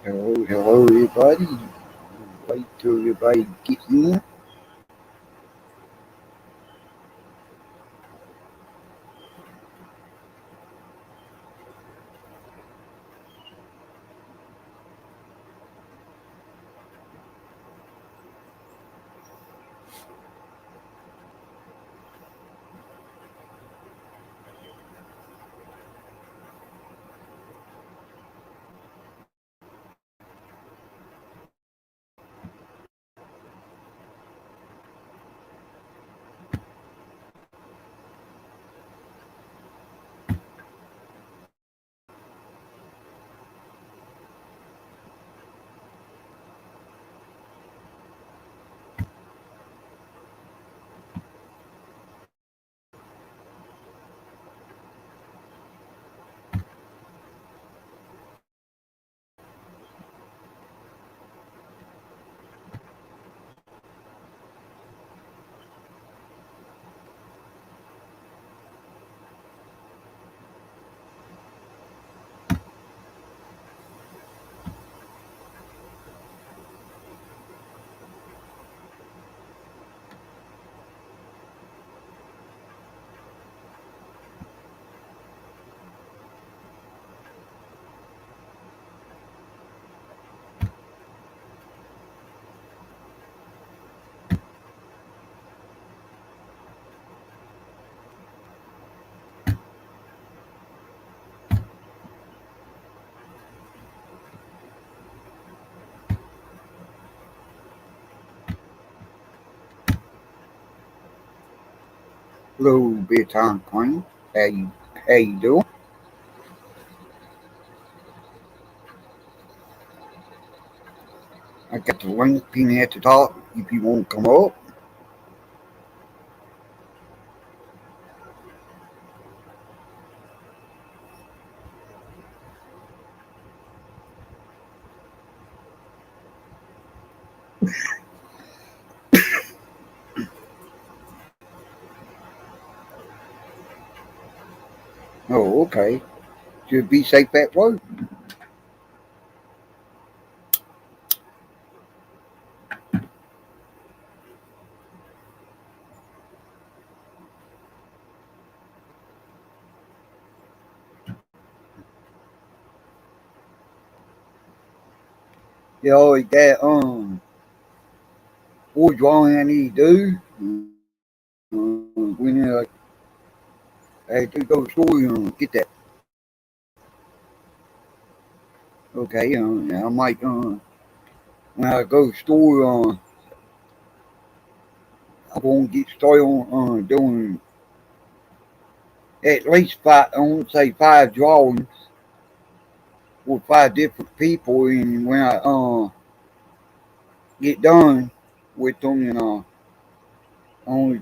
Hello, everybody. Wait till everybody get in. Hello, bedtime queen. How you doing? I got the link pinned at the top if you want to come up. Oh, okay. Should be safe at work. You always got what drawing I need to do. When I had to go to the store and get that. Okay, I might when I go to the store, I'm gonna get started on doing at least five. I won't say five drawings with five different people, and when I get done with them, and only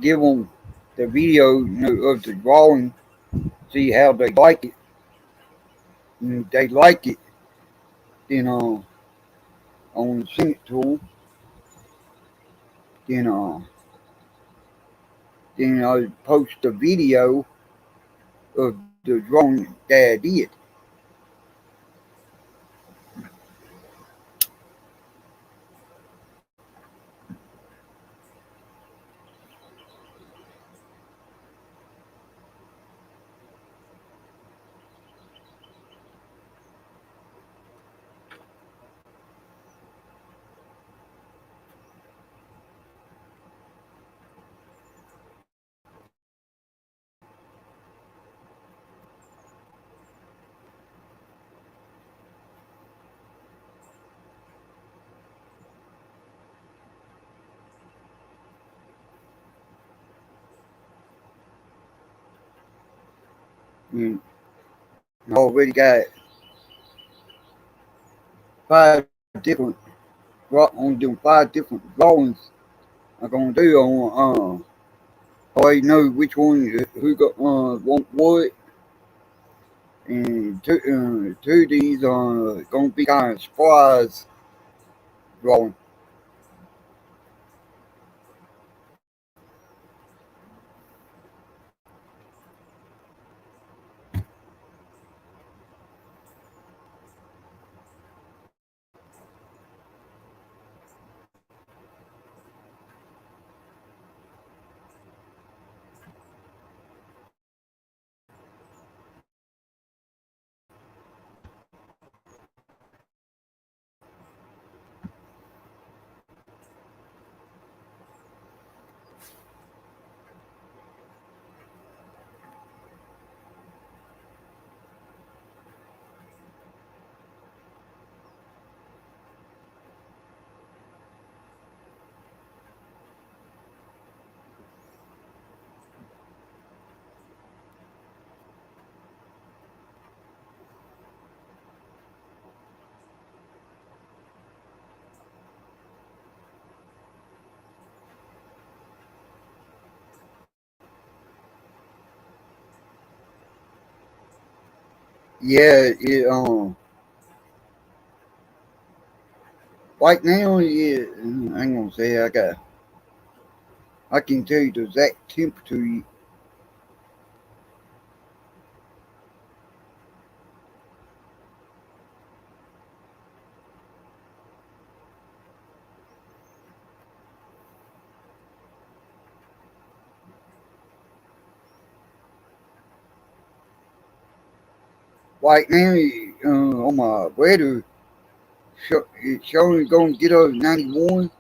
give them the video, of the drawing, see how they like it, and if they like it, then I want to send it to them, then I post the video of the drawing that I did. And I already got five different. I'm doing five different drawings. I'm gonna do on. I already know which one who got want what, and two of these are gonna be kind of surprise drawing. Yeah, right now, yeah, I ain't gonna say I can tell you the exact temperature. Right now, on my weather, it's showing gonna get up to 91,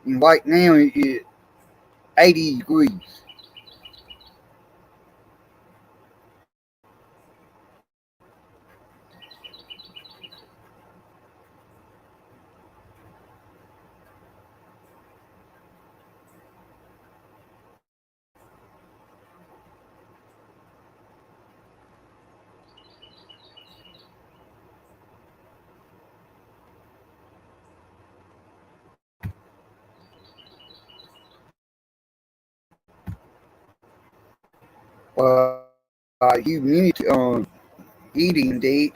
and right now it's 80 degrees. Humidity, heating date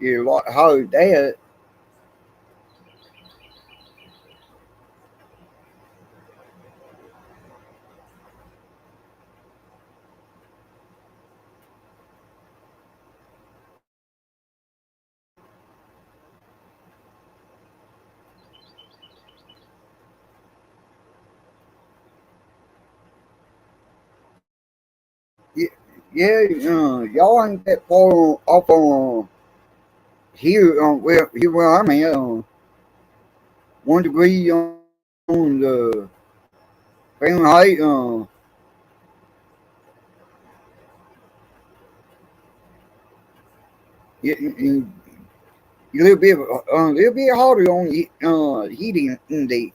is a lot higher there. Yeah, yeah, y'all ain't that far off on here. Here where I'm at, 1 degree on the Fahrenheit. You a little bit harder on heating index.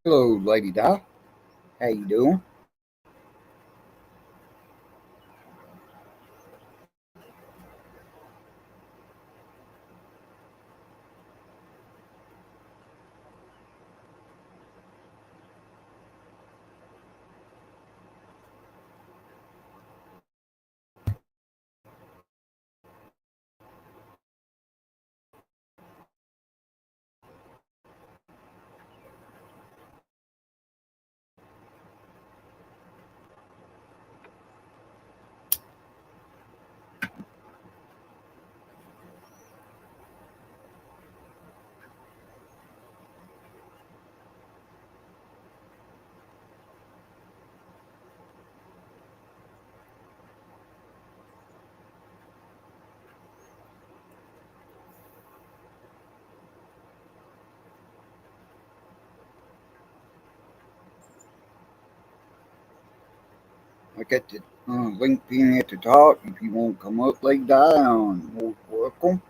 Hello, Lady Di. How you doing? I got the link pin at the top. If you want to come up, lay down. Most welcome.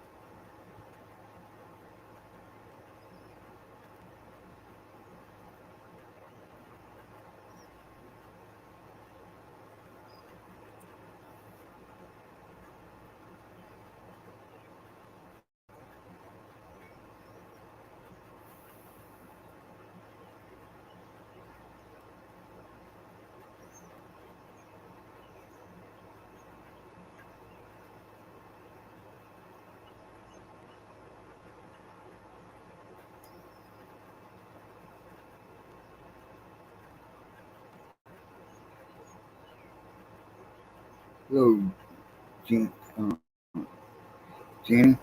Hello, Jen, Jenny.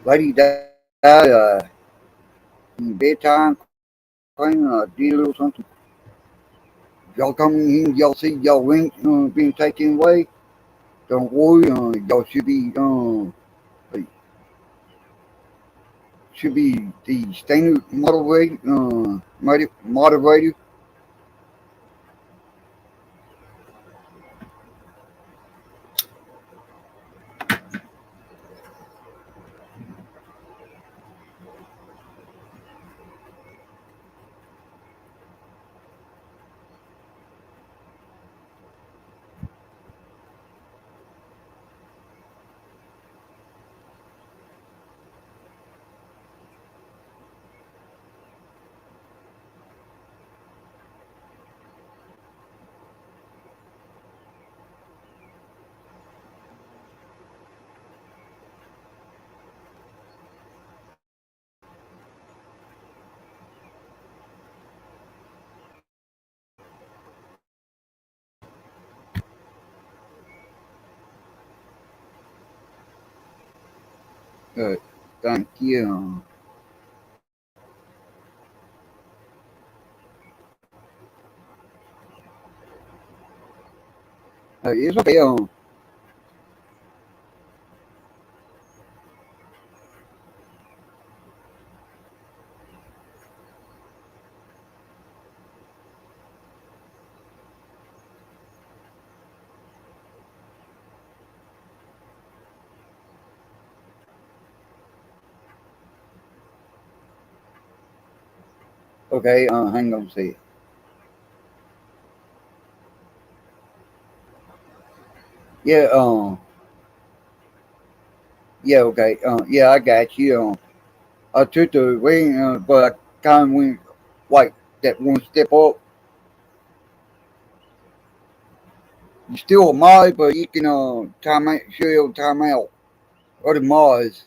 Lady Di, bedtime queen, did a little something. Y'all come in here, y'all see y'all rent being taken away. Don't worry, y'all should be the standard moderator, moderator. Uh, thank you. It's okay. Okay. Hang on a second. Yeah. Yeah. Okay. Yeah, I got you. I took the ring, but I kind of went like that one step up. You still a mod, but you can time out, show time out other mods.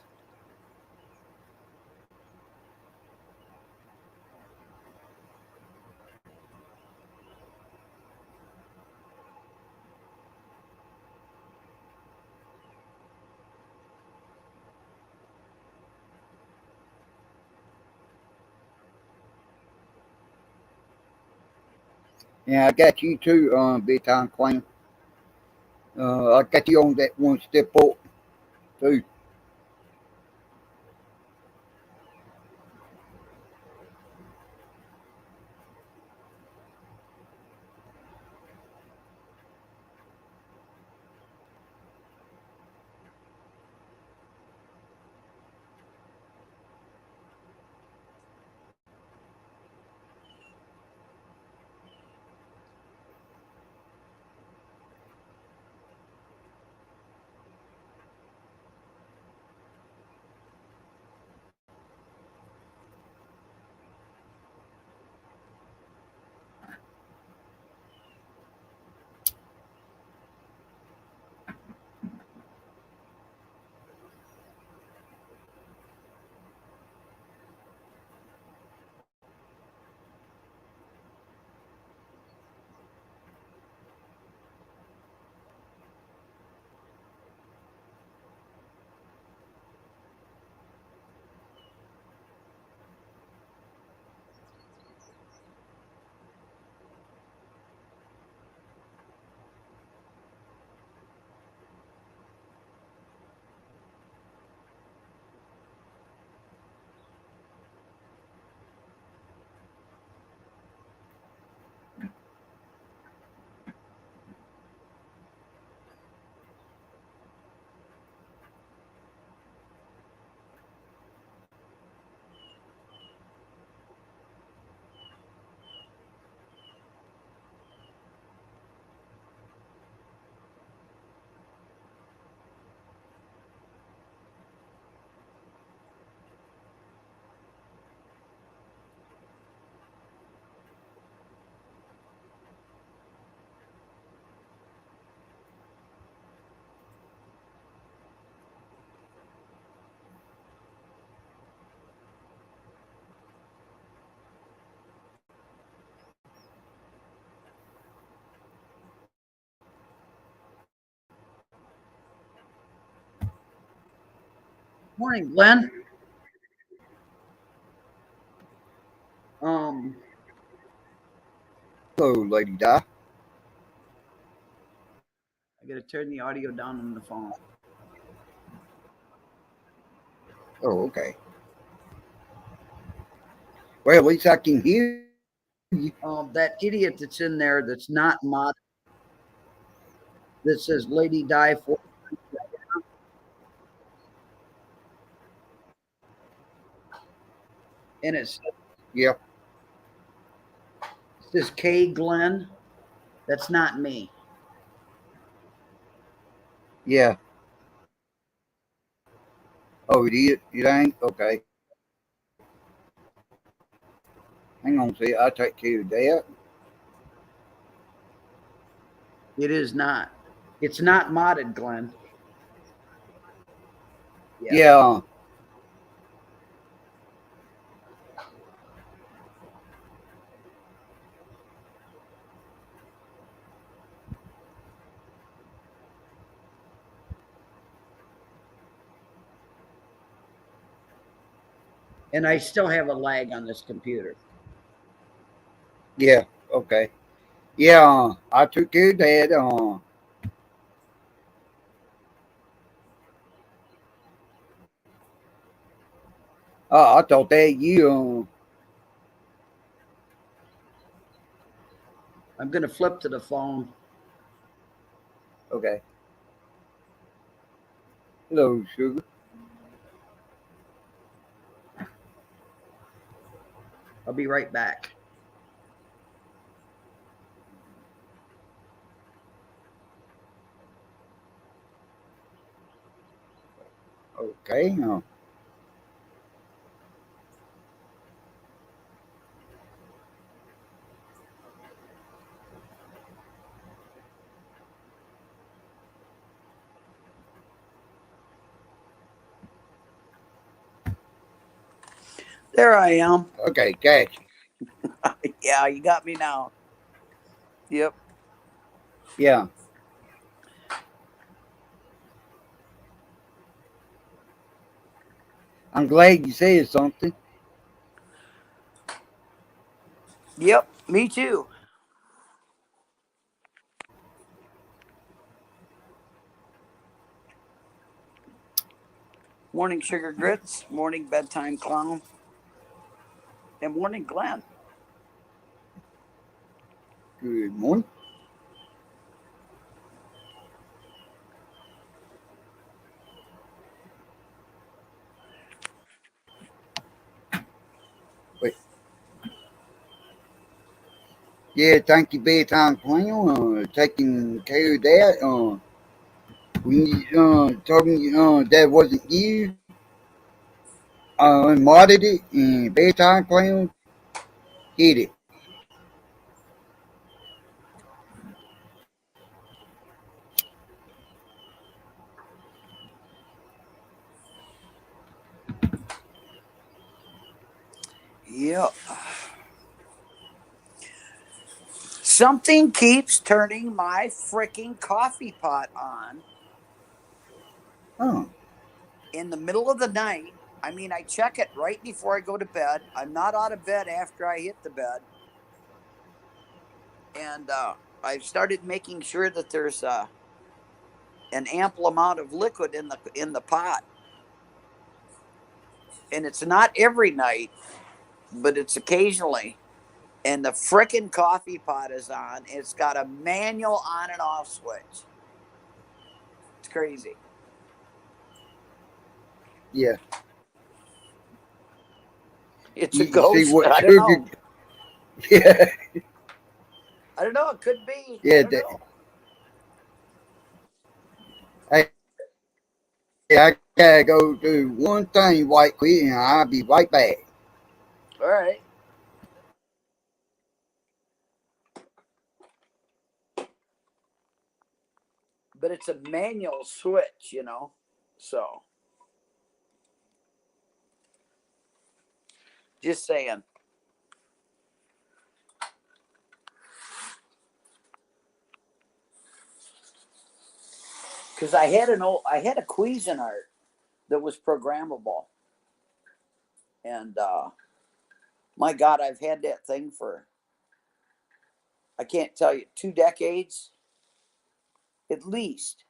Yeah, I got you too, big time queen. I got you on that one step up too. Morning, Glenn. Hello, Lady Di. I got to turn the audio down on the phone. Oh, okay. Well, at least I can hear you. That idiot that's in there that's not mod that says Lady Di for and it Yeah. says K Glenn. That's not me. Yeah. Oh, it ain't? Okay. Hang on, see. I'll take care of that. It is not. It's not modded, Glenn. Yeah. Yeah. And I still have a lag on this computer. Yeah. Okay. Yeah. I took care of that. I thought that you. I'm going to flip to the phone. Okay. Hello, sugar. I'll be right back. Okay. There I am. Okay, catch. Yeah, you got me now. Yep. Yeah. I'm glad you said something. Yep, me too. Morning, Sugar Grits. Morning, Bedtime Clown. And morning, Glenn. Good morning. Wait. Yeah, thank you, bedtime clown. Taking care of that. When you told me that wasn't you, modded it, and bedtime clown hit it. Yep. Something keeps turning my freaking coffee pot on Oh, in the middle of the night. I mean, I check it right before I go to bed. I'm not out of bed after I hit the bed. And I've started making sure that there's an ample amount of liquid in the pot. And it's not every night, but it's occasionally. And the frickin' coffee pot is on. It's got a manual on and off switch. It's crazy. yeah. It's a You see ghost. what I don't sugar? know. Yeah, I don't know. It could be. I yeah. don't know. Hey, I gotta go do one thing right quick, and I'll be right back. All right. But it's a manual switch, you know. So just saying. Because I had a Cuisinart that was programmable. And my God, I've had that thing for, I can't tell you, 2 decades at least.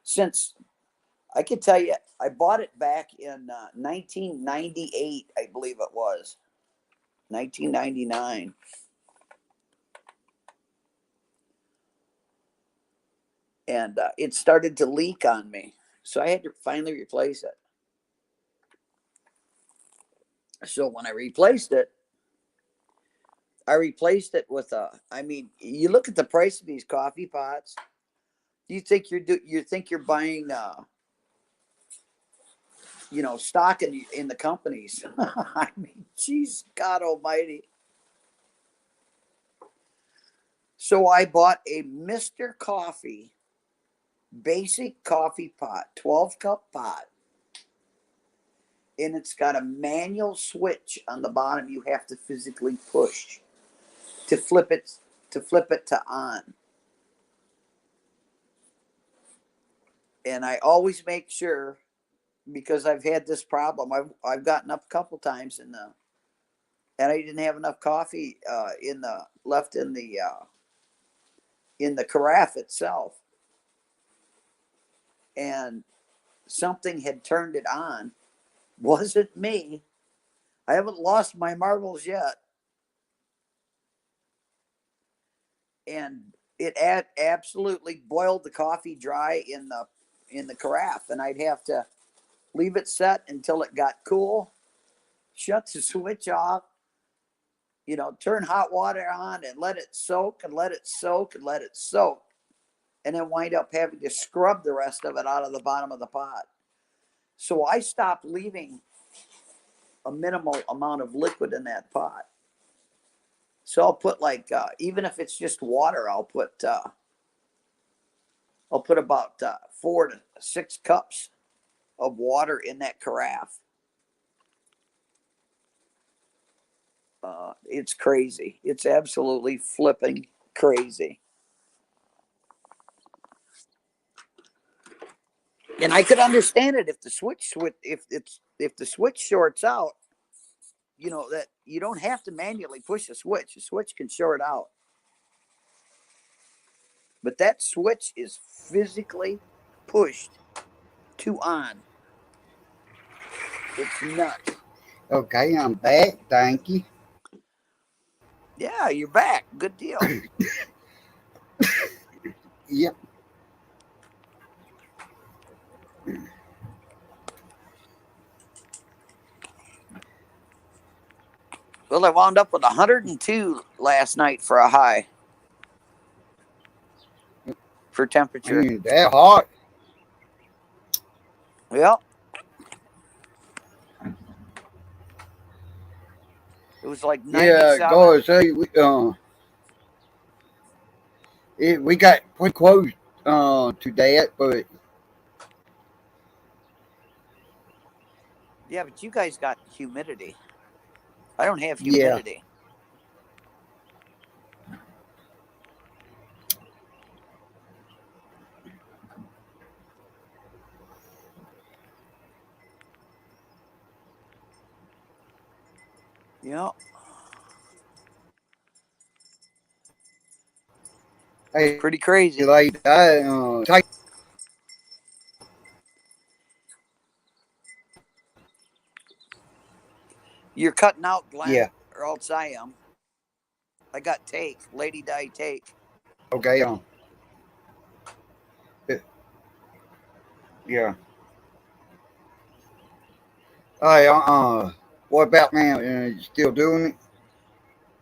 Since, I can tell you, I bought it back in 1998, I believe it was. 1999. And it started to leak on me. So I had to finally replace it. So when I replaced it with I mean, you look at the price of these coffee pots. You think you're buying stock in the companies. I mean, geez, God Almighty. So I bought a Mr. Coffee basic coffee pot, 12-cup pot, and it's got a manual switch on the bottom. You have to physically push to flip it to on. And I always make sure, because I've had this problem. I've gotten up a couple times and I didn't have enough coffee left in the carafe itself, and something had turned it on. Wasn't me. I haven't lost my marbles yet. And it absolutely boiled the coffee dry in the carafe, and I'd have to leave it set until it got cool, shut the switch off, turn hot water on and let it soak and let it soak and let it soak, and then wind up having to scrub the rest of it out of the bottom of the pot. So I stopped leaving a minimal amount of liquid in that pot. So I'll put even if it's just water, I'll put about 4 to 6 cups of water in that carafe. It's crazy. It's absolutely flipping crazy. And I could understand it if the switch shorts out. That you don't have to manually push a switch. A switch can short out. But that switch is physically pushed to on. It's nuts. Okay, I'm back. Thank you. Yeah, you're back. Good deal. Yep. Well, I wound up with 102 last night for a high for temperature. That hot. Well, it was like 97. Yeah, go say we got pretty close to that, but Yeah, but you guys got humidity. I don't have yeah. humidity. Yeah. Hey, It's pretty crazy. like that. You're cutting out, Glenn, Yeah. or else I am. I got take, Lady Di take. Okay. Yeah. Hey. What about now? You still doing it?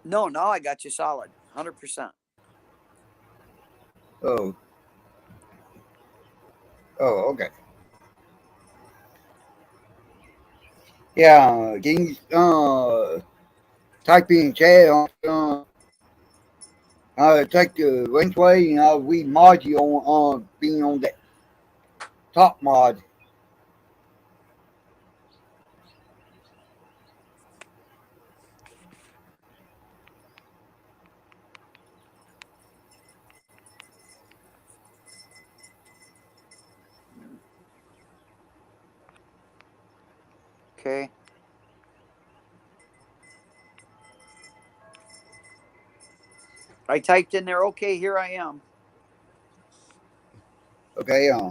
No, I got you solid, 100%. Oh. Oh. Okay. Yeah. Can you type in chat take the Wednesday and I'll read mod you on being on that top mod. Okay. I typed in there, okay, here I am. Okay, huh.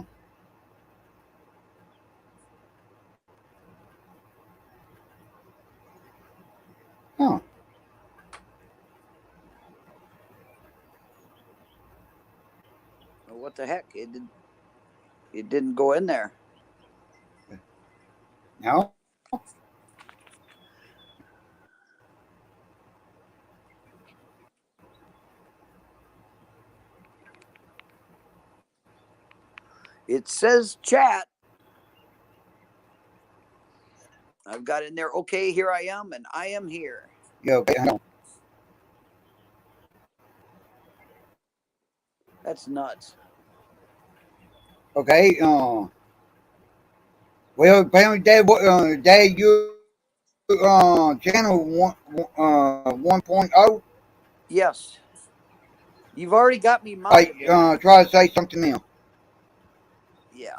Well, what the heck? It didn't go in there. No? It says chat. I've got in there, okay, here I am, and I am here. Yeah, okay, hang on. That's nuts. Okay, well, apparently, Dad, you channel 1.0. Yes. You've already got me I modded in there. try to say something else. Yeah.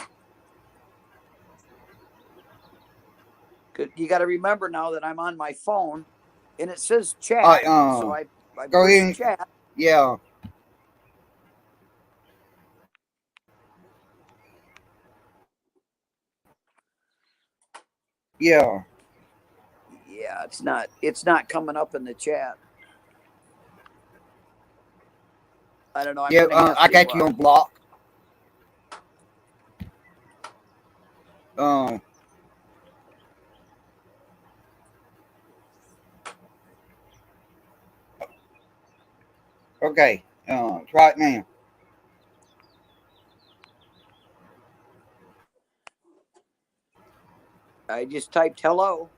You got to remember now that I'm on my phone, and it says chat. So I Go push ahead. And, chat. yeah. Yeah. Yeah, it's not coming up in the chat. I don't know. I'm Yeah, gonna have I to, got you on block. Um, okay, try it now. I just typed hello.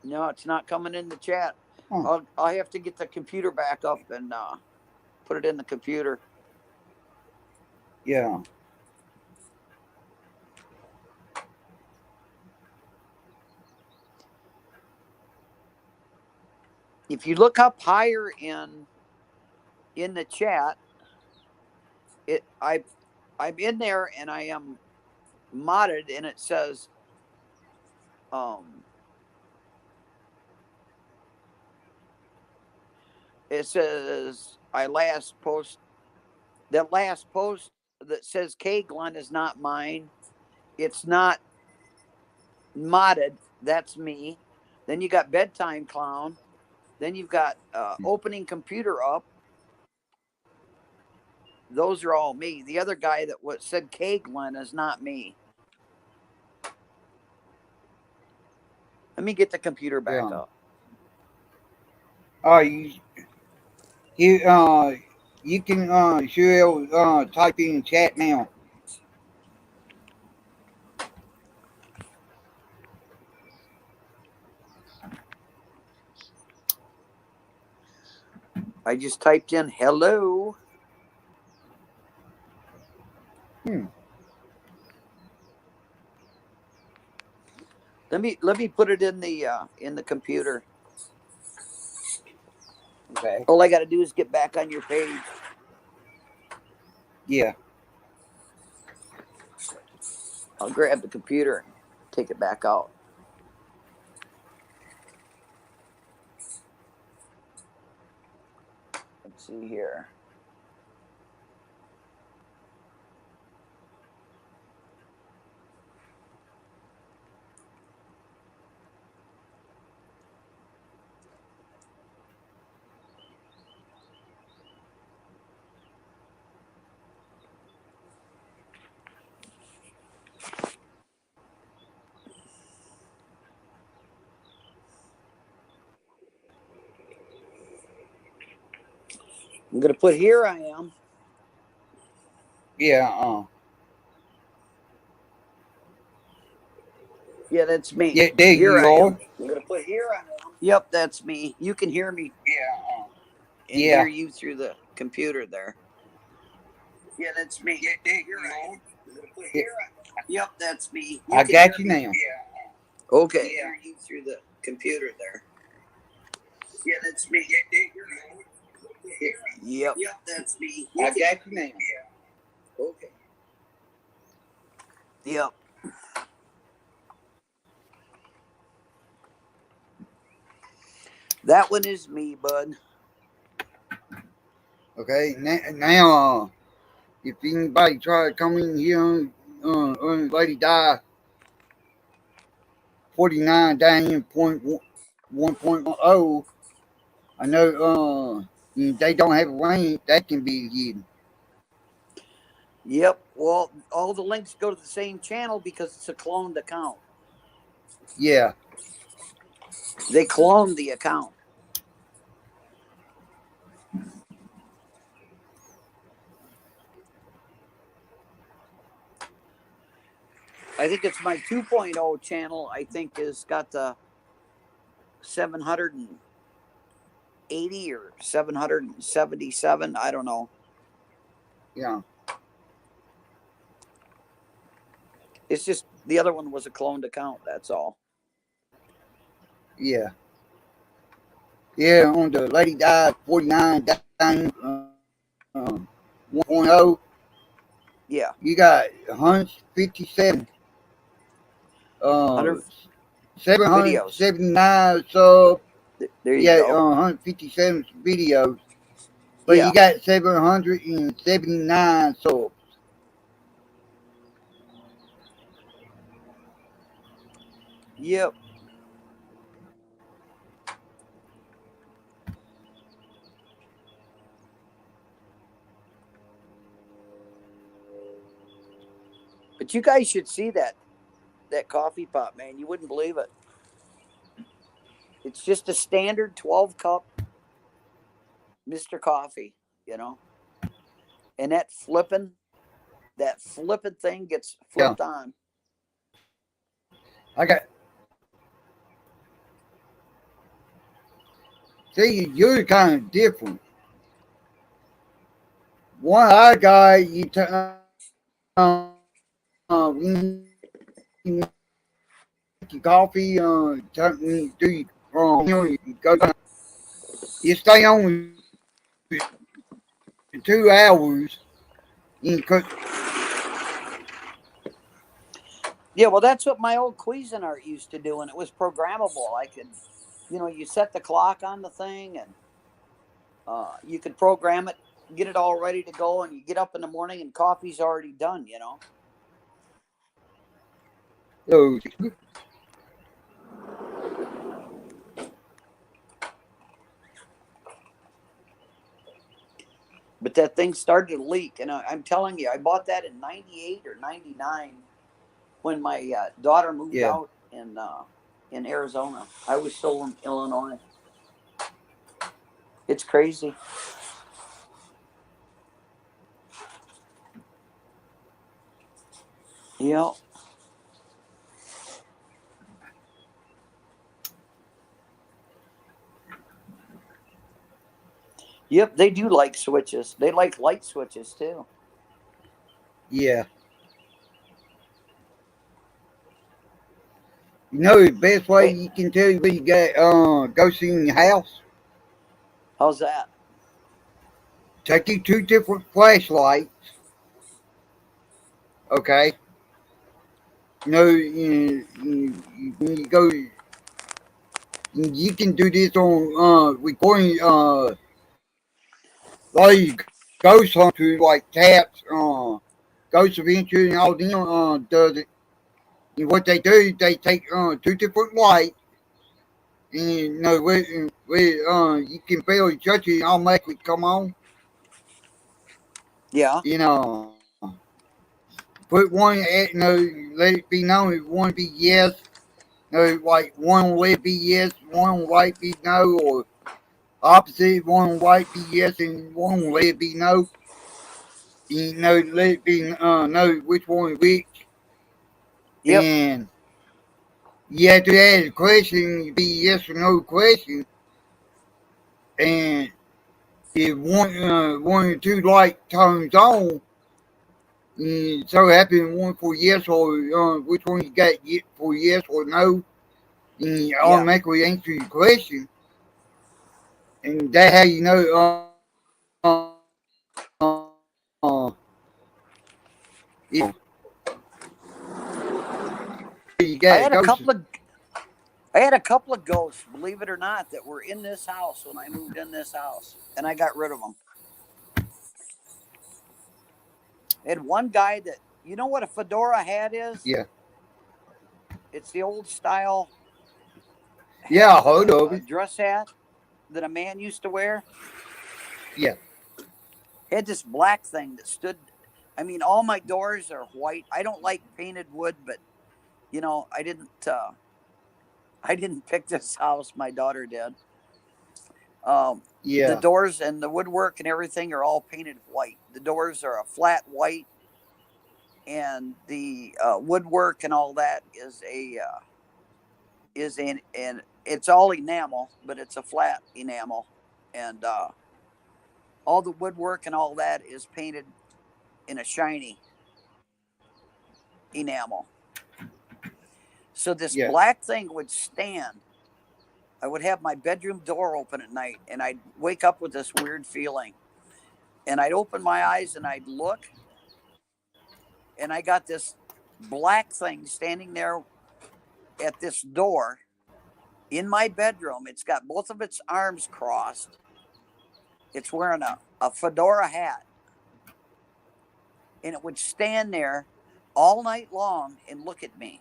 No, it's not coming in the chat. Huh. I'll have to get the computer back up and put it in the computer. Yeah. If you look up higher in the chat, I'm in there and I am modded, and it says I last post that last post that says Kaglin is not mine. It's not modded. That's me. Then you got Bedtime Clown. Then you've got opening computer up. Those are all me. The other guy that said Kaglin is not me. Let me get the computer back up. You can sure type in chat now. I just typed in hello. Let me put it in the computer. Okay. All I got to do is get back on your page. Yeah. I'll grab the computer and take it back out. Let's see here. I'm going to put here I am. Yeah. Yeah, that's me. Yeah, there here you I are. am. I'm going to put here I am. Yep, that's me. You can hear me. Yeah. And Yeah. hear you through the computer there. Yeah, that's me. Yeah, there you are. Yep, that's me. I got you now. Yeah. Okay. Yeah. Hear you through the computer there. Yeah, that's me. Yeah, there you are. Yep. Yep, that's me. I got you now. Okay. Yep. That one is me, bud. Okay, now if anybody try to come in here on Lady Di 49 down point 1.10, I know if they don't have a rank, that can be hidden. Yep. Well, all the links go to the same channel because it's a cloned account. Yeah. They cloned the account. I think it's my 2.0 channel. I think has got the 780 or 777. I don't know. Yeah. It's just the other one was a cloned account. That's all. Yeah. Yeah, on the Lady Di 49 down 1.0, Yeah. you got 157 100 videos. 779 sub. There you Yeah, go. 157 videos. But Yeah. you got 779 subs. Yep. But you guys should see that coffee pot, man. You wouldn't believe it. It's just a standard 12 cup Mr. Coffee, you know. And that flipping thing gets flipped on. I got. See, you're kind of different. One I got, you when you make your coffee, do you, you go down, you stay on 2 hours. You cook. Yeah, well, that's what my old Cuisinart used to do, and it was programmable. I could, you set the clock on the thing, and you could program it, get it all ready to go, and you get up in the morning and coffee's already done, So, But that thing started to leak, and I'm telling you, I bought that in '98 or '99 when my daughter moved out in Arizona. I was still in Illinois. It's crazy. Yeah. Yep, they do like switches. They like light switches too. yeah. The best way Hey, you can tell when you got ghosts in your house? how's that? Take you 2 different flashlights. Okay. When you go, you can do this on recording. All these ghost hunters like Taps, Ghost Adventure, and all them does it. And what they do, they take 2 different lights, and you can barely touch it, and automatically come on. Yeah. Put one at let it be known if one be yes, like one will be yes, one will be no, or opposite, one will be yes and one will let it be no. Let it be know which one is which. Yep. And you have to ask a question, be yes or no question. And if one or two light turns on, so happen one for yes or which one you got for yes or no, and you Yeah. automatically answer your question, and that's how you know if you I got had a ghosts. couple of I had a couple of ghosts, believe it or not, that were in this house when I moved in this house, and I got rid of them. I had one guy that, you know what a fedora hat is? Yeah. It's the old style Yeah, I heard of it. dress hat that a man used to wear. Yeah. It had this black thing that stood. I mean, all my doors are white. I don't like painted wood, but you know, I didn't pick this house. My daughter did. Yeah. The doors and the woodwork and everything are all painted white. The doors are a flat white, and the woodwork and all that is and it's all enamel, but it's a flat enamel, and all the woodwork and all that is painted in a shiny enamel. So this Yeah. black thing would stand. I would have my bedroom door open at night, and I'd wake up with this weird feeling. And I'd open my eyes and I'd look, and I got this black thing standing there at this door in my bedroom. It's got both of its arms crossed. It's wearing a fedora hat. And it would stand there all night long and look at me.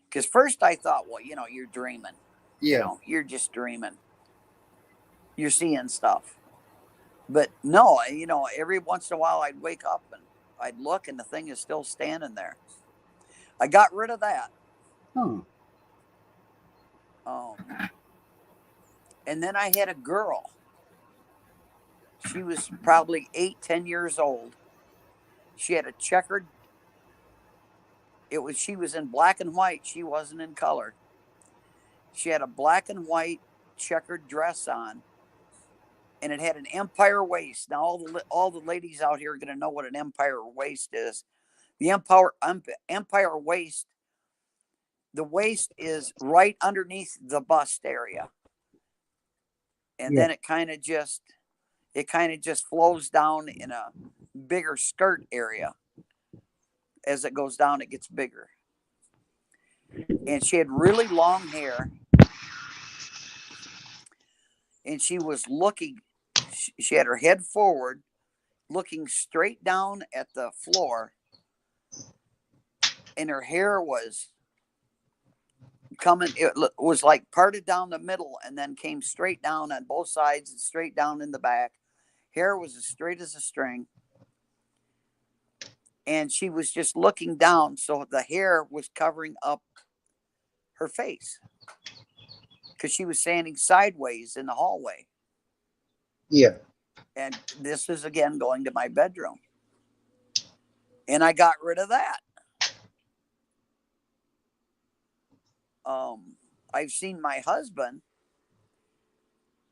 Because first I thought, well, you know, you're dreaming. Yeah. You know, you're just dreaming. You're seeing stuff. But no, you know, every once in a while I'd wake up and I'd look and the thing is still standing there. I got rid of that. Huh. And then I had a girl. She was probably 8-10 years old. She had a checkered. She was in black and white. She wasn't in color. She had a black and white checkered dress on, and it had an empire waist. Now all the ladies out here are going to know what an empire waist is. The empire waist. The waist is right underneath the bust area, and then it kind of just flows down in a bigger skirt area. As it goes down, it gets bigger. And she had really long hair. And she was looking, she had her head forward, looking straight down at the floor. And her hair was it was like parted down the middle and then came straight down on both sides and straight down in the back. Hair was as straight as a string. And she was just looking down, so the hair was covering up her face because she was standing sideways in the hallway. Yeah. And this is again going to my bedroom. And I got rid of that. I've seen my husband,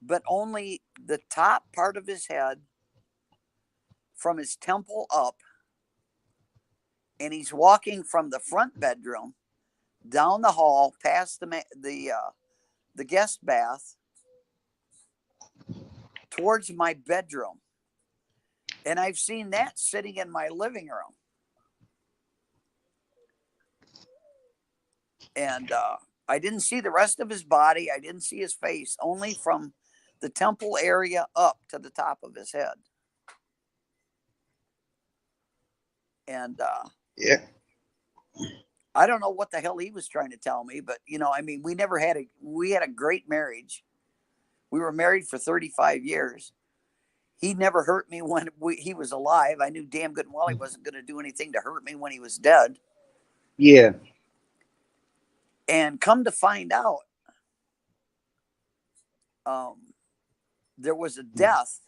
but only the top part of his head from his temple up. And he's walking from the front bedroom down the hall past the guest bath towards my bedroom. And I've seen that sitting in my living room. And I didn't see the rest of his body. I didn't see his face, only from the temple area up to the top of his head. And yeah, I don't know what the hell he was trying to tell me, but you know, I mean, we had a great marriage. We were married for 35 years. He never hurt me when he was alive. I knew damn good and well he wasn't going to do anything to hurt me when he was dead. Yeah. And come to find out, there was a death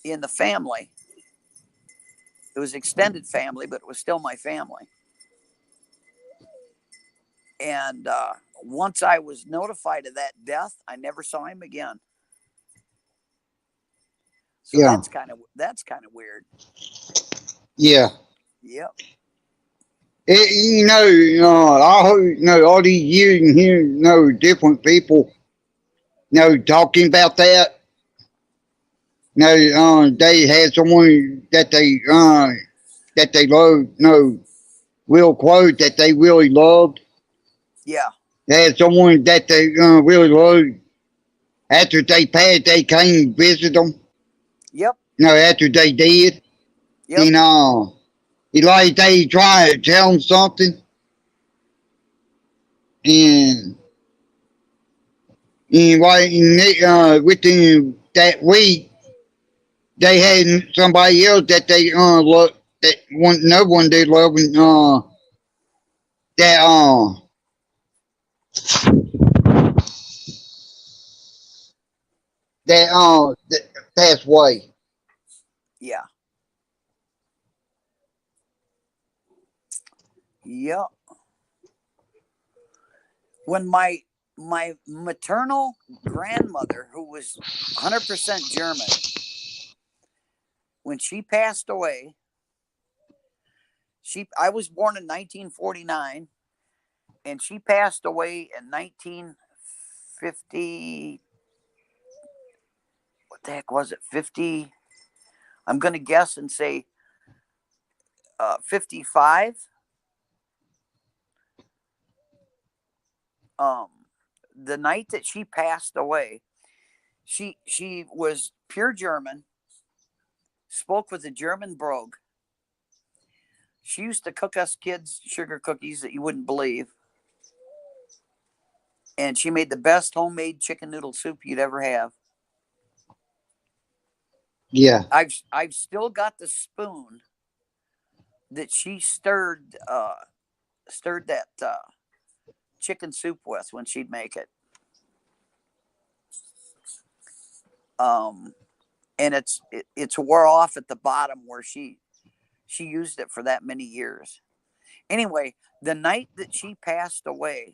in the family. It was extended family, but it was still my family. And once I was notified of that death, I never saw him again. So yeah. That's kind of weird. Yeah. Yep. I heard, all these years and hearing, different people, talking about that. They had someone that they loved, real close, that they really loved. Yeah. They had someone that they really loved. After they passed, they came and visit them. Yep. No, after they did. Yep. And like they try to tell them something. And within that week, they had somebody else that they look that one no one they love and that that passed away. Yeah. Yep. When my maternal grandmother, who was 100% German, when she passed away, I was born in 1949, and she passed away in 1950. What the heck was it? 50. I'm going to guess and say 55. The night that she passed away, she was pure German, spoke with a German brogue. She used to cook us kids sugar cookies that you wouldn't believe. And she made the best homemade chicken noodle soup you'd ever have. Yeah. I've still got the spoon that she stirred that chicken soup with when she'd make it. And it's wore off at the bottom where she used it for that many years. Anyway, the night that she passed away,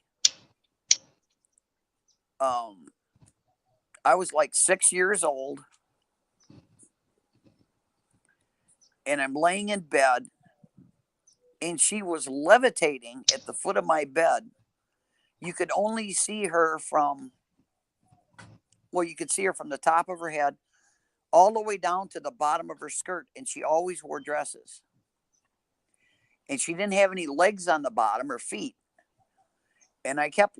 I was like 6 years old, and I'm laying in bed, and she was levitating at the foot of my bed. You could only see her you could see her from the top of her head all the way down to the bottom of her skirt, and she always wore dresses. And she didn't have any legs on the bottom or feet. And I kept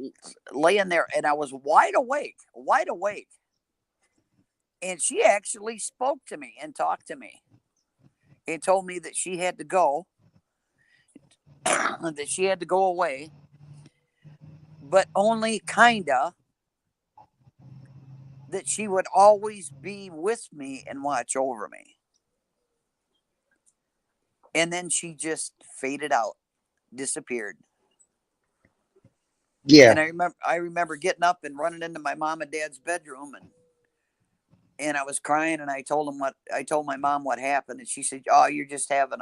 laying there, and I was wide awake. And she actually spoke to me and talked to me and told me that she had to go, that she had to go away, but only kinda, that she would always be with me and watch over me. And then she just faded out, disappeared. Yeah. And I remember getting up and running into my mom and dad's bedroom, and I was crying, and I told my mom what happened, and she said, "Oh, you're just having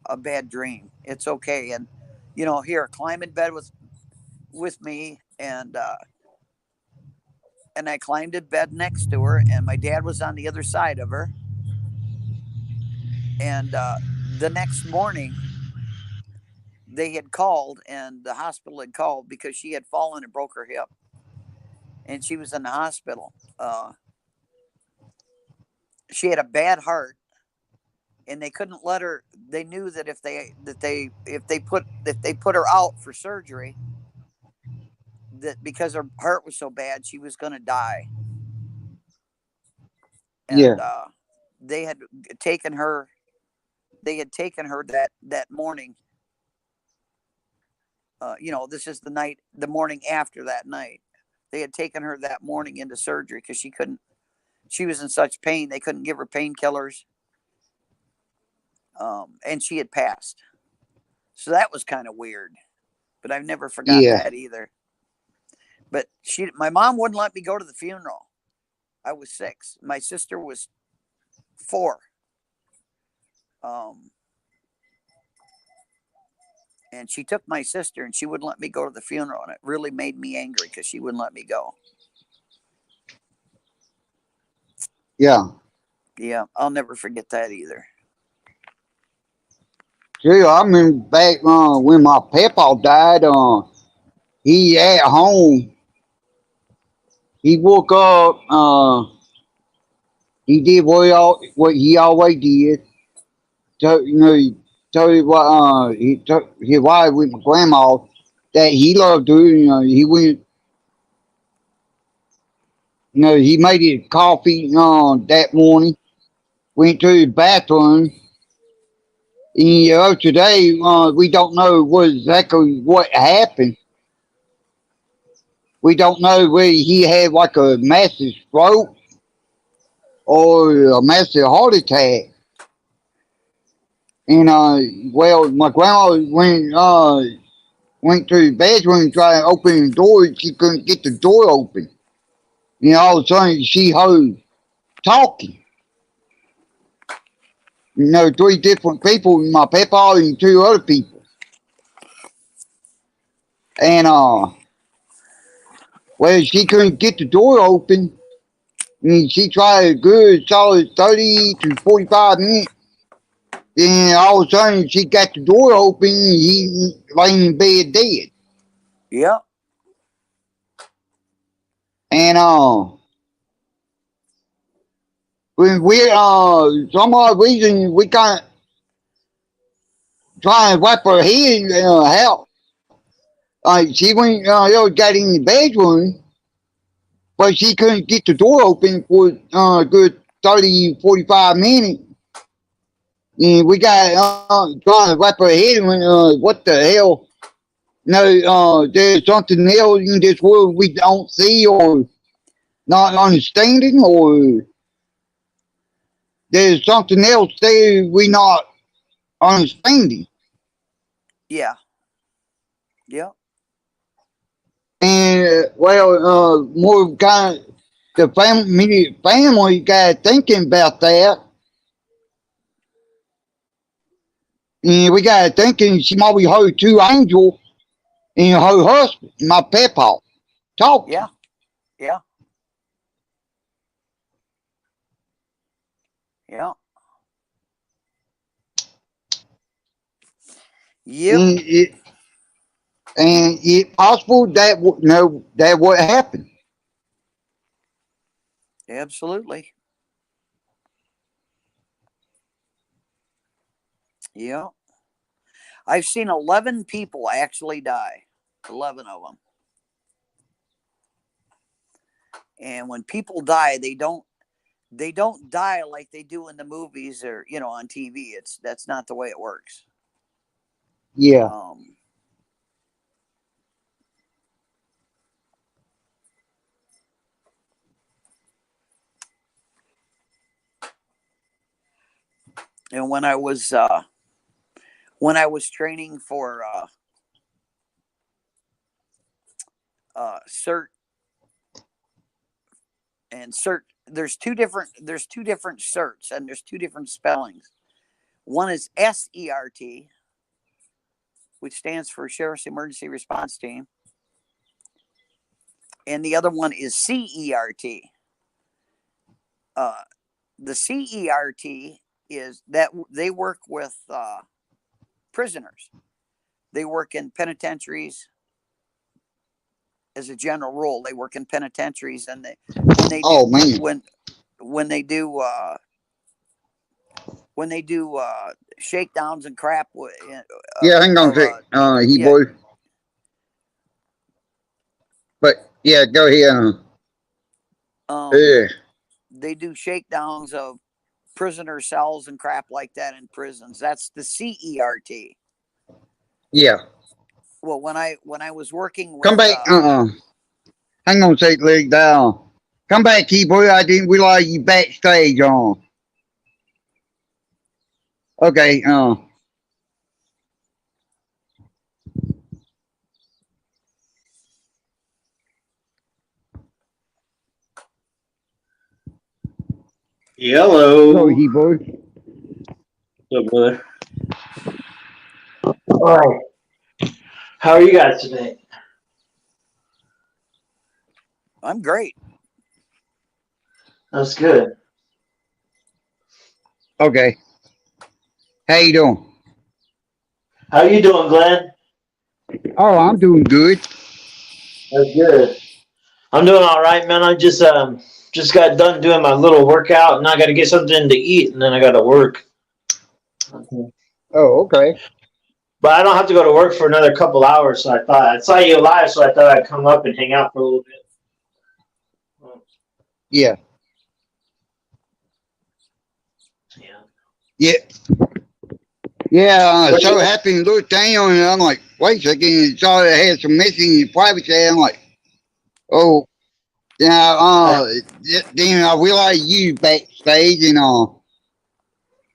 a bad dream. It's okay." And here, climb in bed with me, and I climbed in bed next to her, and my dad was on the other side of her. And the next morning, they had called, and the hospital had called because she had fallen and broke her hip, and she was in the hospital. She had a bad heart, and they couldn't let her. They knew that if they put her out for surgery, that because her heart was so bad, she was going to die. And they had taken her. They had taken her that morning. This is the morning after that night. They had taken her that morning into surgery because she was in such pain. They couldn't give her painkillers. And she had passed. So that was kind of weird, but I've never forgot that either. But my mom wouldn't let me go to the funeral. I was 6. My sister was 4. And she took my sister, and she wouldn't let me go to the funeral, and it really made me angry because she wouldn't let me go. Yeah. Yeah, I'll never forget that either. See, I remember back when my papa died. He at home. He woke up. He did what he always did. So he told you what he told his wife with my grandma. that he loved to. He went. He made his coffee that morning. Went to his bathroom. And today we don't know exactly what happened. We don't know whether he had like a massive stroke or a massive heart attack. And well, my grandma went to the bedroom trying to open the door. She couldn't get the door open. All of a sudden she heard talking. 3 different people, my papa and 2 other people. And well, she couldn't get the door open. And she tried a good solid 30 to 45 minutes. Then all of a sudden she got the door open and he laying in bed dead. Yeah. And when we some odd reason we can't try and wipe her head out. She went got in the bedroom, but she couldn't get the door open for a good 30, 45 minutes. And we got trying to wipe her head and went, what the hell? There's something else in this world we don't see or not understanding, or there's something else there we not understanding. Yeah. Yeah. And well, more kind of the family got thinking about that. And we got thinking she might be heard 2 angels and her husband, my papa, talking. Yeah. Yeah. Yeah. Yep. And it possible that that what happened. Absolutely. Yeah. I've seen 11 people actually die. 11 of them. And when people die, they don't die like they do in the movies or on TV. That's not the way it works. Yeah. And when I was training for CERT and CERT, there's two different certs and there's 2 different spellings. One is SERT, which stands for Sheriff's Emergency Response Team, and the other one is CERT. The CERT is that they work with prisoners. They work in penitentiaries. As a general rule, they work in penitentiaries, and when they do shakedowns and crap. Hang on a sec, boy. But yeah, go ahead. Yeah. They do shakedowns of prisoner cells and crap like that in prisons. That's the CERT. Yeah. Well, when I was working with, come back. Hang on a sec, leg down. Come back, boy. I didn't realize you backstage on. Okay. Hello. Hello, boy. What's up, brother? All right. How are you guys today? I'm great. That's good. Okay. How you doing? How you doing, Glenn? Oh, I'm doing good. That's good. I'm doing all right, man. I just got done doing my little workout, and I got to get something to eat, and then I got to work. Oh, okay. But I don't have to go to work for another couple hours, so I saw you live, so I thought I'd come up and hang out for a little bit. Yeah. Yeah. Yeah. Yeah, so happy and looked down, and I'm like, wait a second, saw it had some missing privacy. I'm like, oh, yeah, then I realized you backstage, and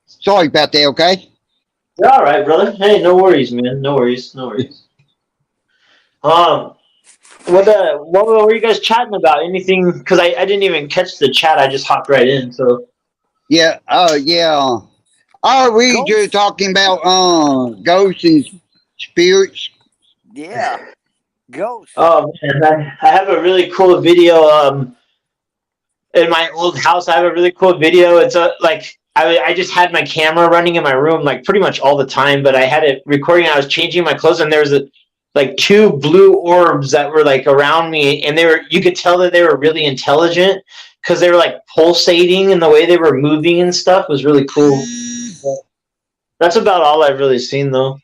sorry about that, okay? You're all right, brother. Hey, no worries, man. No worries. No worries. What were you guys chatting about? Anything? Because I didn't even catch the chat. I just hopped right in. So Yeah, yeah. We just talking about ghosts and spirits. Yeah, ghosts. oh man, I have a really cool video. In my old house, I have a really cool video. It's like I just had my camera running in my room like pretty much all the time, but I had it recording. I was changing my clothes, and there was like two blue orbs that were like around me, and you could tell that they were really intelligent because they were like pulsating, and the way they were moving and stuff was really cool. That's about all I've really seen, though.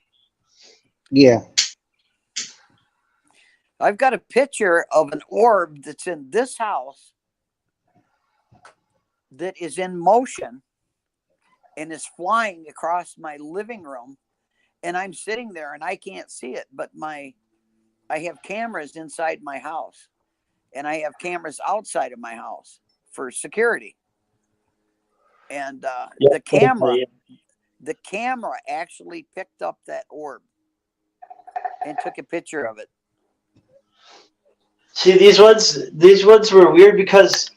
Yeah. I've got a picture of an orb that's in this house that is in motion and is flying across my living room, and I'm sitting there and I can't see it, but I have cameras inside my house, and I have cameras outside of my house for security. And the camera actually picked up that orb and took a picture of it. See, these ones were weird because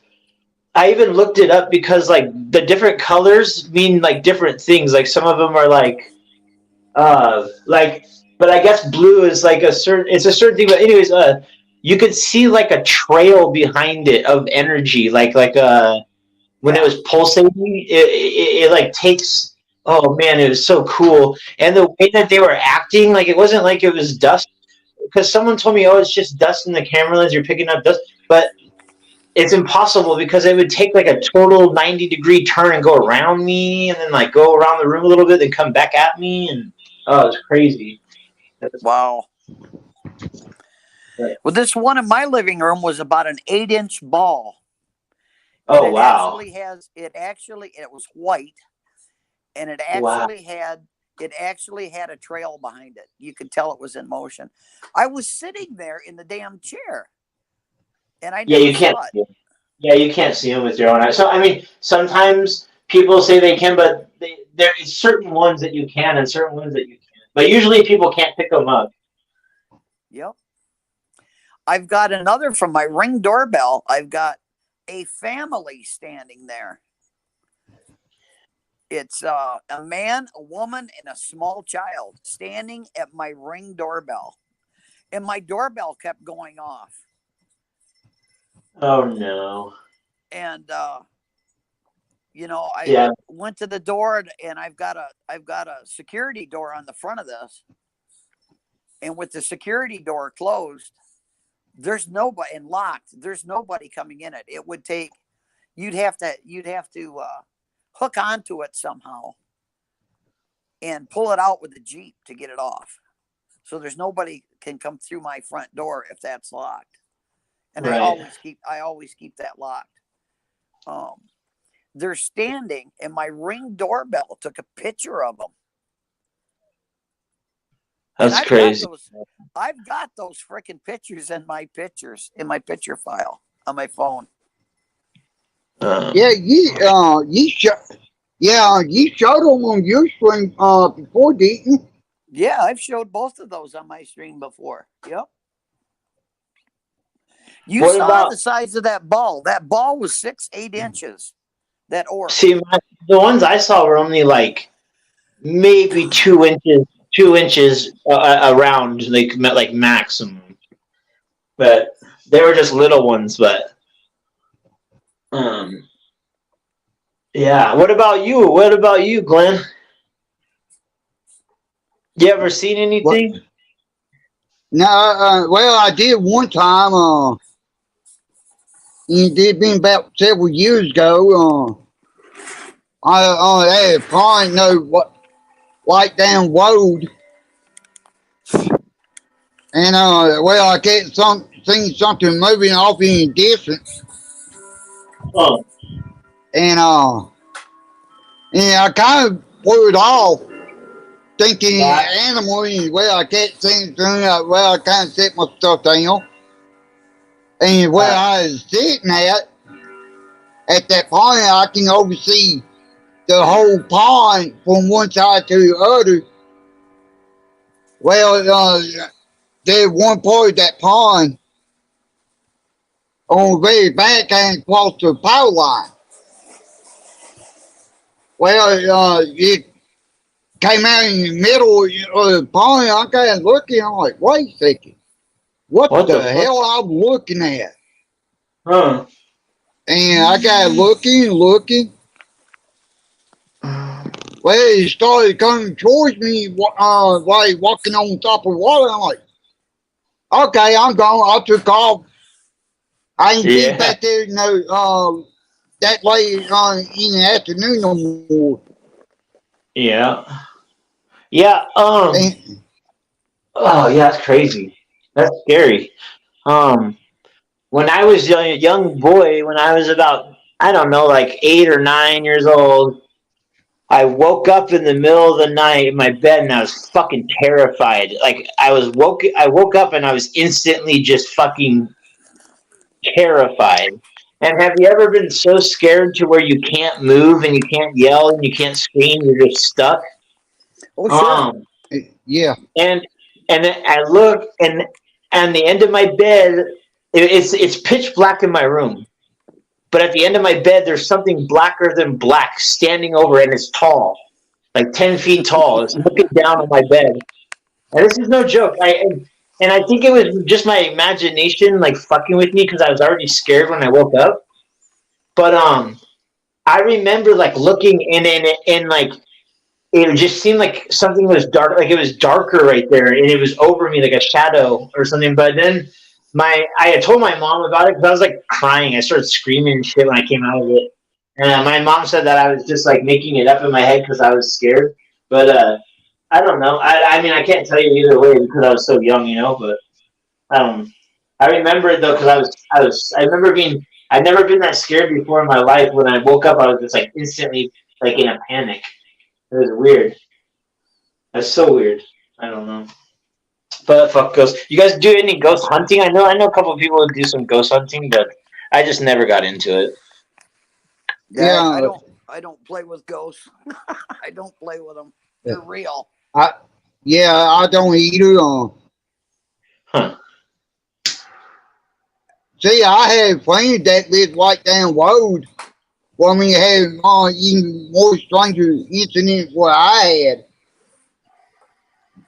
I even looked it up because like the different colors mean like different things. Like some of them are like, but I guess blue is like a certain thing. But anyways, you could see like a trail behind it of energy, like when it was pulsating, it like takes. Oh man, it was so cool, and the way that they were acting, like it wasn't like it was dust. Because someone told me, oh, it's just dust in the camera lens. You're picking up dust, but it's impossible because it would take like a total 90-degree turn and go around me, and then like go around the room a little bit, and come back at me, and oh, it's crazy. Wow. Right. Well, this one in my living room was about an 8-inch ball. Oh wow! It was white, and it actually had a trail behind it. You could tell it was in motion. I was sitting there in the damn chair, and I never saw it. Yeah, you can't see them with your own eyes. So I mean, sometimes people say they can, but there is certain ones that you can, and certain ones that you can't. But usually, people can't pick them up. Yep. I've got another from my Ring doorbell. I've got a family standing there. It's a man, a woman, and a small child standing at my Ring doorbell. And my doorbell kept going off. Oh no. And I went to the door, and I've got a security door on the front of this. And with the security door closed, there's nobody, and locked, there's nobody coming in it. It would take, you'd have to hook onto it somehow and pull it out with the Jeep to get it off. So there's nobody can come through my front door if that's locked. And right. I always keep that locked. They're standing, and my Ring doorbell took a picture of them. That's crazy. I've got those freaking pictures in my picture file on my phone. You showed them on your stream before, didn't you? Yeah, I've showed both of those on my stream before. Yep. You saw the size of that ball. That ball was 6-8 inches. That orb. See, the ones I saw were only like maybe 2 inches around, like maximum. But they were just little ones. But yeah. What about you, Glenn? You ever seen anything? What? No. Well, I did one time. It did been about several years ago. I had probably know what, like down road. And well, I can't seen something moving off in the distance, Oh, and I kind of blew it off, thinking right. animal. And well, I can't see anything. Well, I kind of set my stuff down, and where I was sitting at that point, I can oversee the whole pond from one side to the other. Well, there's one part of that pond on the very back and across the power line. Well, it came out in the middle of the pond. I got looking. I'm like, wait a second. What the hell I'm looking at? Huh. And I got looking. Well, it started coming towards me, like walking on top of water. I'm like, okay, I'm gone. I took off. I ain't been back there, that late in the afternoon no more. Yeah. Yeah. And, Oh, yeah, that's crazy. That's scary. When I was a young boy, when I was about, I don't know, like 8 or 9 years old, I woke up in the middle of the night in my bed and I was fucking terrified. Like I woke up and I was instantly just fucking terrified. And have you ever been so scared to where you can't move and you can't yell and you can't scream, you're just stuck? Oh, sure. yeah. And then I look and the end of my bed, it's pitch black in my room. But at the end of my bed, there's something blacker than black standing over, and it's tall, like 10 feet tall. It's looking down on my bed, and this is no joke. And I think it was just my imagination, like fucking with me, because I was already scared when I woke up. But I remember like looking and like it just seemed like something was dark, like it was darker right there, and it was over me like a shadow or something. But then I had told my mom about it because I was like crying. I started screaming and shit when I came out of it. And my mom said that I was just like making it up in my head because I was scared. But I don't know. I mean, I can't tell you either way because I was so young, But I remember it though because I remember I'd never been that scared before in my life. When I woke up, I was just like instantly like in a panic. It was weird. That's so weird. I don't know. But fuck ghosts. You guys do any ghost hunting? I know a couple of people who do some ghost hunting, but I just never got into it. Yeah, I don't play with ghosts. I don't play with them. They're real. I don't either. Huh. See, I had friends that lived right down the road. Well, I mean, had even more stranger incidents what I had.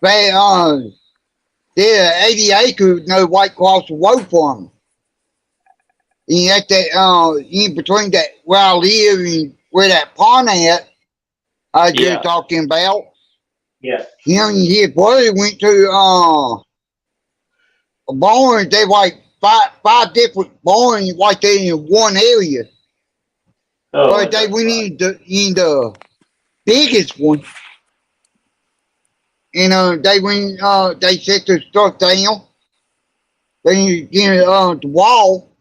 But there, 80 acres, right across the road from me. And at that, in between that where I live and where that pond at, I was just talking about. Yeah. Him and his brother went to a barn. They like five different barns right there in one area. Oh, but they went in the biggest one. And they went they set their stuff down. Then you get the wall.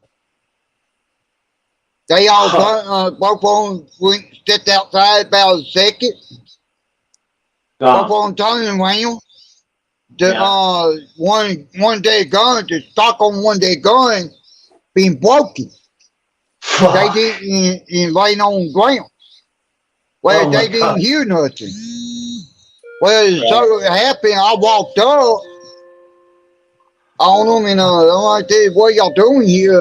They all both of them went stepped outside about a second. Both of them turning around. One day gun, the stock on one day gun being broken. They didn't laying on the ground. Well, they didn't hear nothing. Well, so it happened. I walked up on them and I'm like, what y'all doing here?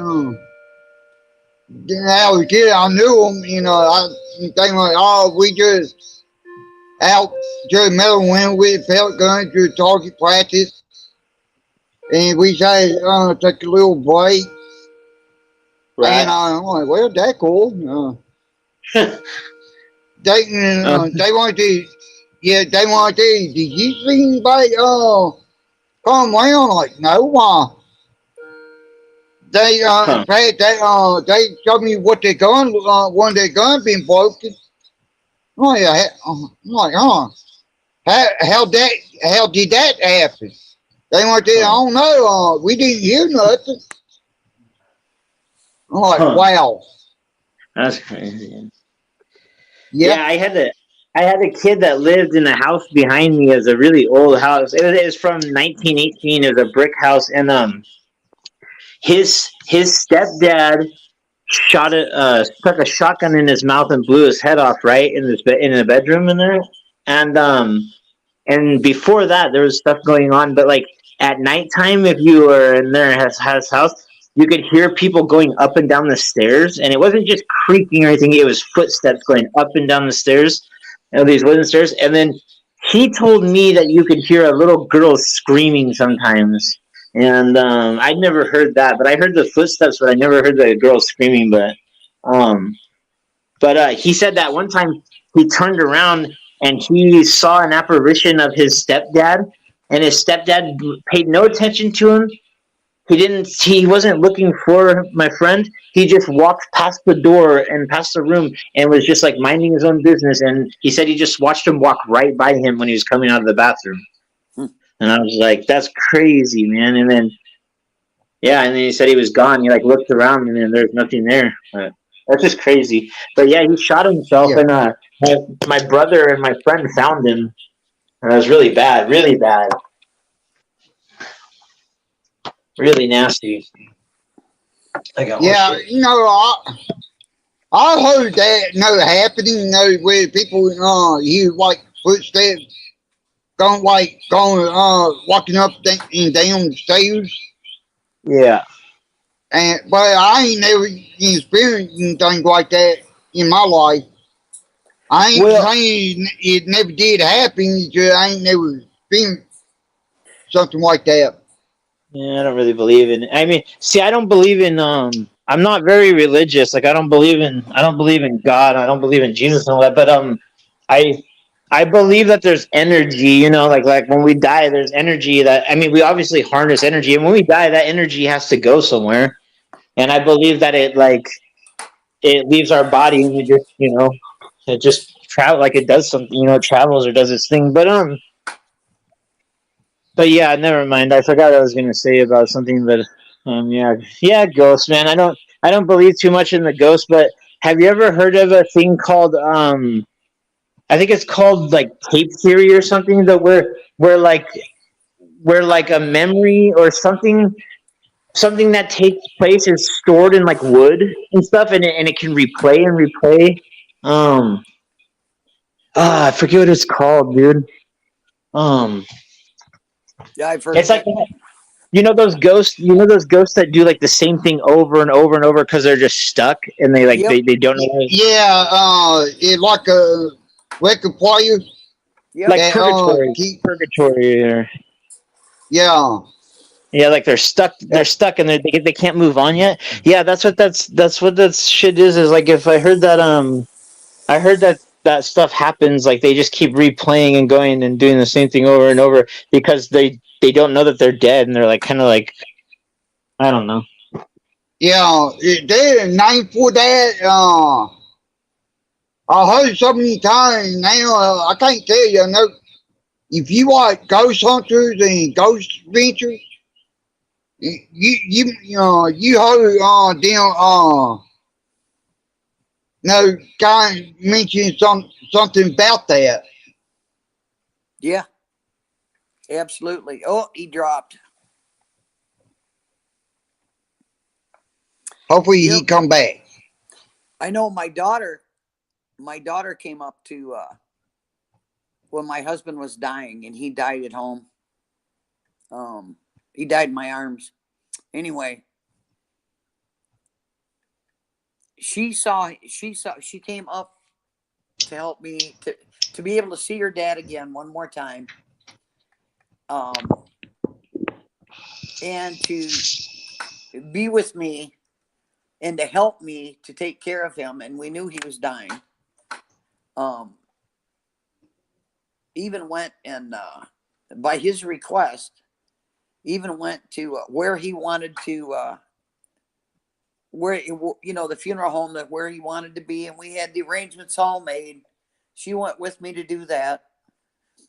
Then I was a kid, I knew them, they were like, oh, we just out just metal went with pellet guns to target practice. And we say, take a little break. Right. And I'm like, well, that's cool. They wanted to, did you see anybody come around? Like, no, They in fact they showed me what their gun one of their guns been broken. I'm like, how did that happen? They went there, I don't know, we didn't hear nothing. I'm like, Huh. wow. That's crazy. Yep. Yeah, I had a kid that lived in the house behind me. As a really old house. It was from 1918. It was a brick house, and his stepdad stuck a shotgun in his mouth and blew his head off right in the bedroom in there, and before that there was stuff going on, but like at nighttime, if you were in there his house, you could hear people going up and down the stairs, and it wasn't just creaking or anything; it was footsteps going up and down the stairs, these wooden stairs, and then he told me that you could hear a little girl screaming sometimes. And I'd never heard that, but I heard the footsteps, but I never heard the girl screaming. Um, he said that one time he turned around and he saw an apparition of his stepdad, and his stepdad paid no attention to him. He didn't. He wasn't looking for my friend. He just walked past the door and past the room and was just like minding his own business. And he said he just watched him walk right by him when he was coming out of the bathroom. Hmm. And I was like, "That's crazy, man." And then yeah, and then he said he was gone. He like looked around and then there's nothing there. That's just crazy. But yeah, he shot himself, Yeah. and my brother and my friend found him. And it was really bad, really nasty. I got Yeah, shit. I heard that happening, where people hear like footsteps going walking up and down the stairs. Yeah. And but I ain't never experienced anything like that in my life. I ain't Well, saying it never did happen. It's just I ain't never experienced something like that. yeah, I don't really believe in. I mean, see, I don't believe in. I'm not very religious. Like, I don't believe in God. I don't believe in Jesus and all that. But I, I believe that there's energy. You know, like when we die, there's energy that. I mean, we obviously harness energy, and when we die, that energy has to go somewhere. And I believe that it leaves our body, and we just, it just travel like it does something. It travels or does its thing. But yeah, never mind. I forgot what I was gonna say about something, but yeah, ghosts, man. I don't believe too much in the ghost, but have you ever heard of a thing called I think it's called like tape theory or something, that where like a memory or something that takes place is stored in like wood and stuff, and it can replay and replay. Um, I forget what it's called, dude. Um, Yeah, I've heard it's of like it. those ghosts that do like the same thing over and over and over because they're just stuck and Yep, they don't know Yeah, it like a record player yep. like that purgatory, keep or yeah. yeah, like they're stuck and they can't move on yet. Yeah, that's what that shit is like. If I heard that I heard that stuff happens, like they just keep replaying and going and doing the same thing over and over because they don't know that they're dead, and they're like kind of like, I don't know. Yeah, there's a name for that. I heard so many times now, I can't tell you. No, if you like ghost hunters and ghost adventures, you heard them no guy mentioned something about that. Yeah, absolutely. Oh, he dropped. Hopefully he Yep. come back. I know my daughter. My daughter came up to when my husband was dying, and he died at home. He died in my arms. Anyway, she came up to help me to be able to see her dad again one more time, um, and to be with me and to help me to take care of him. And we knew he was dying. Um, Even went and by his request, even went to where he wanted to where the funeral home that where he wanted to be, and we had the arrangements all made. She went with me to do that,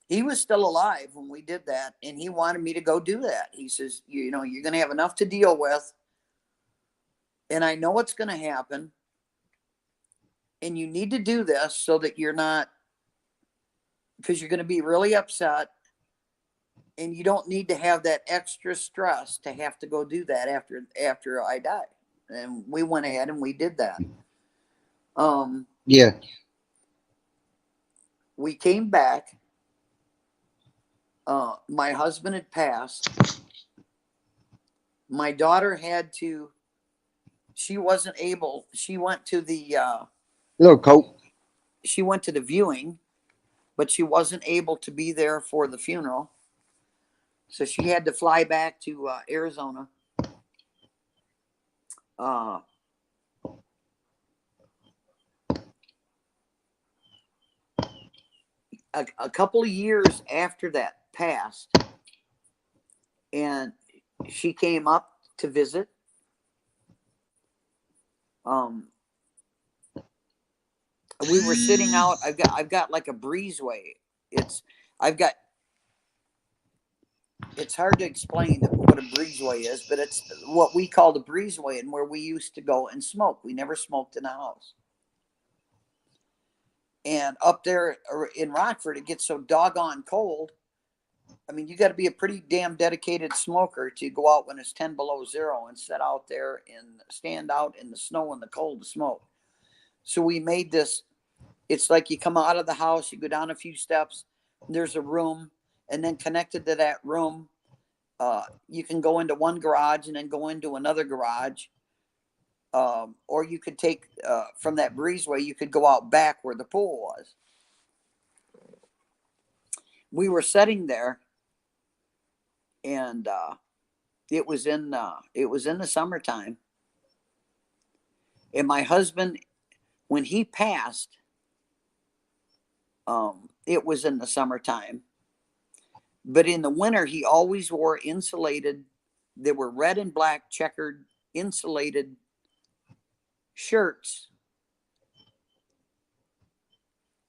He was still alive when we did that, and he wanted me to go do that. He says, you know, you're going to have enough to deal with, and I know what's going to happen, and you need to do this so that you're not, because you're going to be really upset, and you don't need to have that extra stress to have to go do that after I die. And we went ahead and we did that. Yeah. We came back. My husband had passed. My daughter had to, she wasn't able, she went to the Little coat. she went to the viewing, but she wasn't able to be there for the funeral. So she had to fly back to Arizona. A couple of years after that passed, and she came up to visit. We were sitting out. I've got like a breezeway. It's hard to explain what a breezeway is, but it's what we call the breezeway, and where we used to go and smoke. We never smoked in a house. And up there in Rockford, it gets so doggone cold. I mean, you got to be a pretty damn dedicated smoker to go out when it's 10 below zero and sit out there and stand out in the snow and the cold to smoke. So we made this. It's like you come out of the house, you go down a few steps, there's a room, and then connected to that room, you can go into one garage and then go into another garage. Or you could take from that breezeway, you could go out back where the pool was. We were sitting there, and it was in the summertime. And my husband, when he passed, it was in the summertime. But in the winter, he always wore insulated. They were red and black checkered insulated shirts.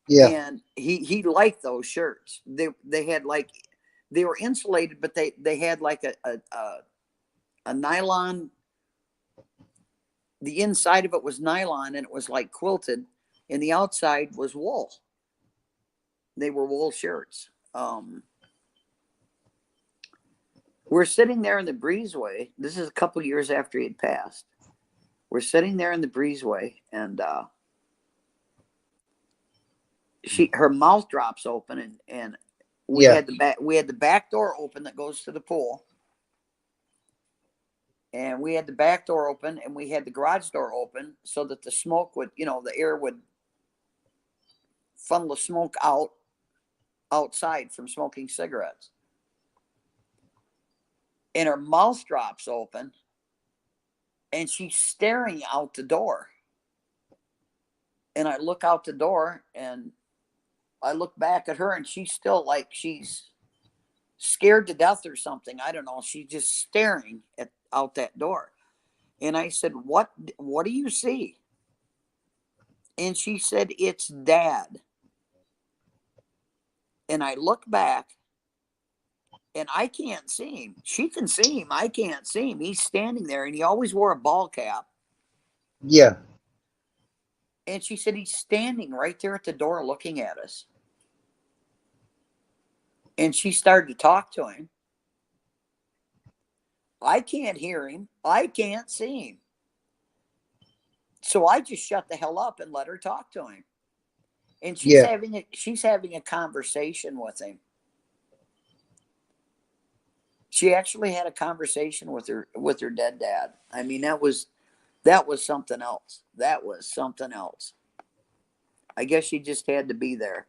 Yeah. And he liked those shirts. They had like, they were insulated, but they had like a nylon. The inside of it was nylon, and it was like quilted, and the outside was wool. They were wool shirts. We're sitting there in the breezeway. This is a couple years after he had passed. We're sitting there in the breezeway, and her mouth drops open, and we had the back door open that goes to the pool, and we had the back door open, and we had the garage door open so that the smoke would, the air would funnel the smoke outside from smoking cigarettes. And her mouth drops open, and she's staring out the door. And I look out the door, and I look back at her, and she's still like she's scared to death or something. I don't know. She's just staring out that door. And I said, what do you see? And she said, it's Dad. And I look back, and I can't see him. She can see him. I can't see him. He's standing there, and he always wore a ball cap. Yeah. And she said, he's standing right there at the door looking at us. And she started to talk to him. I can't hear him. I can't see him. So I just shut the hell up and let her talk to him. And she's having a conversation with him. She actually had a conversation with her dead dad. I mean, that was something else. That was something else. I guess she just had to be there,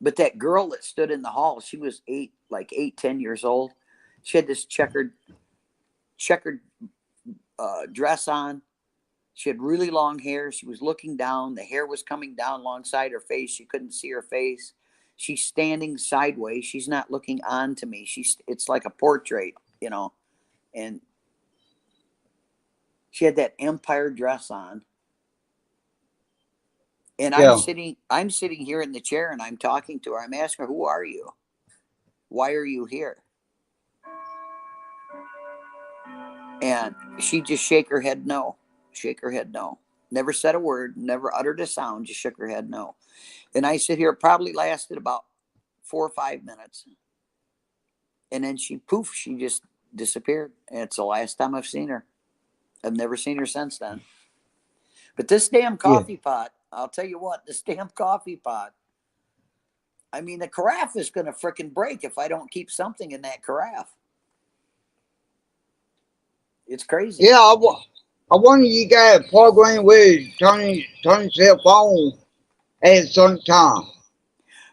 But that girl that stood in the hall, she was 10 years old. She had this checkered dress on. She had really long hair. She was looking down. The hair was coming down alongside her face. She couldn't see her face. She's standing sideways. She's not looking on to me. It's like a portrait, and she had that empire dress on. And Yeah. I'm sitting here in the chair and I'm talking to her. I'm asking her, who are you? Why are you here? And she just shake her head no. Shake her head no. Never said a word, never uttered a sound, just shook her head no. And I sit here, probably lasted about 4 or 5 minutes. And then she just disappeared. And it's the last time I've seen her. I've never seen her since then. But this damn coffee pot, I'll tell you what, this damn coffee pot, I mean, the carafe is going to frickin' break if I don't keep something in that carafe. It's crazy. Yeah, I wonder you got a program where turn yourself on at some time.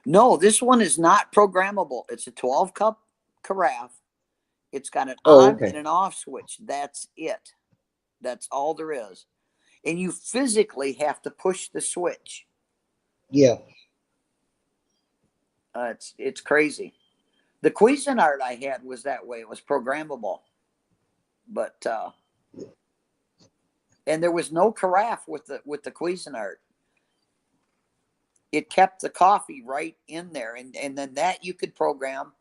No, this one is not programmable. It's a 12 cup carafe. It's got an Oh, on okay. and an off switch. That's it. That's all there is. And you physically have to push the switch. Yeah. It's crazy. The Cuisinart I had was that way. It was programmable. But and there was no carafe with the Cuisinart. It kept the coffee right in there, and then that you could program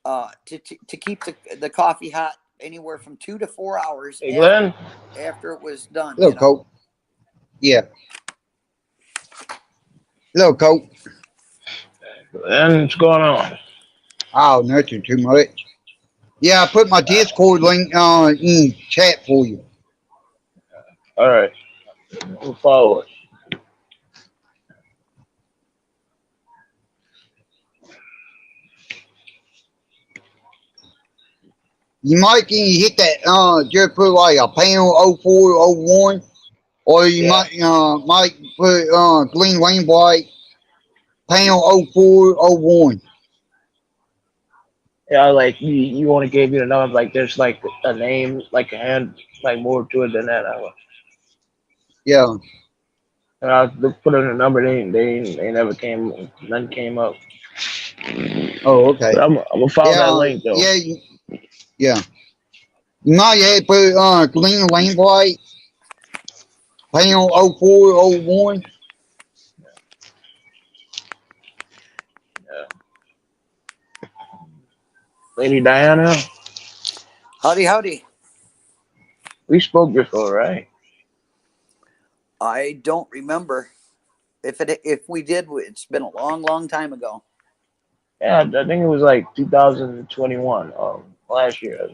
to keep the coffee hot anywhere from 2 to 4 hours Hey, Glenn. after it was done. Little coat. Yeah. Little coat. Glenn, what's going on? Oh, nothing too much. Yeah, I put my Discord link in chat for you. All right. We'll follow it. You might can hit that just put like a pound 0401, or you might put Glenn Wainwright pound 0401. Yeah, like you want to give me the number, like there's like a name, like a hand, like more to it than that. Yeah. And I put in a number, they never came, none came up. Oh, okay. But I'm gonna follow that link though. Yeah. You might have to put Glenn Wainwright pound 0401. Lady Diana, Howdy. we spoke before, right? I don't remember if we did. It's been a long time ago. Yeah, I think it was like 2021, last year.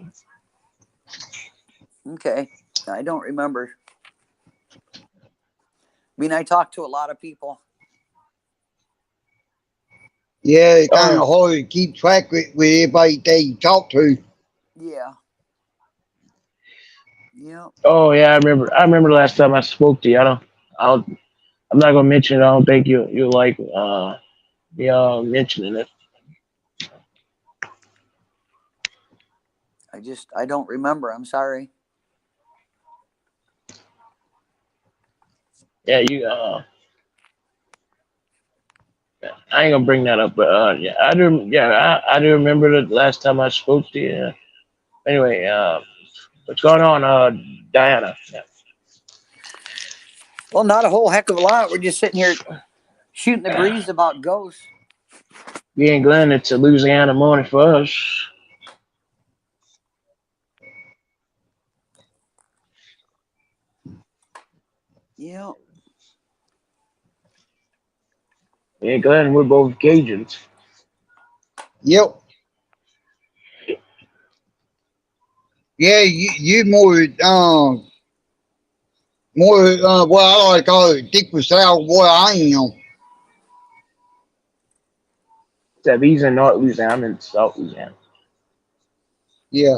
Okay, I don't remember. I mean, I talked to a lot of people. Yeah, it's kind of hard to keep track with everybody that you talk to. Yeah. Yeah. Oh yeah, I remember the last time I spoke to you. I'm not gonna mention it. I don't think you like mentioning it. I don't remember. I'm sorry. Yeah, I ain't gonna bring that up, but yeah, I do. Yeah, I do remember the last time I spoke to you. Anyway, what's going on, Diana? Yeah. Well, not a whole heck of a lot. We're just sitting here shooting the breeze about ghosts. Me and Glenn, it's a Louisiana morning for us. Yeah. Me and Glenn, we're both Cajuns. Yep. Yeah, you more what I like to call it deeper south what I am. Except he's in North Louisiana, I'm in South Louisiana. Yeah.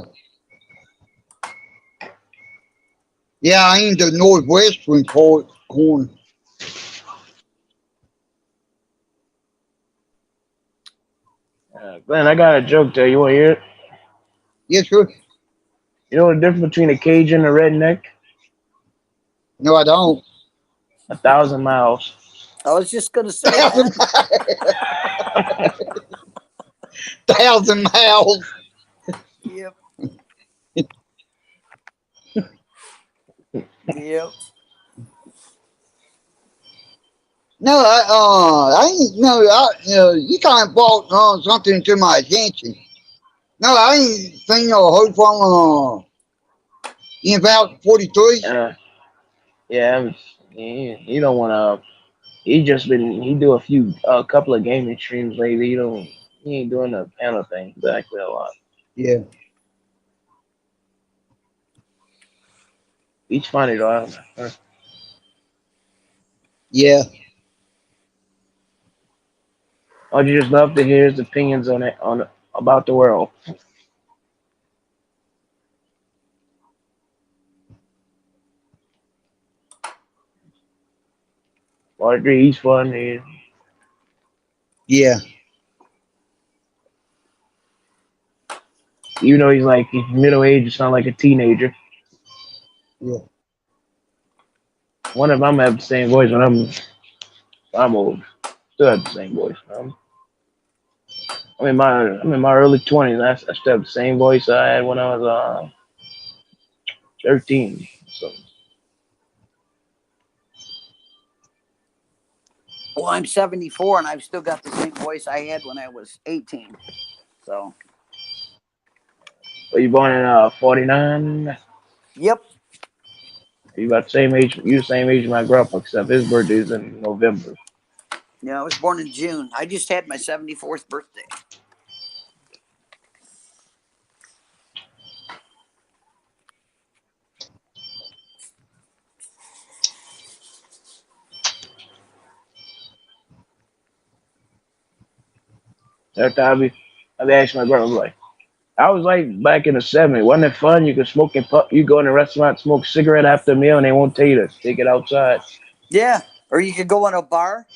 Yeah, I am the northwestern corner. Glenn, I got a joke there. You want to hear it? Yes, sir. You know the difference between a Cajun and a redneck? No, I don't. 1,000 miles. I was just gonna say that. 1,000 miles. Yep. Yep. No, I ain't. No, you kind of brought something to my attention. No, I ain't seen no hope from in about 43. Uh, yeah, he don't want to. He do a couple of gaming streams lately. He ain't doing the panel thing exactly a lot. Yeah, He's funny though. yeah, I'd just love to hear his opinions on it about the world. Well, I agree, he's funny. yeah, Even though he's middle aged, he sound like a teenager. yeah. One of them have the same voice when I'm old. Still have the same voice. I'm in my early 20s. I still have the same voice I had when I was 13. So Well, I'm 74 and I've still got the same voice I had when I was 18. So, were you born in 49? yep. You about the same age? You the same age as my grandpa, except his birthday is in November. Yeah, I was born in June. I just had my 74th birthday. Every time I be asking my grandma, I'm like, I was like back in the '70s. Wasn't it fun? You could smoke and puff. You go in a restaurant, smoke a cigarette after a meal, and they won't tell you to take it outside. Yeah. Or you could go in a bar.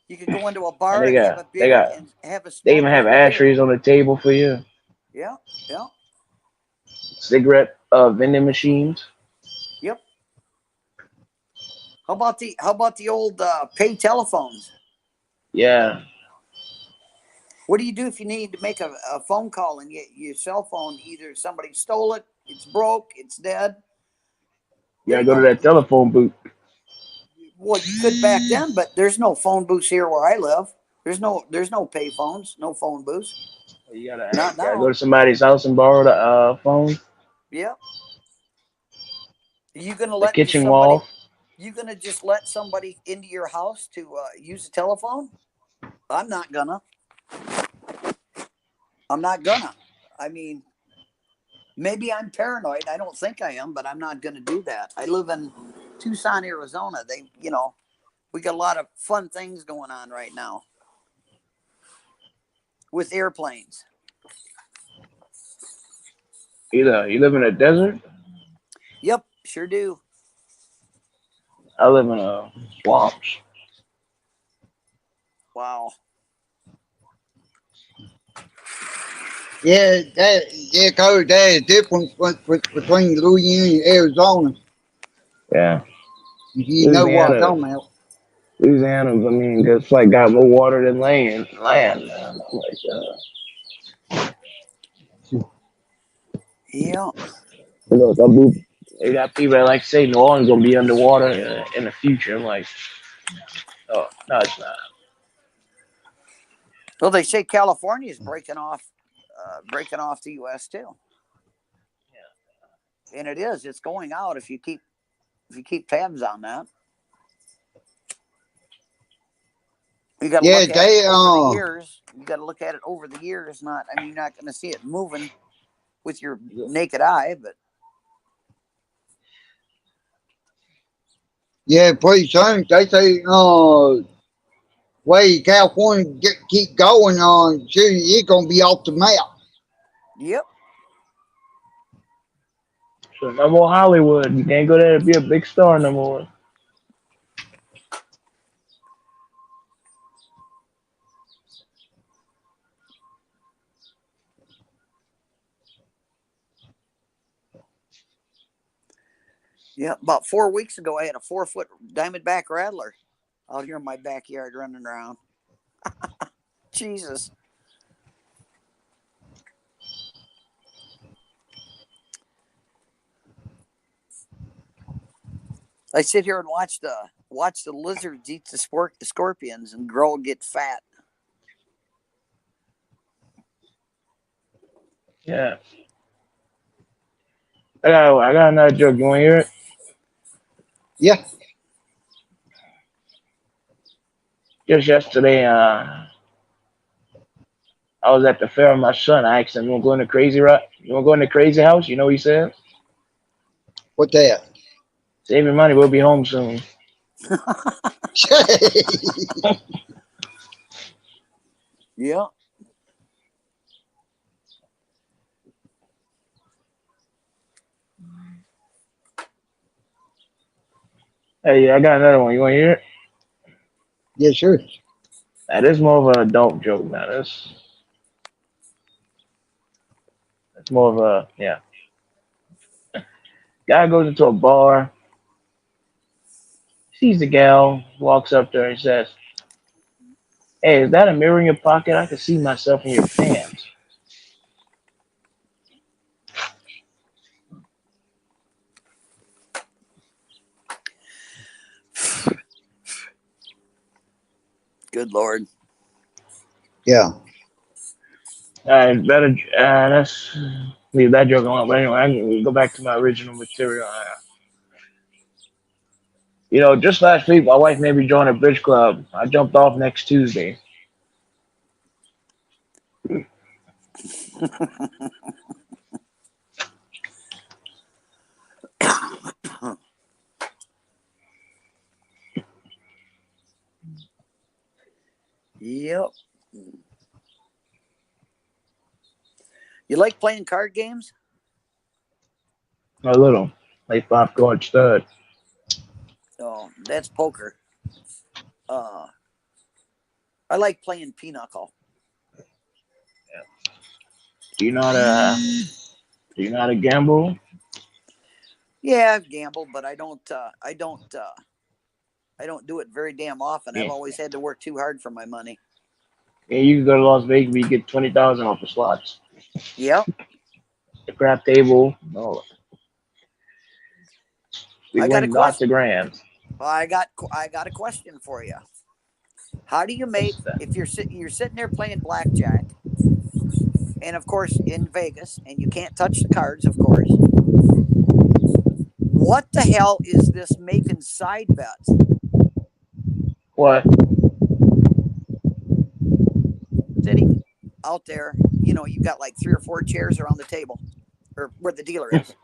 You could go into a And bar they and have got a they beer got and have a they smoke even have during the beer. ashtrays on the table for you. Yeah. Yeah. Cigarette vending machines. Yep. How about the old pay telephones? Yeah, What do you do if you need to make a phone call and your cell phone either somebody stole it, it's broke, it's dead? you What gotta are you go to gonna that do? telephone booth. Well, you could back then, but there's no phone booths here where I live. There's no pay phones, no phone booths. You Not gotta go now. to somebody's house and borrow the phone, Yep. Are you gonna the let just kitchen somebody? wall. You gonna just let somebody into your house to use a telephone? I'm not gonna. I'm not gonna. I mean, maybe I'm paranoid. I don't think I am, but I'm not gonna do that. I live in Tucson, Arizona. We got a lot of fun things going on right now with airplanes. Either you live in a desert. Yep, sure do. I live in a swamps. Wow. Yeah, Cause there's a difference between Louisiana and Arizona. Yeah, You know what I'm Louisiana. talking about. Louisiana, I mean, it's like got more water than land. Land. Man. Like, Yeah. some people, they got people that like say New Orleans gonna be underwater in the future. I'm like, oh no, it's not. Well, they say California is breaking off the U.S. too, and it is. It's going out if you keep tabs on that. You got to Yeah, look at it they over the years. You got to look at it over the years. Not, I mean, you're not going to see it moving with your naked eye, but yeah, pretty soon they say way California keep going on, soon it's gonna be off the map. yep. So no more Hollywood. You can't go there to be a big star no more. Yeah, about 4 weeks ago, I had a 4-foot diamondback rattler out here in my backyard running around. Jesus. I sit here and watch watch the lizards eat the scorpions and grow and get fat. Yeah. I got another joke. You want to hear it? Yeah. Just yesterday, I was at the fair with my son. I asked him, "You want to go in the crazy rock? You want to go in the crazy house?" You know what he said? What that? Save your money. We'll be home soon. Yeah. Hey, I got another one. You want to hear it? Yeah, sure. Now, this is more of an adult joke. Now, that's more of a, yeah. Guy goes into a bar, sees the gal, walks up to her and says, "Hey, is that a mirror in your pocket? I can see myself in your pants." Good Lord. Yeah. Better, let's leave that joke alone. But anyway, I can go back to my original material. Just last week, my wife made me join a bridge club. I jumped off next Tuesday. Yep. You like playing card games? A little, like popcorn stud. Oh, that's poker. Uh, I like playing pinochle. Do you know how to? Do you know how to gamble? Yeah, I've gambled, but I don't do it very damn often. I've Yeah. always had to work too hard for my money. Yeah, you can go to Las Vegas, you get 20,000 off the slots. Yep. The crap table. No, we I got a win lots question. of grand. I got a question for you. How do you What's make that? if you're sitting there playing blackjack, and of course in Vegas, and you can't touch the cards, of course. What the hell is this making side bets? What? Sitting out there, you've got like 3 or 4 chairs around the table, or where the dealer is,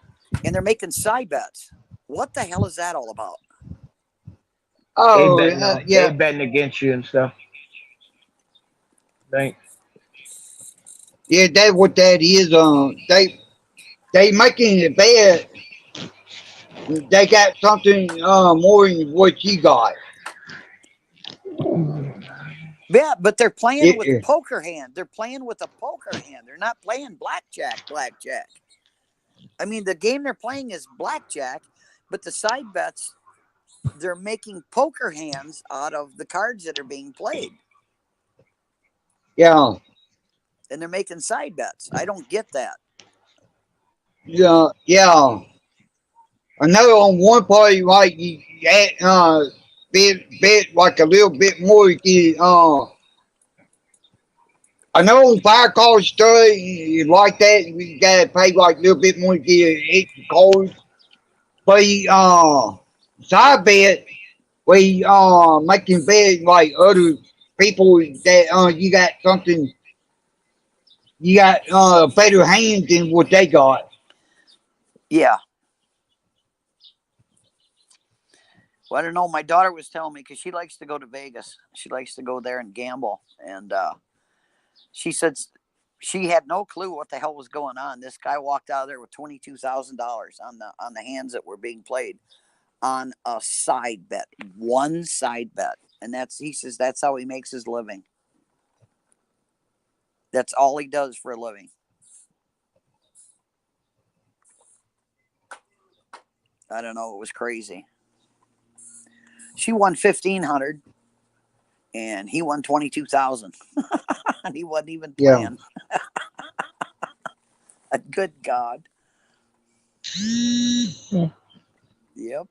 and they're making side bets. What the hell is that all about? Oh, They yeah. betting against you and stuff. Think. Yeah, that's what that is. They making it bad. They got something more than what you got. Yeah, but they're playing with It, poker hand. They're playing with a poker hand. They're not playing blackjack. Blackjack. I mean, the game they're playing is blackjack, but the side bets, they're making poker hands out of the cards that are being played, yeah, and they're making side bets. I don't get that. yeah. I know on one party, like you bet like a little bit more. I know on fire card stuff, you like that. You gotta pay like a little bit more to get extra cards. But side bet, we making bet like other people that you got something, you got better hands than what they got. Yeah. Well, I don't know. My daughter was telling me because she likes to go to Vegas. She likes to go there and gamble, and she said she had no clue what the hell was going on. This guy walked out of there with $22,000 on the hands that were being played on a side bet, one side bet, and he says that's how he makes his living. That's all he does for a living. I don't know. It was crazy. She won 1,500, and he won 22,000, and he wasn't even Yeah. playing. Good God. Yep.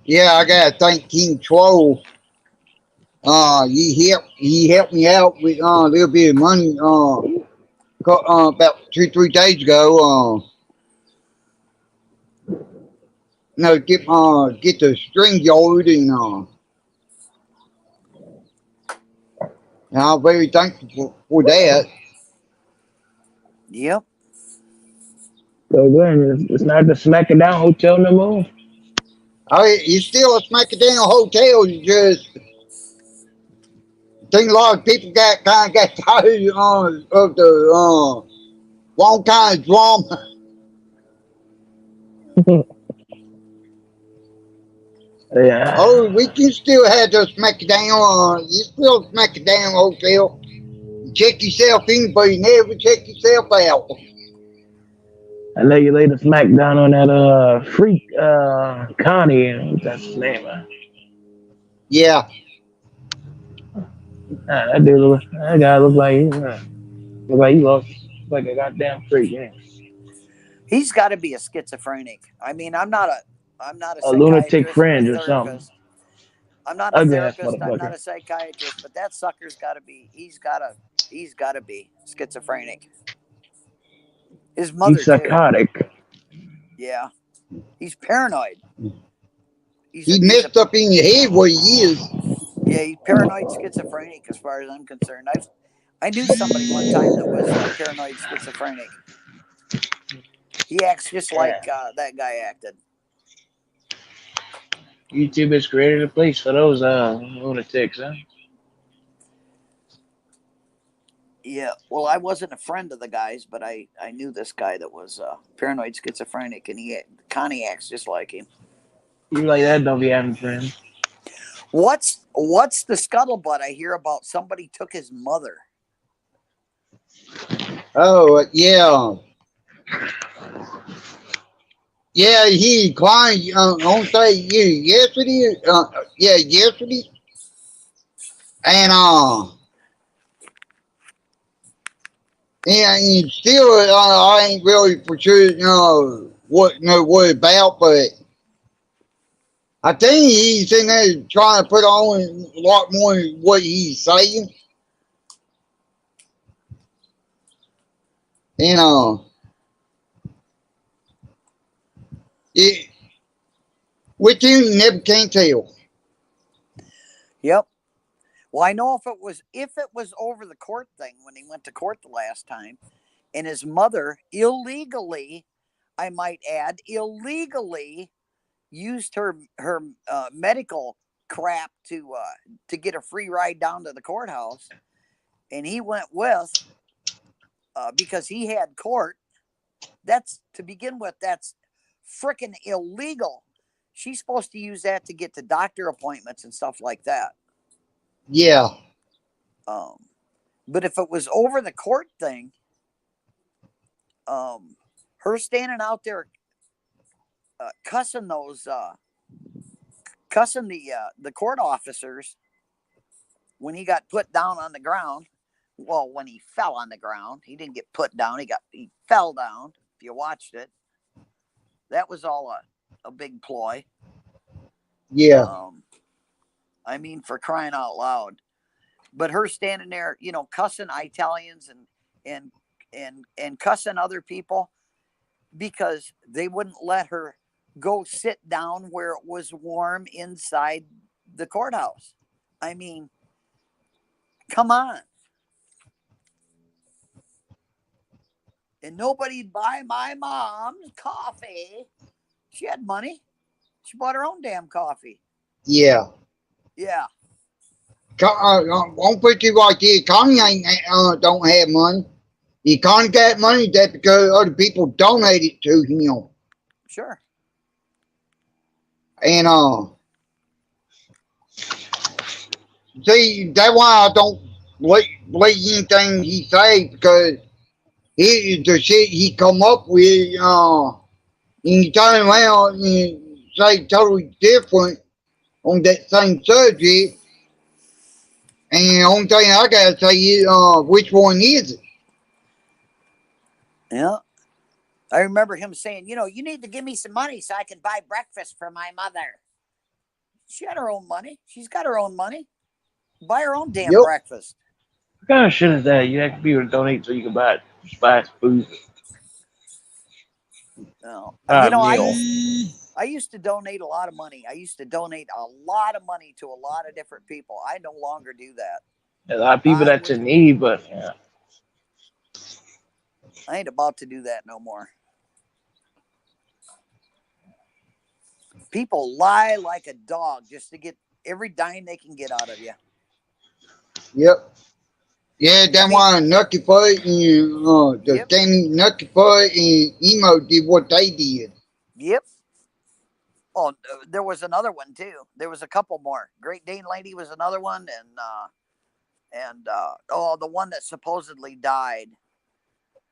Yeah, I gotta thank King Troll. He helped me out with a little bit of money. About 2 3 days ago. No, get the string yard and I'm very thankful for that. Yep. So Glenn, it's not the Smack It Down Hotel no more. It's still a Smackdown hotel. You just think a lot of people got tired of the wrong kind of drama. Yeah. Oh, we can still have the Smackdown. You still Smackdown hotel. Check yourself in, but you never check yourself out. I know you laid the smack down on that freak Connie, what's that his name? Yeah, That guy look like he lost like a goddamn freak. Yeah. He's got to be a schizophrenic. I mean, I'm not a A lunatic psychiatrist or a fringe or something. therapist. I'm not a Ugly ass therapist. I'm not motherfucker. a psychiatrist, but that sucker's got to be. He's got to be schizophrenic. His mother He's too. psychotic. Yeah, he's paranoid. he messed up in your head what he is. Yeah, he's paranoid schizophrenic. As far as I'm concerned, I knew somebody one time that was paranoid schizophrenic. He acts just like that guy acted. YouTube has created a place for those lunatics, huh? Yeah, well, I wasn't a friend of the guy's, but I knew this guy that was paranoid schizophrenic, and Connie acts just like him. You like that? Don't be having friends. What's the scuttlebutt I hear about? Somebody took his mother. Oh, yeah. Yeah, he climbed on say yesterday. Yesterday. And and still I ain't really for sure what about, but I think he's in there trying to put on a lot more than what he's saying. And it which you never can tell. Yep. Well, I know if it was over the court thing when he went to court the last time, and his mother illegally, I might add, illegally used her medical crap to get a free ride down to the courthouse, and he went with because he had court. That's to begin with. That's freaking illegal. She's supposed to use that to get to doctor appointments and stuff like that. Yeah. But if it was over the court thing, her standing out there cussing the court officers when he got put down on the ground. Well, when he fell on the ground, he didn't get put down. He fell down. If you watched it, that was all a big ploy. Yeah. I mean, for crying out loud. But her standing there, cussing Italians and cussing other people because they wouldn't let her go sit down where it was warm inside the courthouse. I mean, come on. And nobody'd buy my mom's coffee. She had money. She bought her own damn coffee. Yeah. Yeah. Won't put you like the economy don't have money. The economy got money that because other people donated to him. Sure. And see, that's why I don't believe anything he say because the shit he come up with and you turn around and say totally different on that same subject. And the only thing I gotta say is, which one is it? Yeah. I remember him saying, you need to give me some money so I can buy breakfast for my mother. She had her own money. She's got her own money. Buy her own damn Yep. breakfast. What kind of shit is that? You have people to donate so you can buy food. No. Ah, You know, meal. I used to donate a lot of money. I used to donate a lot of money to a lot of different people. I no longer do that. A lot of people I that's in need, but yeah. I ain't about to do that no more. People lie like a dog just to get every dime they can get out of you. Yep. Yeah, that's why Nucky Fud and the Yep. same Nucky Fud and Emo did what they did. Yep. Oh, there was another one too. There was a couple more. Great Dane Lady was another one, and the one that supposedly died.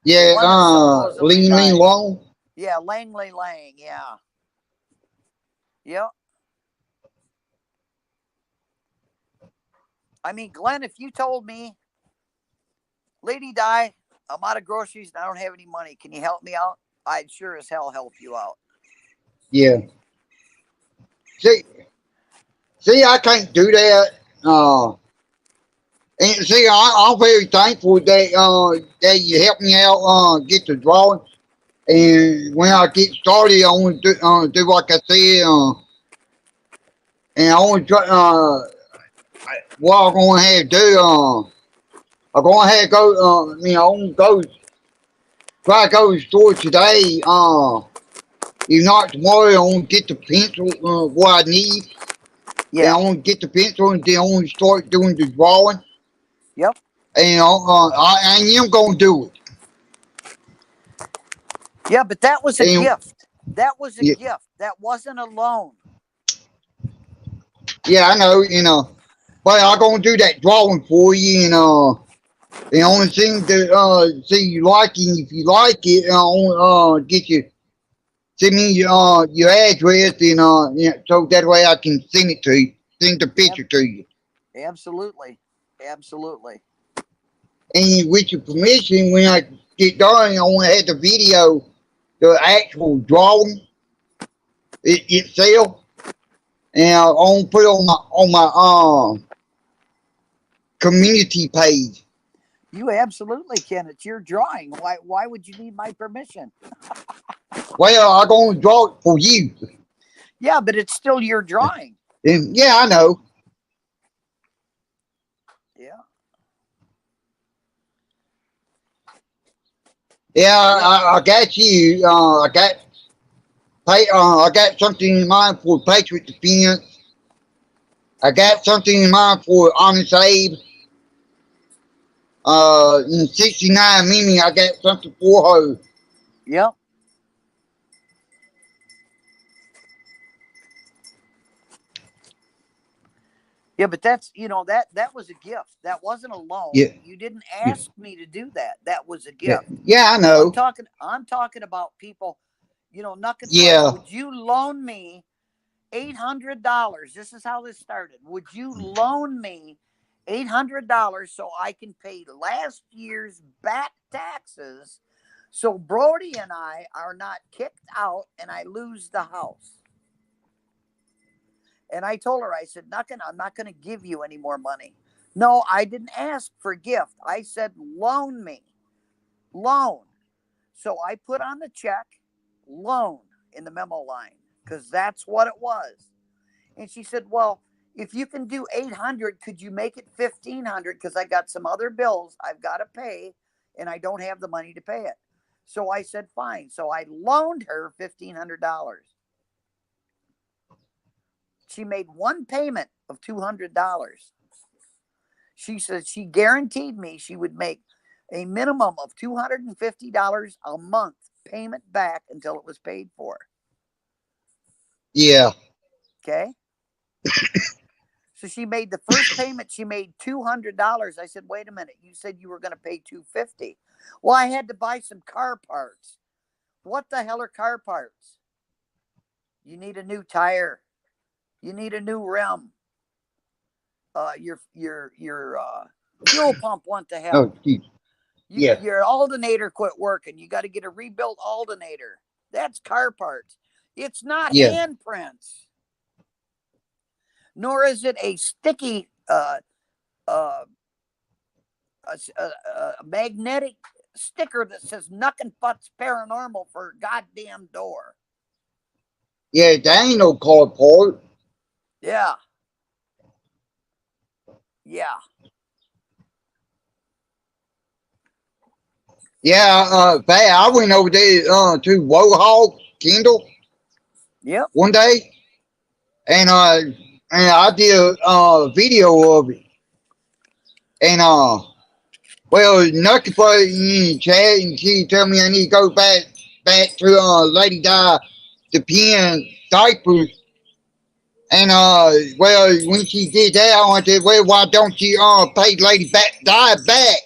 Yeah, one that supposedly Ling Ling died. Long. Yeah, Langley Lang. Yeah. Yep. I mean, Glenn, if you told me, lady died, I'm out of groceries and I don't have any money, can you help me out? I'd sure as hell help you out. Yeah. See, I can't do that. And see, I'm very thankful that you helped me out get the drawing. And when I get started, I want to do like I said. And I want to try. What I'm going to have to do. I'm going to have to go. I want to go. Try to go to the store today. If not tomorrow, I want to get the pencil. What I need. Yeah. And I want to get the pencil, and then I want to start doing the drawing. Yep. And I am going to do it. Yeah, but that was a And- gift. That was a Yeah. gift. That wasn't a loan. Yeah, I know, but I'm gonna do that drawing for you, and the only thing to see you like it, if you like it, I want get you send me your address, and so that way I can send it to you, send the picture to you, Absolutely. Absolutely. and with your permission, when I get done, I want to have the video, the actual drawing itself, and I want to put it on my community page. You absolutely can. It's your drawing. Why would you need my permission? Well, I'm going to draw it for you. Yeah, but it's still your drawing. And yeah, I know. Yeah. Yeah, I got you. I got something in mind for Patriot Defense. I got something in mind for Honest Abe. In 69 Mimi, I got something for her. Yep. Yeah, but that's that was a gift. That wasn't a loan. Yeah. You didn't ask me to do that. That was a Yeah, gift. yeah, I know. I'm talking about people, Nuck and Yeah. Would you loan me $800? This is how this started. Would you loan me $800 so I can pay last year's back taxes so Brody and I are not kicked out and I lose the house? And I told her, I said, I'm not going to give you any more money. No, I didn't ask for a gift. I said, loan me. Loan. So I put on the check, loan, in the memo line, because that's what it was. And she said, well, if you can do 800, could you make it 1,500? Because I got some other bills I've got to pay, and I don't have the money to pay it. So I said, fine. So I loaned her $1,500. She made one payment of $200. She said she guaranteed me she would make a minimum of $250 a month payment back until it was paid for. Yeah. Okay. So she made the first payment. She made $200. I said, wait a minute. You said you were going to pay $250. Well, I had to buy some car parts. What the hell are car parts? You need a new tire. You need a new rim. Your fuel pump went to hell. Oh, geez. Yeah. Your alternator quit working. You got to get a rebuilt alternator. That's car parts. It's not Yeah. handprints. nor is it a sticky, a magnetic sticker that says "Knuckin' Futz Paranormal" for a goddamn door. Yeah, that ain't no carport. Yeah. Yeah. Yeah, I went over there to Wohawk, Kendall, Yep. one day, and I did a video of it, and well, Nucky put in the chat, and she told me I need to go back to Lady Di to pin diapers. And well, when she did that, I said, well, why don't you pay Lady Di back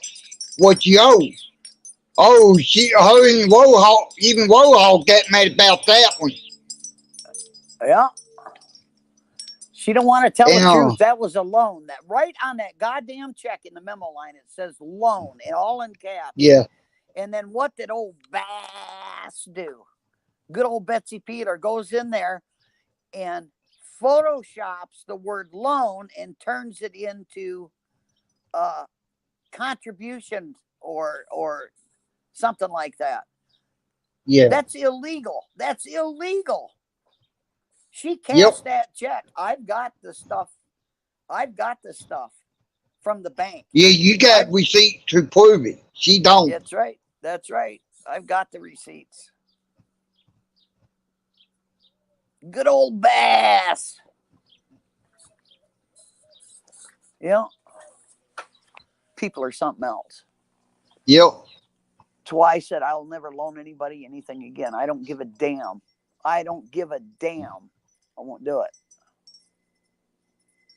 what you owe? Oh, her and Wohawk, even Wohawk got mad about that one. Yeah. She don't want to tell And the truth. That was a loan. That right on that goddamn check in the memo line, it says loan, and all in caps. yeah, And then what did old Bass do? Good old Betsy Peter goes in there and photoshops the word loan and turns it into contribution or something like that. yeah. That's illegal. That's illegal. She cashed Yep. that check. I've got the stuff. I've got the stuff from the bank. Yeah, you got receipts to prove it. She don't. That's right. That's right. I've got the receipts. Good old Bass. Yeah. People are something else. Yep. That's why I said I'll never loan anybody anything again. I don't give a damn. I don't give a damn. I won't do it.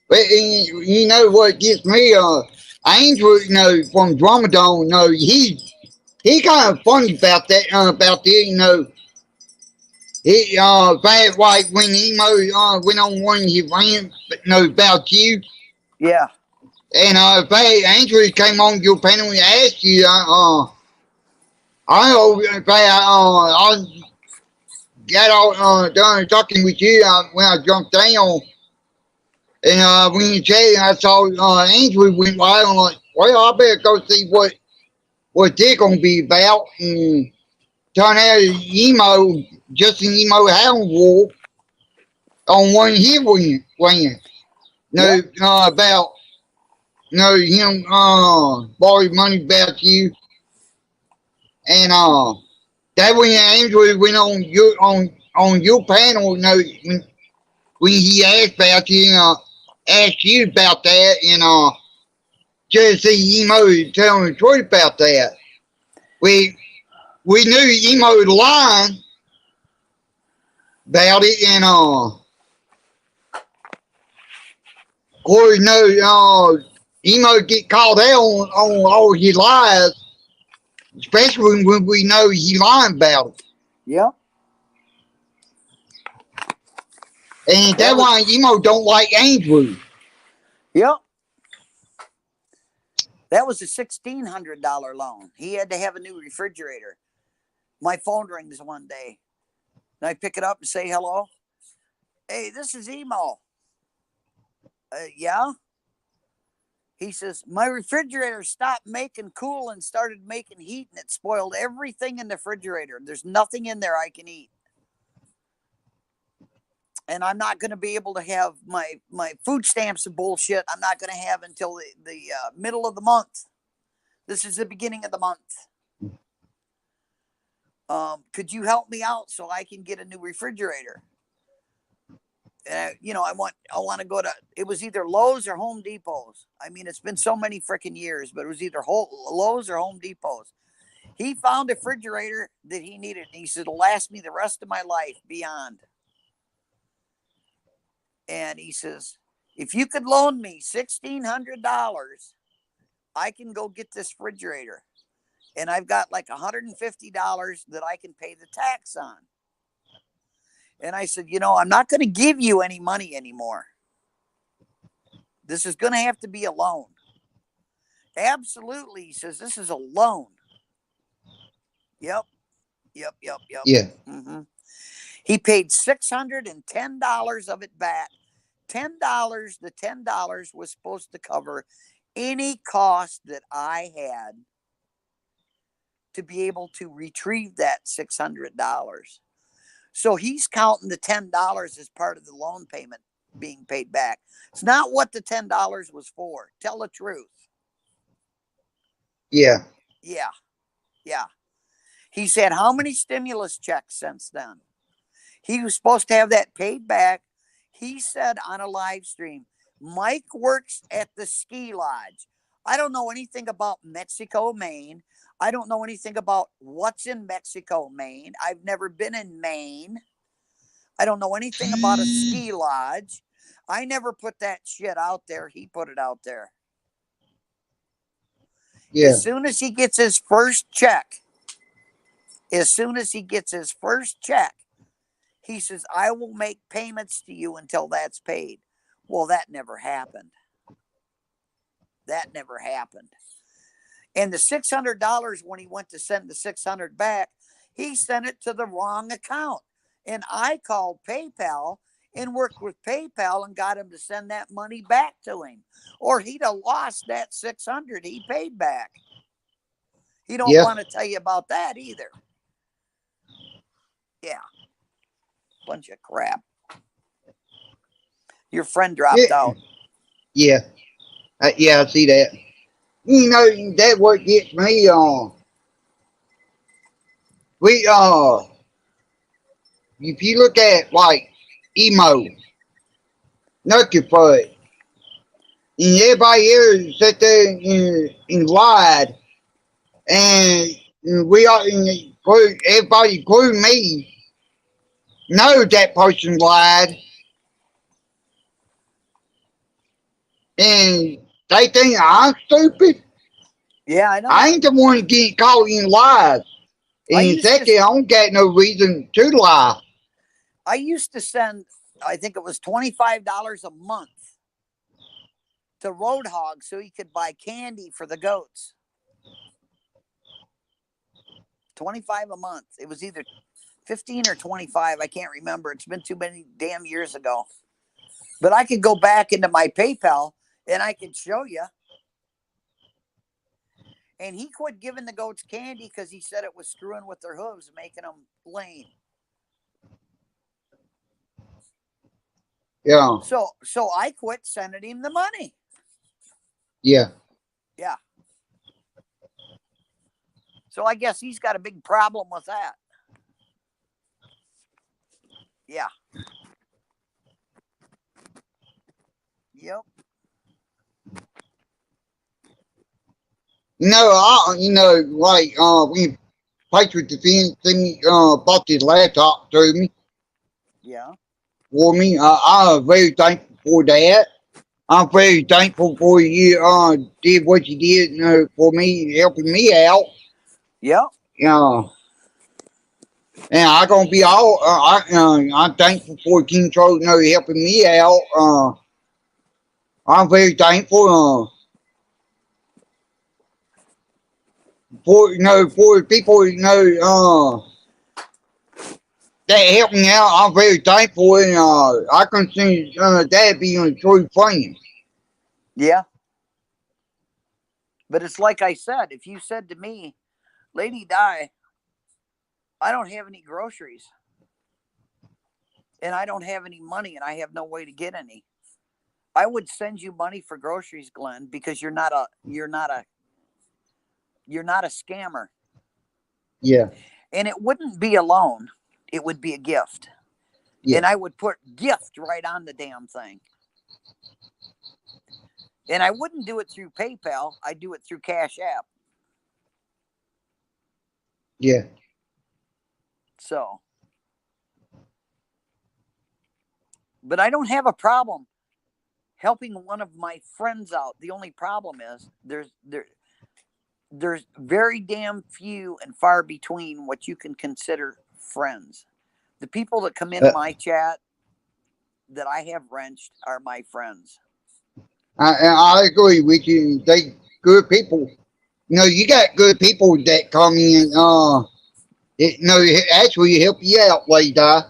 But you know what gets me? Angel, you know, from Dramadon, you know, he kind of funny about that. About this, you know. He bad like when Emo went on one of his rants, you know, about you. Yeah. And Angel came on your panel and asked you, I know if I got all done talking with you when I jumped down. And when you chatted, I saw Angel went live. I'm like, well, I better go see what they're going to be about. And turned out Emo, Justin Emo Hound Wolf, on one of his rants. No, about, him borrowing money about you. And that when Andrew went on your panel, when he asked about you, asked you about that, and just see Emo telling the truth about that. We knew Emo was lying about it, and of course, Emo get called out on all his lies, especially when we know he lying about it. Yep. And that's why Emo don't like Andrew. Yep. That was a $1,600 loan. He had to have a new refrigerator. My phone rings one day, and I pick it up and say hello. Hey, this is Emo. Yeah? He says, my refrigerator stopped making cool and started making heat, and it spoiled everything in the refrigerator. There's nothing in there I can eat. And I'm not going to be able to have my food stamps and bullshit. I'm not going to have until the middle of the month. This is the beginning of the month. Could you help me out so I can get a new refrigerator? I want to go to, it was either Lowe's or Home Depot's. I mean, it's been so many freaking years, but it was either Lowe's or Home Depot's. He found a refrigerator that he needed. And he said, it'll last me the rest of my life beyond. And he says, if you could loan me $1,600, I can go get this refrigerator. And I've got like $150 that I can pay the tax on. And I said, I'm not going to give you any money anymore. This is going to have to be a loan. Absolutely. He says, this is a loan. Yep. Yeah. Mm-hmm. He paid $610 of it back $10, the $10 was supposed to cover any cost that I had to be able to retrieve that $600. So he's counting the $10 as part of the loan payment being paid back. It's not what the $10 was for. Tell the truth. Yeah. Yeah. Yeah. He said, how many stimulus checks since then? He was supposed to have that paid back. He said on a live stream, Mike works at the ski lodge. I don't know anything about Mexico, Maine. I don't know anything about what's in Mexico, Maine. I've never been in Maine. I don't know anything about a ski lodge. I never put that shit out there. He put it out there. Yeah. As soon as he gets his first check, he says, I will make payments to you until that's paid. Well, that never happened. And the $600, when he went to send the $600 back, he sent it to the wrong account. And I called PayPal and worked with PayPal and got him to send that money back to him. Or he'd have lost that $600 he paid back. He don't want to tell you about that either. Yeah. Bunch of crap. Your friend dropped out. Yeah. Yeah, I see that. You know, that what gets me if you look at like emo, Nucky Fud, and everybody else sat there and lied, and we all, everybody including me, know that person lied, and they think I'm stupid. Yeah, I know. I ain't the one getting caught in lies. And second, I don't got no reason to lie. I used to send, I think it was $25 a month to Roadhog so he could buy candy for the goats. $25 a month. It was either 15 or 25. I can't remember. It's been too many damn years ago. But I could go back into my PayPal and I could show you. And he quit giving the goats candy because he said it was screwing with their hooves, making them lame. Yeah. So I quit sending him the money. Yeah. Yeah. So I guess he's got a big problem with that. Yeah. Yep. Like when Patriot Defense bought this laptop to me. Yeah. For me, I'm very thankful for that. I'm very thankful for you did what you did for me, helping me out. Yep. And I'm gonna be all. I'm thankful for King Troll helping me out. I'm very thankful. For people that helped me out, I'm very thankful, and I consider that being a true friend. Yeah. But it's like I said, if you said to me, Lady Di, I don't have any groceries and I don't have any money and I have no way to get any, I would send you money for groceries, Glenn, because you're not a scammer. Yeah. And it wouldn't be a loan. It would be a gift. Yeah. And I would put gift right on the damn thing. And I wouldn't do it through PayPal. I'd do it through Cash App. Yeah. So. But I don't have a problem helping one of my friends out. The only problem is there's very damn few and far between what you can consider friends. The people that come in my chat that I have wrenched are my friends. I agree with you. They good people. You got good people that come in. Actually help you out, Lady Di.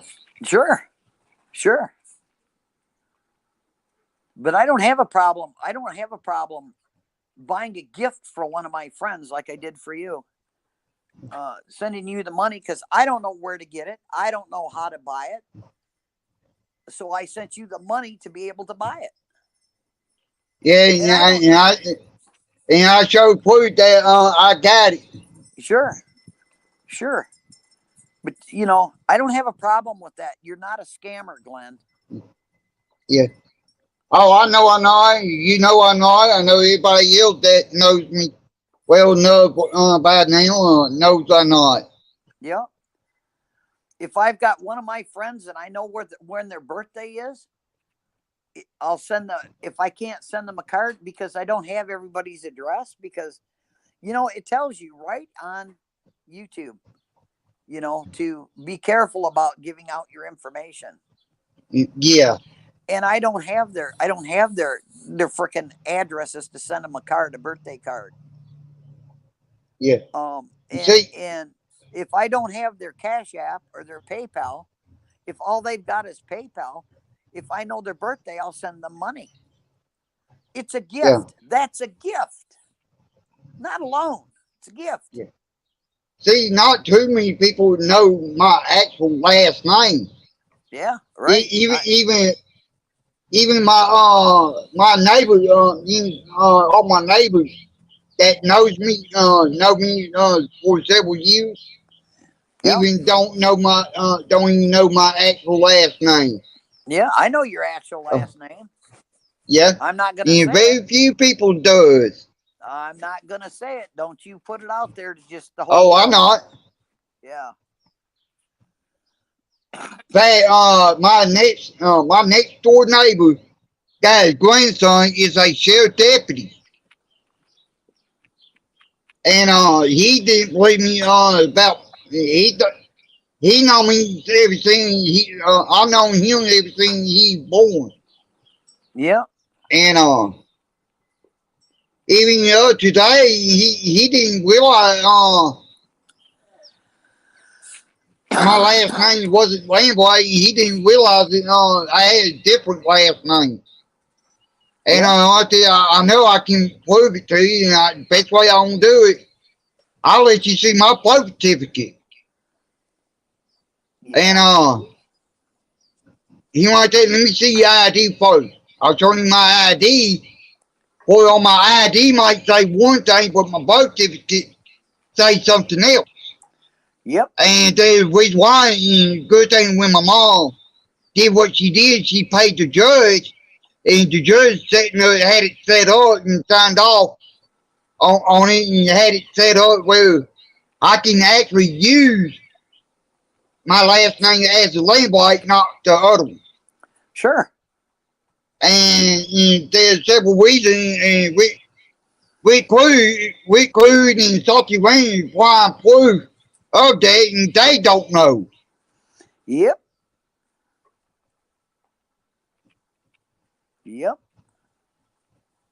Sure. But I don't have a problem. I don't have a problem buying a gift for one of my friends like I did for you. Sending you the money because I don't know where to get it. I don't know how to buy it. So I sent you the money to be able to buy it. Yeah, and I showed proof that I got it. Sure. But you know, I don't have a problem with that. You're not a scammer, Glenn. Yeah. Oh, I know. You know I know. I know everybody else that knows me well enough by now knows I'm not. Yeah. If I've got one of my friends and I know when their birthday is, I'll send if I can't send them a card because I don't have everybody's address, because, you know, it tells you right on YouTube, you know, to be careful about giving out your information. Yeah. And I don't have their freaking addresses to send them a birthday card. Yeah. And if I don't have their Cash App or their PayPal, if all they've got is PayPal, if I know their birthday, I'll send them money. It's a gift. Yeah. That's a gift. Not a loan. It's a gift. Yeah. See, not too many people know my actual last name. Yeah, right. Even my neighbors, all my neighbors that know me for several years, even don't even know my actual last name. Yeah, I know your actual last name. Yeah, I'm not gonna say very few people does. I'm not gonna say it. Don't you put it out there to just the whole. Oh, I'm not. Yeah. But my next door neighbor, guy's grandson is a sheriff deputy, and he didn't believe me about he know me everything. I've known him everything he's born. Yeah. And even today he didn't realize my last name wasn't Lamboy. He didn't realize that I had a different last name. And I know I can prove it to you, and the best way I want to do it, I'll let you see my birth certificate. Yeah. And you want to let me see your ID first. I'll show you my ID. Boy, on my ID might say one thing, but my birth certificate say something else. Yep. And there's reason why. Good thing when my mom did what she did, she paid the judge, and the judge had it set up and signed off on it, and had it set up where I can actually use my last name as a Lambright, not the other one. Sure. And there's several reasons, and we include in Salty Range why I'm proof of that, and they don't know. Yep.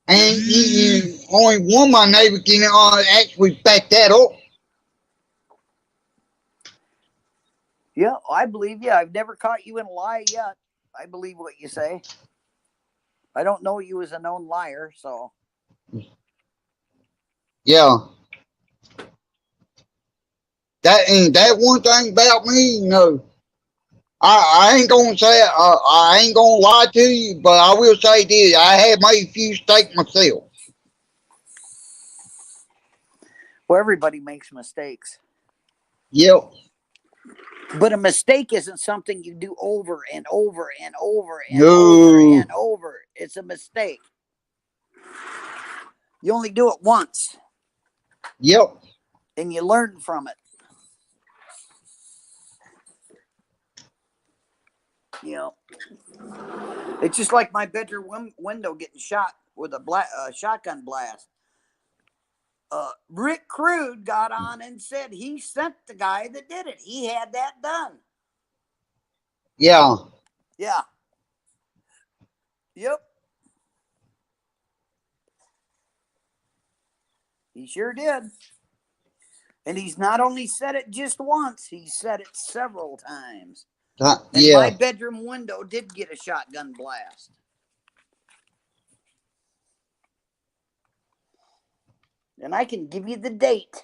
And only one of my neighbors can actually back that up. Yeah, I believe you. I've never caught you in a lie yet. I believe what you say. I don't know you as a known liar, so. Yeah. That one thing about me, you know, I ain't gonna say I ain't gonna lie to you, but I will say this: I have made a few mistakes myself. Well, everybody makes mistakes. Yep. But a mistake isn't something you do over and over and over and over and over. It's a mistake. You only do it once. Yep. And you learn from it. You know, it's just like my bedroom window getting shot with a shotgun blast. Rick Crude got on and said he sent the guy that did it. He had that done. Yeah. Yeah. Yep. He sure did. And he's not only said it just once, he said it several times. And my bedroom window did get a shotgun blast. And I can give you the date.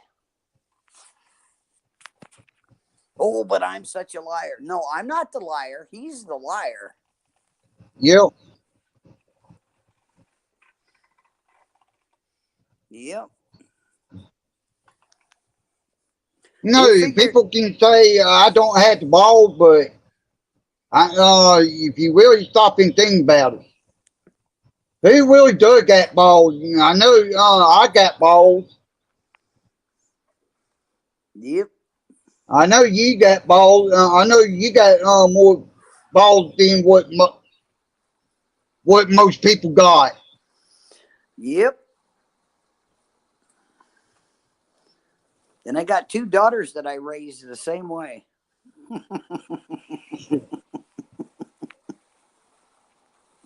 Oh, but I'm such a liar. No, I'm not the liar. He's the liar. Yep. Yep. No, We'll figure- people can say I don't have the balls, but if you really stop and think about it, who really does got balls? I know I got balls. Yep. I know you got balls. I know you got more balls than what most people got. Yep. And I got 2 daughters that I raised the same way.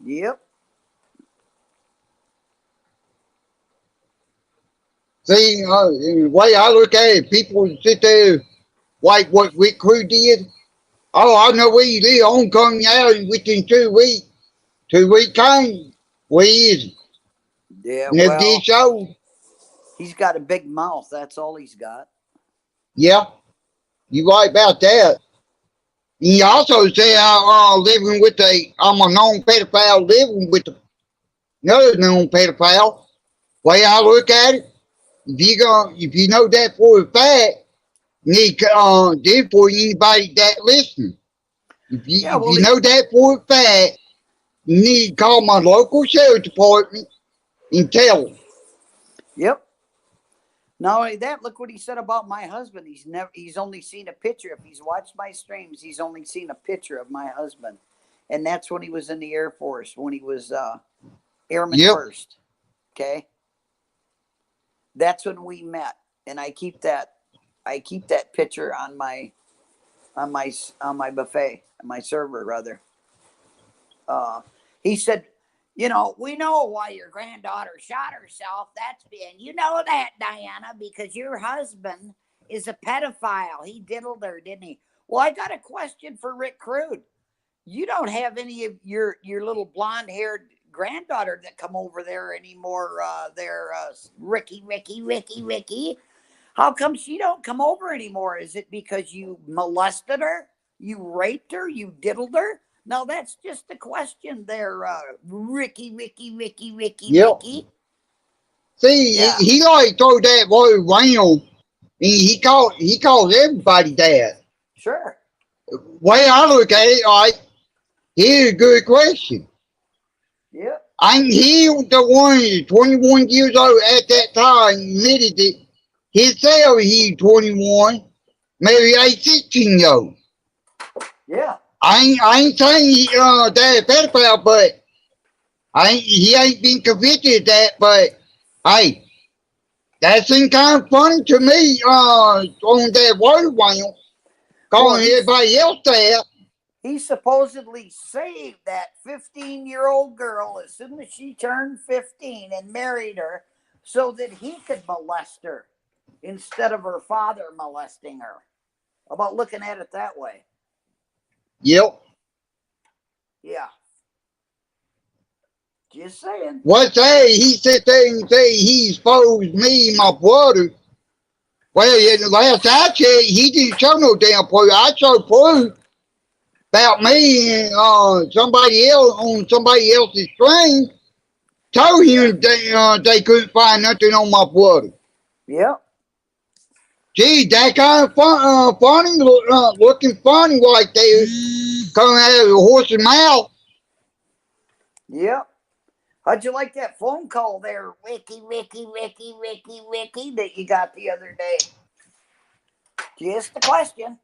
Yep. See, the way I look at it, people sit there like what Rick Crew did. Oh, I know where you live. I'm coming out within 2 weeks. 2 week time. Where is it? Yeah, Never well, did show. he's got a big mouth. That's all he's got. Yeah, you right about that. He also said living with I'm a known pedophile living with another known pedophile. Way I look at it, if you know that for a fact, you need to therefore anybody that listening. If you Yeah, well, if you know that for a fact, you need to call my local sheriff department and tell them. Yep. Not only that, look what he said about my husband. He's only seen a picture. If he's watched my streams, he's only seen a picture of my husband. And that's when he was in the Air Force, when he was Airman Yep. First. Okay. That's when we met. And I keep that picture on my buffet, my server rather. He said, you know, we know why your granddaughter shot herself. And you know that, Diana, because your husband is a pedophile. He diddled her, didn't he? Well, I got a question for Rick Crude. You don't have any of your little blonde-haired granddaughter that come over there anymore. Ricky. How come she don't come over anymore? Is it because you molested her? You raped her? You diddled her? No, that's just the question there, Ricky. Yep. See, Yeah. he like throw that word around, and he calls everybody that. Sure. Way I look at it, like, here's a good question. Yep. He was the one 21 years old at that time, admitted it himself. He's 21, maybe a 16-year-old. Yeah. I ain't saying that a pedophile, but he ain't been convicted of that. But hey, that seemed kind of funny to me on that word around, calling everybody else that. He supposedly saved that 15-year-old girl as soon as she turned 15 and married her so that he could molest her instead of her father molesting her. How about looking at it that way? Yep. Yeah. Just saying. What's that? He sit there and say he exposed me and my brother. Well, the last I checked, he didn't show no damn proof. I showed proof about me and somebody else on somebody else's stream. Told him they couldn't find nothing on my brother. Yep. Gee, that kind of funny, looking funny like they coming out of a horse's mouth. Yep. How'd you like that phone call there, Ricky, that you got the other day? Just a question.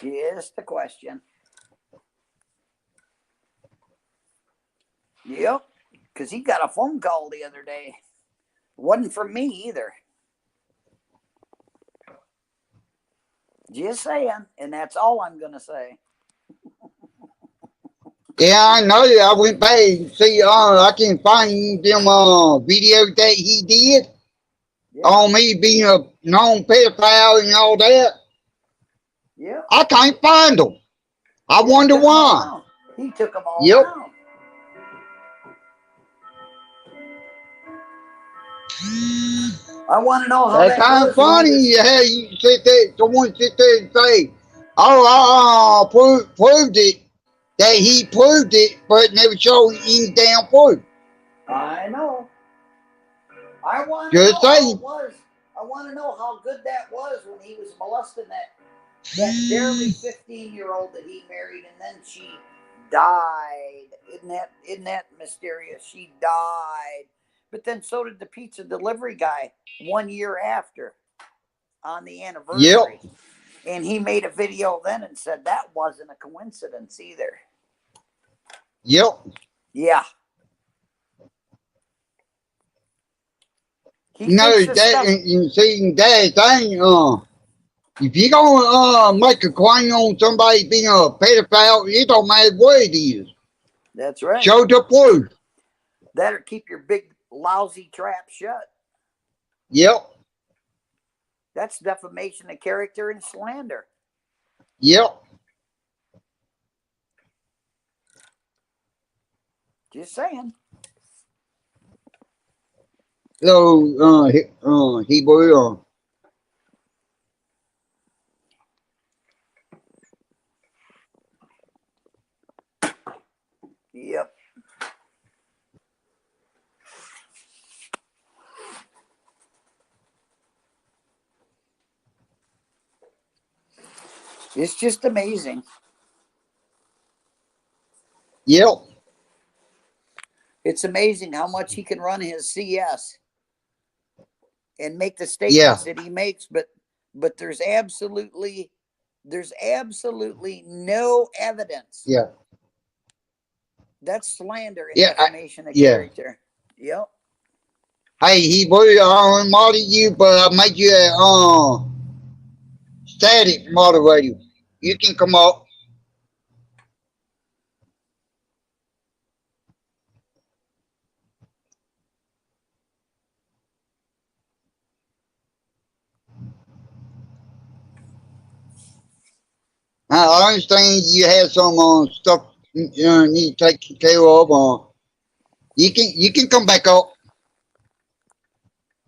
Just a question. Yep. Because he got a phone call the other day. Wasn't from me either. Just saying. And that's all I'm going to say. Yeah, I know. I went back and see. I can find them videos that he did on me being a known pedophile and all that. Yeah. I can't find them. I wonder why. He took them all Yep. down. I want to know how That's that kind was of funny. when he was- Yeah, you sit there, someone sit there and say, "Oh, proved it." That he proved it, but never showed any damn proof. I know. I want to Just know how saying. it was. I want to know how good that was when he was molesting that barely 15-year-old that he married, and then she died. Isn't that mysterious? She died. But then so did the pizza delivery guy 1 year after on the anniversary. Yep. And he made a video then and said that wasn't a coincidence either. Yep. Yeah. He No, thinks this that stuff. you see that thing. If you gonna make a claim on somebody being a pedophile, it don't matter what it is. That's right. Show the proof. That'll keep your big lousy trap shut. Yep. That's defamation of character and slander. Yep. Just saying. So, Hebrew. Yep. It's just amazing. Yep. It's amazing how much he can run his CS and make the statements that he makes, but there's absolutely no evidence. Yeah. That's slander and Yeah, defamation of yeah. character. Yep. Hey, Hebrew, I modded you, but I made you a static moderator. You can come up. I understand you had some stuff you need to take care of. You can come back up.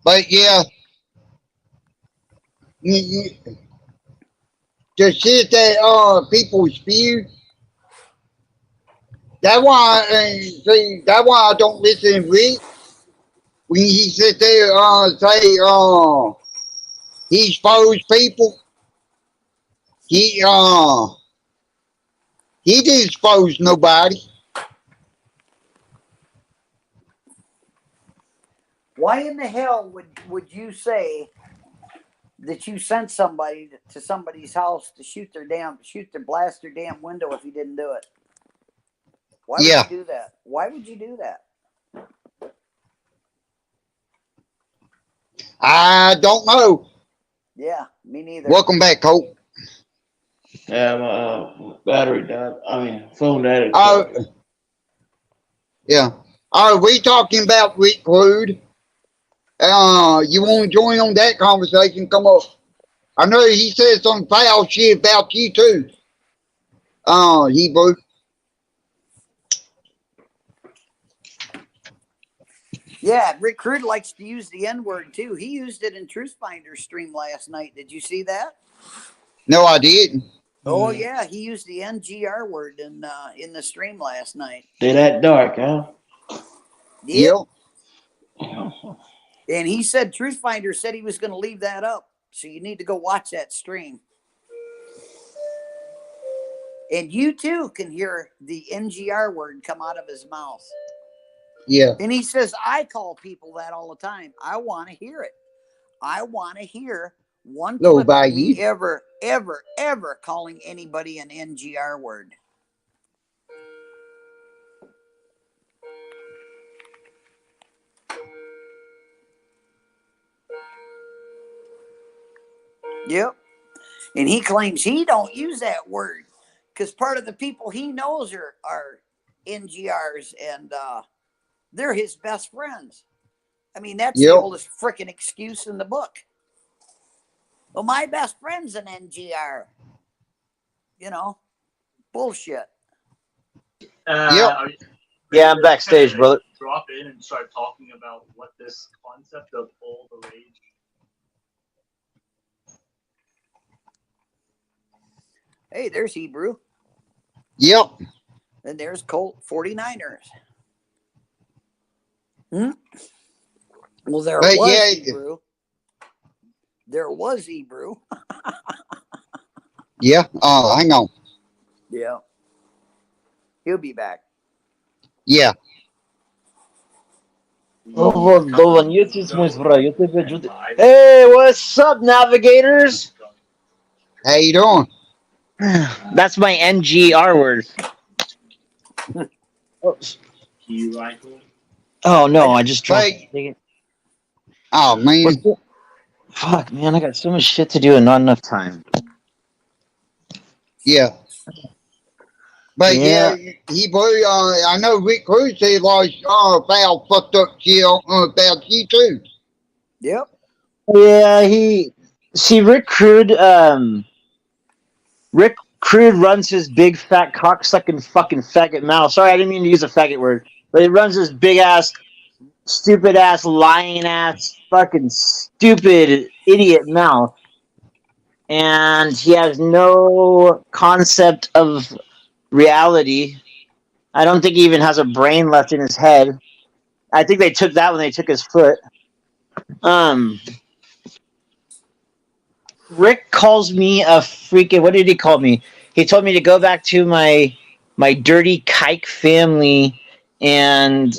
But yeah, to sit that people spew. That's why that's why I don't listen to Rick when he sit there say he exposed people. He didn't expose nobody. Why in the hell would you say that you sent somebody to somebody's house to blast their damn window if you didn't do it? Why would you do that? Why would you do that? I don't know. Yeah, me neither. Welcome back, Hope. Yeah, my battery died. I mean, phone died. Yeah. Are we talking about Rick Rude? You want to join on that conversation? Come up. I know he said some foul shit about you too. Hebrew. Yeah, Rick Rude likes to use the N-word too. He used it in Truthfinder's stream last night. Did you see that? No, I didn't. Oh yeah, he used the NGR word in the stream last night. They that dark, huh? Yeah. And he said Truthfinder said he was going to leave that up. So you need to go watch that stream. And you too can hear the NGR word come out of his mouth. Yeah. And he says, I call people that all the time. I want to hear it. I want to hear one clip of me ever calling anybody an NGR word. Yep. And he claims he don't use that word because part of the people he knows are NGRs and they're his best friends. I mean, that's the oldest freaking excuse in the book. Well, my best friend's an NGR. You know, bullshit. Yeah, I'm backstage, brother. drop in and start talking about what this concept of all the rage. Hey, there's Hebrew. Yep. And there's Colt 49ers. Hmm? Well, there But was yeah, Hebrew. There was Hebrew. yeah. Hang on. Yeah. He'll be back. Yeah. Hey, what's up, navigators? How you doing? That's my NGR word. Key rifle. Oh no, I just dropped Hey. it. Oh man. What's it? Fuck, man, I got so much shit to do and not enough time. Yeah. But Yeah. he blew. I know Rick Cruz said like Val fucked up shit about you too. Yep. Yeah, Rick Crude, Rick Crude runs his big fat cocksucking fucking faggot mouth. Sorry, I didn't mean to use a faggot word. But he runs his big ass, stupid ass, lying ass, fucking stupid idiot mouth. And he has no concept of reality. I don't think he even has a brain left in his head. I think they took that when they took his foot. Rick calls me a freaking. What did he call me? He told me to go back to my dirty kike family, and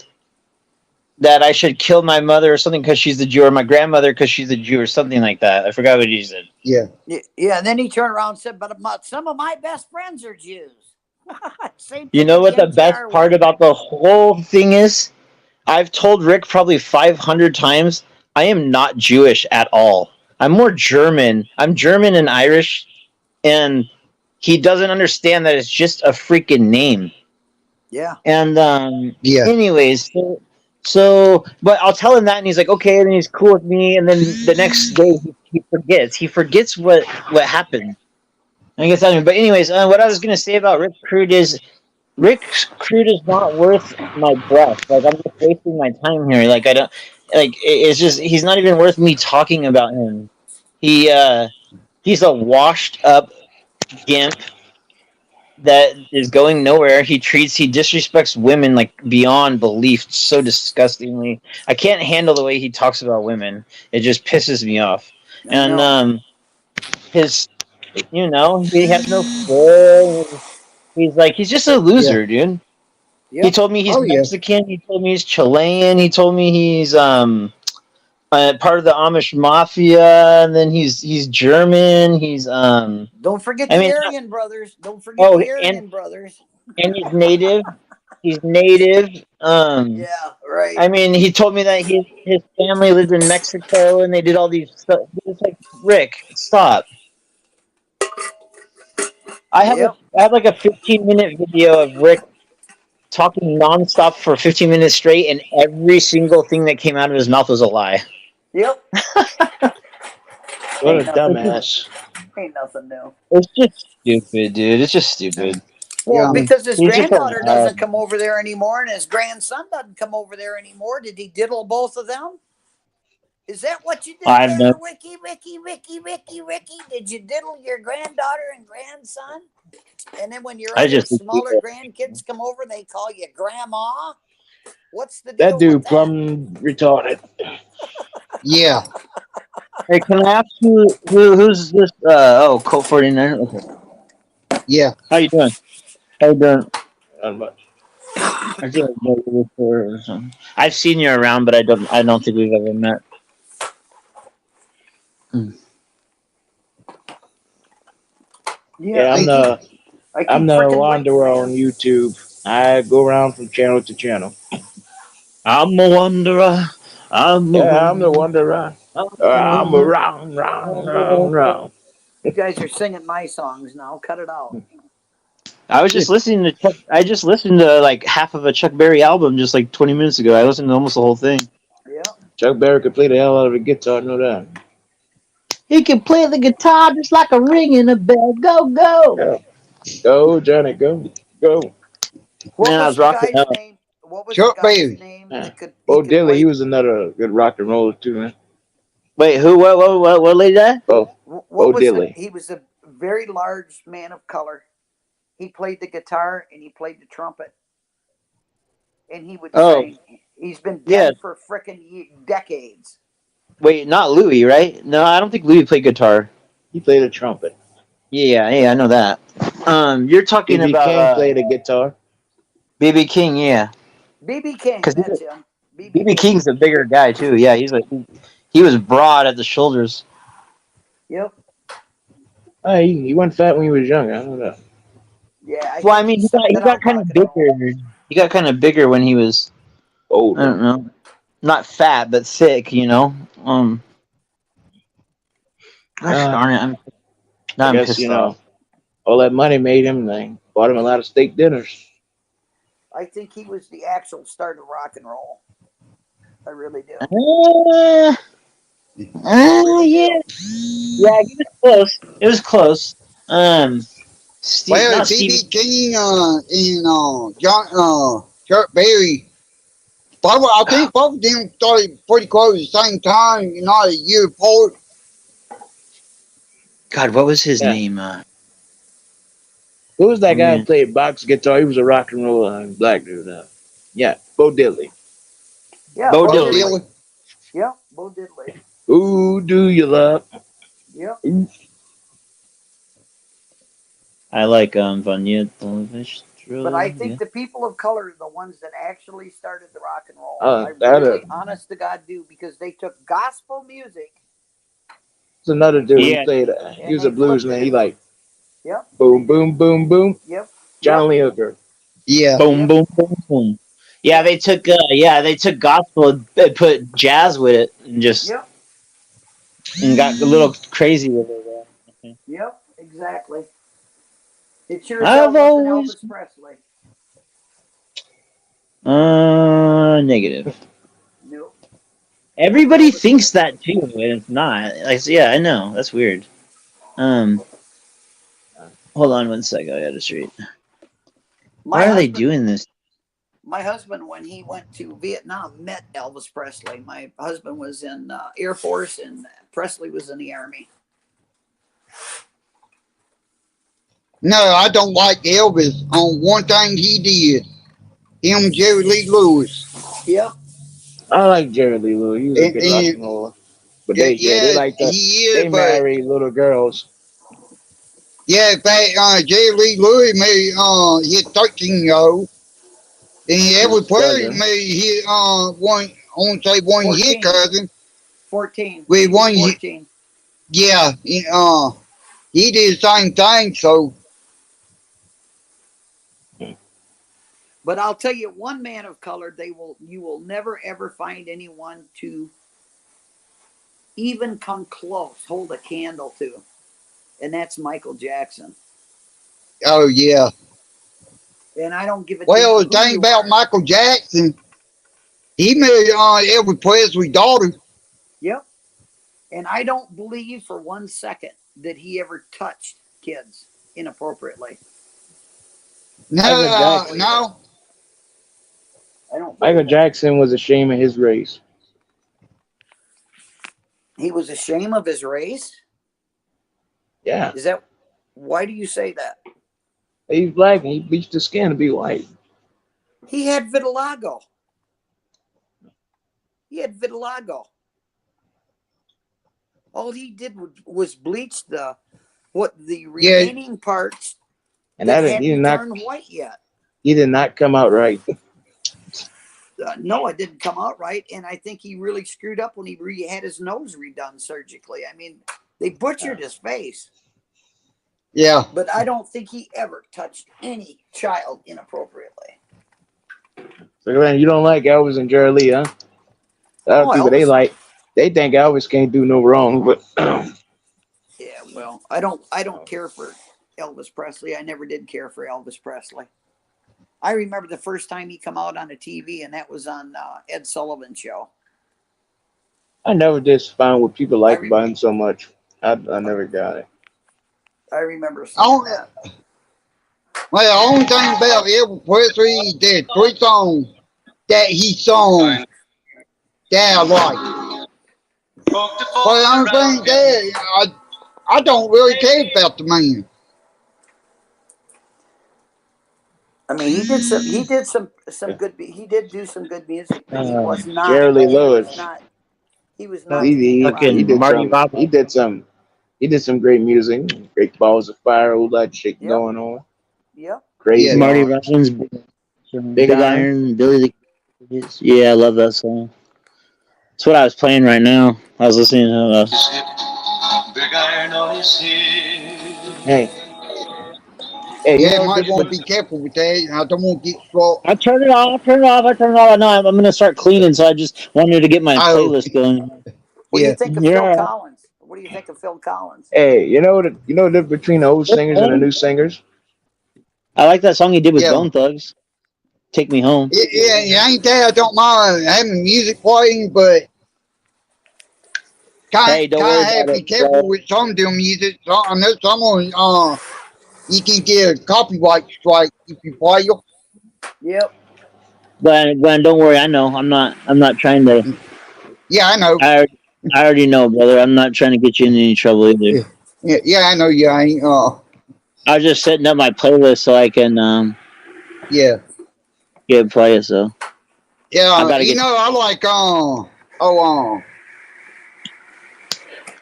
that I should kill my mother or something because she's a Jew, or my grandmother because she's a Jew, or something like that. I forgot what he said. Yeah. Yeah. And then he turned around and said, but some of my best friends are Jews. Same You thing know with what the best NTR part one. about the whole thing is? I've told Rick probably 500 times I am not Jewish at all. I'm more German. I'm German and Irish, and he doesn't understand that it's just a freaking name. Yeah. And Yeah. anyways, but I'll tell him that, and he's like, okay, and he's cool with me. And then the next day, he forgets. He forgets what happened. I guess but anyways, what I was gonna say about Rick Crude is not worth my breath. Like, I'm just wasting my time here. Like, I don't it's just he's not even worth me talking about him. He's a washed up gimp that is going nowhere. He disrespects women like beyond belief so disgustingly. I can't handle the way he talks about women. It just pisses me off. I know. And his he has no flair. He's just a loser, dude. Yep. He told me he's Mexican. He told me he's Chilean. He told me he's part of the Amish mafia, and then he's German. He's Don't forget the Aryan brothers. Don't forget the Aryan brothers. And he's native. He's native. Yeah, right. I mean, he told me that his family lived in Mexico, and they did all these stuff. It's like, Rick, stop. I have like a 15-minute video of Rick talking nonstop for 15 minutes straight, and every single thing that came out of his mouth was a lie. Yep. What a dumbass. Ain't nothing new. It's just stupid, dude. It's just stupid. Well, because his He's just granddaughter a- doesn't come over there anymore, and his grandson doesn't come over there anymore. Did he diddle both of them? Is that what you did there, Ricky? Did you diddle your granddaughter and grandson? And then when your other smaller grandkids come over, they call you grandma? What's the deal That dude with that? plumb retarded. Yeah. Hey, can I ask you who's this? Colt 49. Okay. Yeah. How you doing? Not much. I feel like maybe before or something. I've seen you around, but I don't think we've ever met. Yeah, I'm the wanderer on YouTube. I go around from channel to channel. I'm a wanderer. I'm the wanderer. I'm around. You guys are singing my songs now. Cut it out. I was just listening to Chuck. I just listened to like half of a Chuck Berry album just like 20 minutes ago. I listened to almost the whole thing. Yeah. Chuck Berry could play the hell out of the guitar, no doubt. He can play the guitar just like a ring in a bell. Go, go. Yeah. Go, Johnny, go. What what was Chuck the guy's Berry. name Yeah. that could? Bo could Diddley, play- he was another good rock and roller too, man. Wait, who? What lady that? Bo What Bo was the, Diddley. he was a very large man of color. He played the guitar and he played the trumpet. And he would Oh. sing. He's been Yeah. dead for frickin' decades. Wait, not Louis, right? No, I don't think Louis played guitar. He played a trumpet. Yeah, I know that. You're talking B.B. about King played a guitar. BB King, yeah. B.B. King, 'Cause that's him. BB King's a bigger guy too. Yeah, he was broad at the shoulders. Yep. Oh, he wasn't fat when he was young. I don't know. Yeah. Well, I mean, he got kind of bigger. He got kind of bigger when he was, I Older. don't know, not fat but thick. Gosh darn it! I I'm guess, pissed you off. know, all that money made him. They bought him a lot of steak dinners. I think he was the actual start of rock and roll. I really do. Yeah, it was close. It was close. Well, Not B.B. Steve. King and John Chuck Berry. I think both of them started pretty close at the same time, not a year apart. God, what was his Yeah. name? Who was that guy Yeah. who played box guitar? He was a rock and roll black dude. Yeah, Bo Diddley. Yeah. Bo Bo Diddley. Diddley. Yep. Bo Diddley. Who do you love? Yep. I like Vanya Television. But I think the people of color are the ones that actually started the rock and roll. Oh, I that really, honest to God, do, because they took gospel music. It's another dude. Yeah. He played. He was a blues man. He like Yep. boom, boom, boom, boom. Yep. John Lee Hooker. Yeah. Boom, boom, boom, boom. Yeah, they took gospel and put jazz with it and just Yep. and got a little crazy with it. Yep. Exactly. It sure I've wasn't always- Elvis Presley. Negative. Nope. Everybody thinks that too, and it's not. Like, yeah, I know. That's weird. Hold on one sec. I got it straight. Why are they doing this? My husband, when he went to Vietnam, met Elvis Presley. My husband was in Air Force, and Presley was in the Army. No, I don't like Elvis on one thing he did. Him and Jerry Lee Lewis. Yep. I like Jerry Lee Lewis. He was a good rock and roller. But they like that. he is, They but marry little girls. yeah, in fact, Jerry Lee Lewis made his 13-year-old. And Elvis Presley cousin. made his one, I won't say one his 14. cousin. 14. With one, 14. yeah, he did the same thing. So But I'll tell you, one man of color, you will never ever find anyone to even come close, hold a candle to, and that's Michael Jackson. oh yeah. And I don't give a Well, the damn who thing you about are. Michael Jackson, he married Elvis Presley's daughter. Yep. And I don't believe for 1 second that he ever touched kids inappropriately. No, Michael Jackson. no. I don't. Michael believe it. Jackson was ashamed of his race. He was ashamed of his race. Yeah, Is that? Why do you say that? he's black and he bleached his skin to be white. He had vitiligo. He had vitiligo. All he did was bleach the remaining parts And that that hadn't he did not turned white yet. come out right. No, it didn't come out right, and I think he really screwed up when he had his nose redone surgically. I mean, they butchered his face, Yeah. but I don't think he ever touched any child inappropriately. So man, you don't like Elvis and Jerry Lee, huh? Other Oh, people Elvis- they think Elvis can't do no wrong, but Yeah, well, I don't care for Elvis Presley. I never did care for Elvis Presley. I remember the first time he come out on the TV, and that was on Ed Sullivan's show. I never did find what people like I about him so much. I never got it. I remember seeing Oh, that. well, the only thing about Elvis Presley, he did 3 songs. that he sung that I like. But I'm saying that I don't really care about the man. I mean, he did some good. He did do some good music, but he was not. Jerry Lee He Lewis. was not. He was not. He Fucking did Marty some. He did some. He did some great music. Great balls of fire. All that shit Yep. going on. Yep. Crazy. Marty on. Robbins, Big Iron. Billy the Yeah, I love that song. That's what I was playing right now. I was listening to Hey. Hey, you Yeah, know might this, want to be careful with that. I don't want to get struck. I turned it off. I know I'm gonna start cleaning, so I just wanted to get my Oh, playlist going. What do you yeah. think of Yeah. Phil Collins? What do you think of Phil Collins? hey, you know the difference between the old singers and the new singers. I like that song he did with Yeah. Bone Thugs. Take Me Home. Yeah, ain't that I don't mind having music playing, but Hey, don't worry kind of have about to be it, careful bro. with some of their music. So, I know some of them, you can get a copyright strike if you play them. Yep. Glenn, don't worry. I know. I'm not trying to. Yeah, I know. I already know, brother. I'm not trying to get you in any trouble either. Yeah, I know you ain't. I was just setting up my playlist so I can Yeah. get play it. So I Yeah, gotta you get. know, I like,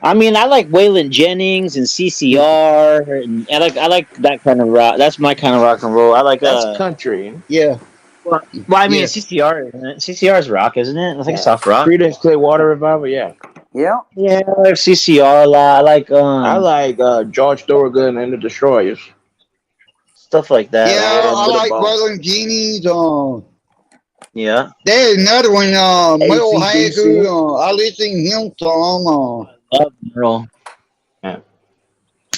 I mean, I like Waylon Jennings and CCR, and I like that kind of rock. That's my kind of rock and roll. I like That's country. yeah. Well, I mean, Yeah. CCR, isn't it? CCR is rock, isn't it? I think it's soft rock. Creedence Clearwater Revival. Yeah. Yeah. Yeah, I like CCR a lot. I like I like George Thorogood and the Destroyers. stuff like that. Yeah, Add I to the like bone. Waylon Jennings. Yeah. There's another one, Mel AC/DC. Haggard. I listen to him some. Love Merle.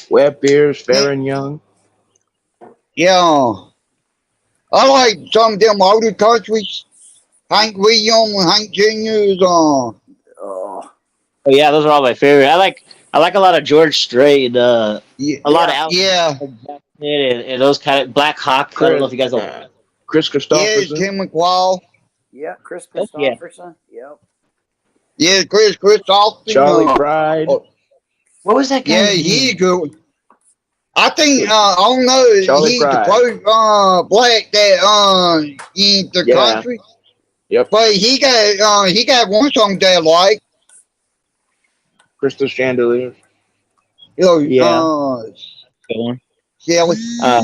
Webb Pierce, Farron Young. Yeah. I like some of them older countries. Hank Williams, Hank Jr.'s. Oh. Oh yeah, those are all my favorite. I like a lot of George Strait. Yeah. A lot of Alex Yeah. and those kind of Black Hawk. I don't know if you guys know. Chris Yeah, Christopherson. Tim McCall. Yeah. Chris Oh, yeah. Christopherson. Yep. Yeah, Chris Christopherson. Charlie Pride. What was that Yeah, guy's he's name? good. I think I don't know. Charlie He's the Pride. first black that in the Yeah. country. Yep. But he got one song that I like. Crystal Chandelier. Yeah. Good one. Shelly. I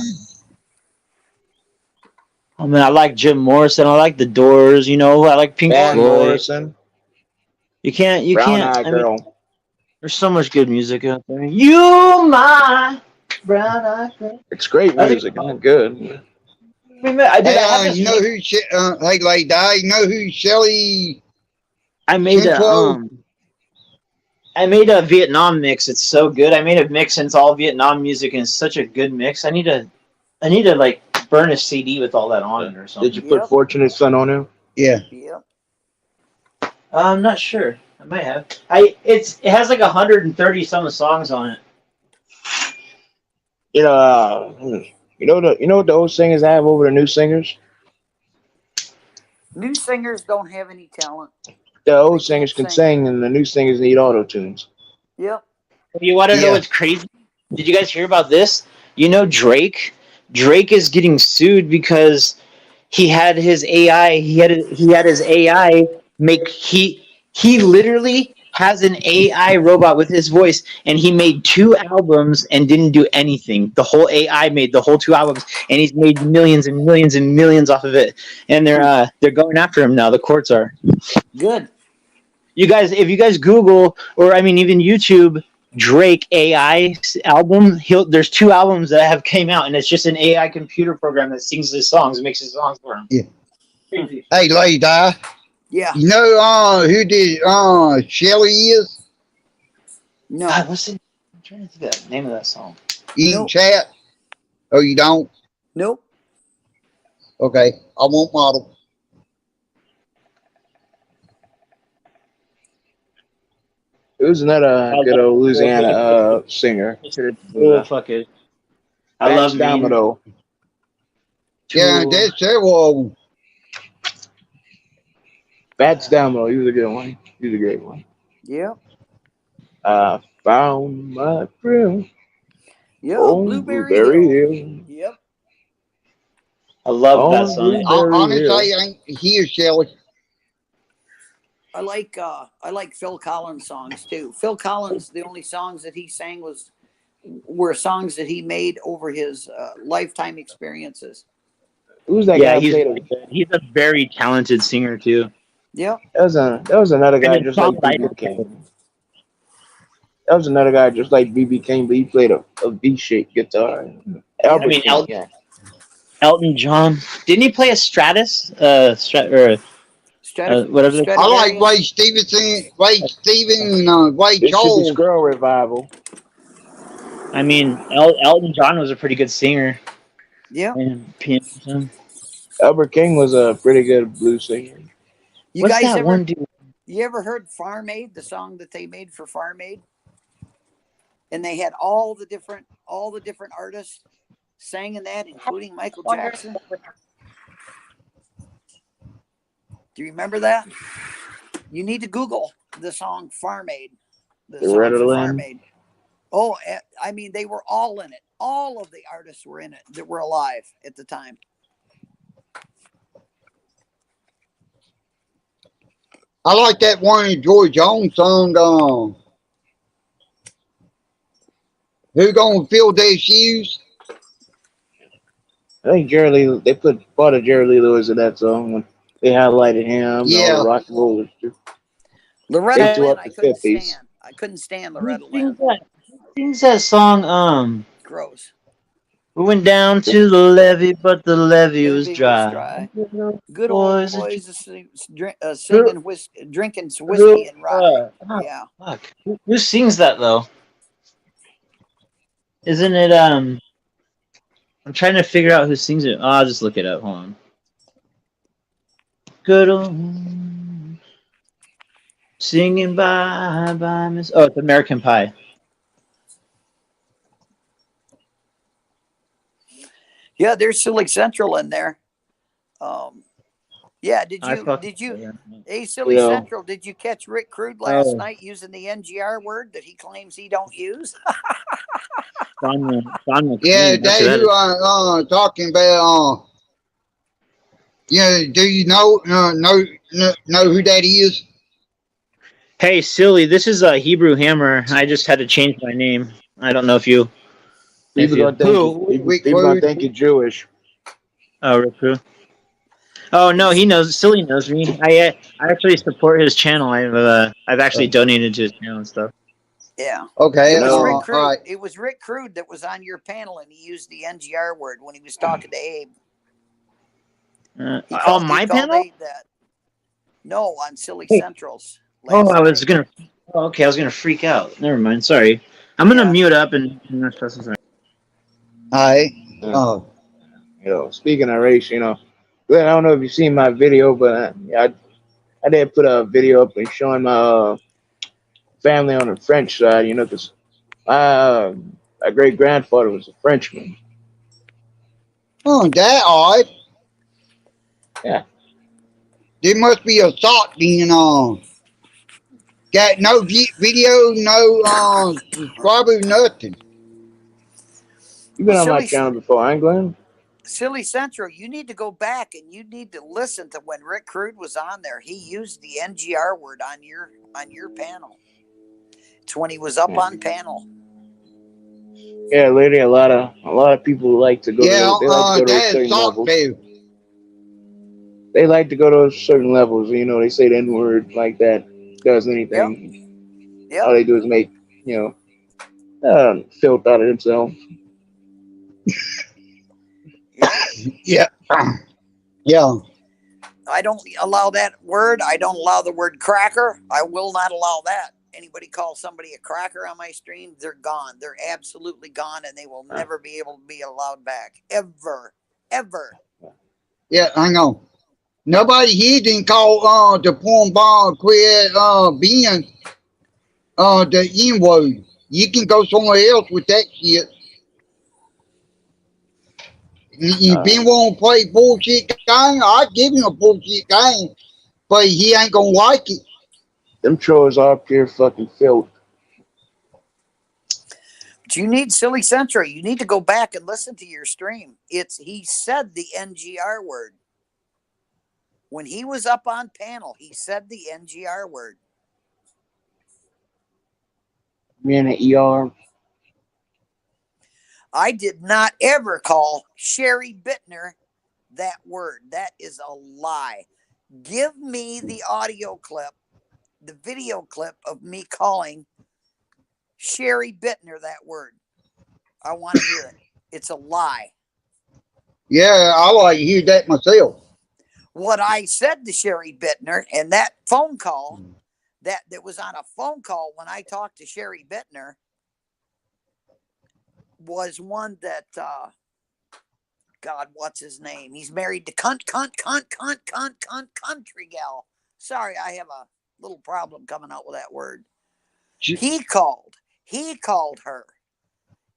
mean, I like Jim Morrison. I like the Doors. You know, I like Pink Van Floyd. Morrison. You can't. Brown I Eyed mean, Girl. there's so much good music out there. You my brown eyed girl. It's great music. It's good. I did. I have Hey, this. you know who? Hey, lady, you know who Shelly? I made Intro. I made a Vietnam mix. It's so good. I made a mix and it's all Vietnam music and it's such a good mix. I need to like burn a CD with all that on it or something. Did you put Fortunate Son on him? Yeah. Yep. I'm not sure. I might have. It has like 130 some songs on it. You know what the old singers have over the new singers? New singers don't have any talent. The old singers can sing, and the new singers need auto tunes. Yep. You want to know what's crazy? Did you guys hear about this? You know Drake? Drake is getting sued because he had his AI. He had his AI make he literally has an AI robot with his voice, and he made 2 albums and didn't do anything. The whole AI made the whole 2 albums, and he's made millions and millions and millions off of it. And they're going after him now. The courts are. Good. You guys, if you guys Google or I mean even YouTube Drake AI album, there's 2 albums that have came out, and it's just an AI computer program that sings his songs and makes his songs for him. Yeah. Crazy. Hey, lady, Yeah. you know who did Shelly is? No. God, I'm trying to think of the name of that song. In chat? Oh, you don't? Nope. Okay, I won't model. Who's another good old Louisiana singer? Oh, fuck it. I love Domino. Yeah, there's several. Fats Domino, he was a good one. He was a great one. Yep. I found my friend Yeah. on Blueberry Blueberry Hill. Hill. Yep. I love that On song. Blueberry Hill. Honestly, I ain't here, Shelly. I like Phil Collins songs too. Phil Collins, the only songs that he sang were songs that he made over his lifetime experiences. Who's that Yeah, guy he's played? really good. He's a very talented singer too. Yep. That was another guy And his just like BB songwriting. King. That was another guy just like BB King, but he played a V-shaped guitar. Albert I mean, King, yeah. Elton John. Didn't he play a Stratus? Whatever. I like Stradivarius. Ray Stevenson, and Ray This should be Charles. Squirrel Revival. I mean, Elton John was a pretty good singer. Yep. And piano. Albert King was a pretty good blues singer. You What's guys that ever one dude? you ever heard Farm Aid, the song that they made for Farm Aid? And they had all the different artists sang in that, including Michael Jackson. Do you remember that? You need to Google the song Farm Aid. The song for Loretta Farm Lynn. Aid. Oh, I mean, they were all in it. All of the artists were in it that were alive at the time. I like that one Joy Jones song. Who gonna fill their shoes? I think Jerry Lee, they put part of Jerry Lee Lewis in that song when they highlighted him. Yeah. All the rock and rollers too. Loretta They threw Lynn, up I the couldn't 50s. stand. I couldn't stand Who Loretta sings Lynn. that song? Gross. We went down to the levee, but the levee was Levee was dry. dry. Good old Boys, boys singing drinking whiskey and rye. Yeah. Fuck. Who sings that though? Isn't it I'm trying to figure out who sings it. Oh, I'll just look it up. Hold on. Good old singing bye Miss. Oh, it's American Pie. Yeah, there's Silly Central in there. Yeah, did you Yeah. hey Silly Yeah. Central, did you catch Rick Crude last Oh. night using the NGR word that he claims he don't use? Sean McLean, Yeah, that's they who that who is. are talking about. Yeah, do you know who that is? Hey, silly, this is a Hebrew Hammer. I just had to change my name. I don't know if you. People gonna think people gonna think you're Jewish. Oh, Rick Crew. Oh no, he knows. Silly knows me. I actually support his channel. I've actually donated to his channel and stuff. Yeah. Okay, It was No. Rick Crude. all right. It was Rick Crude that was on your panel, and he used the NGR word when he was talking to Abe. He On my he called panel? Abe that. No, on Silly Hey. Central's. Oh, last I was night. gonna. Oh, okay, I was gonna freak out. Never mind. Sorry. I'm gonna Yeah. mute up and not stress this out. All right. You know, speaking of race, you know, I don't know if you've seen my video, but I did put a video up and showing my family on the French side, you know, because my great grandfather was a Frenchman. That odd. Yeah. There must be a thought being got no video, no subscriber, nothing. You've been on my Silly- channel before, ain't Glenn? Silly Central, you need to go back and you need to listen to when Rick Crude was on there. He used the NGR word on your panel. It's when he was up on panel. Yeah, lady, a lot of people like to go. Yeah, They like to go to that's certain thought levels. too. They like to go to certain levels. You know, they say the N word like that does anything. Yep. All they do is make filth out of themselves. Yeah. Yeah. I don't allow that word. I don't allow the word cracker. I will not allow that. Anybody call somebody a cracker on my stream, they're gone. They're absolutely gone, and they will never be able to be allowed back. Ever. Ever. Yeah, I know. Nobody here didn't call the porn bar queer being the N word. You can go somewhere else with that shit. You been want to play bullshit game? I give him a bullshit game. but he ain't gonna like it. Them trolls are pure fucking filth. But you need Silly Central. You need to go back and listen to your stream. He said the NGR word. When he was up on panel, he said the NGR word. Me and the ER. I did not ever call Sherry Bittner that word. That is a lie. Give me the audio clip, the video clip of me calling Sherry Bittner that word. I want to hear it. It's a lie. Yeah, I like to hear that myself. What I said to Sherry Bittner, and that phone call, that was on a phone call when I talked to Sherry Bittner, was one that, God, what's his name? He's married to country gal. Sorry, I have a little problem coming out with that word. He called her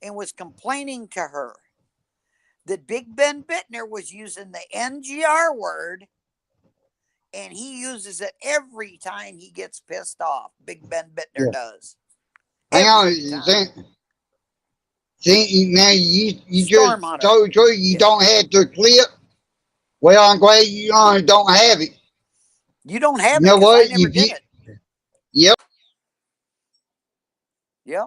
and was complaining to her that Big Ben Bittner was using the NGR word, and he uses it every time he gets pissed off. Big Ben Bittner does. Hang on, see, now you just told the truth. You don't have the clip. Well, I'm glad you don't have it. You don't have You it know because what? I never did it. Yep. Yep.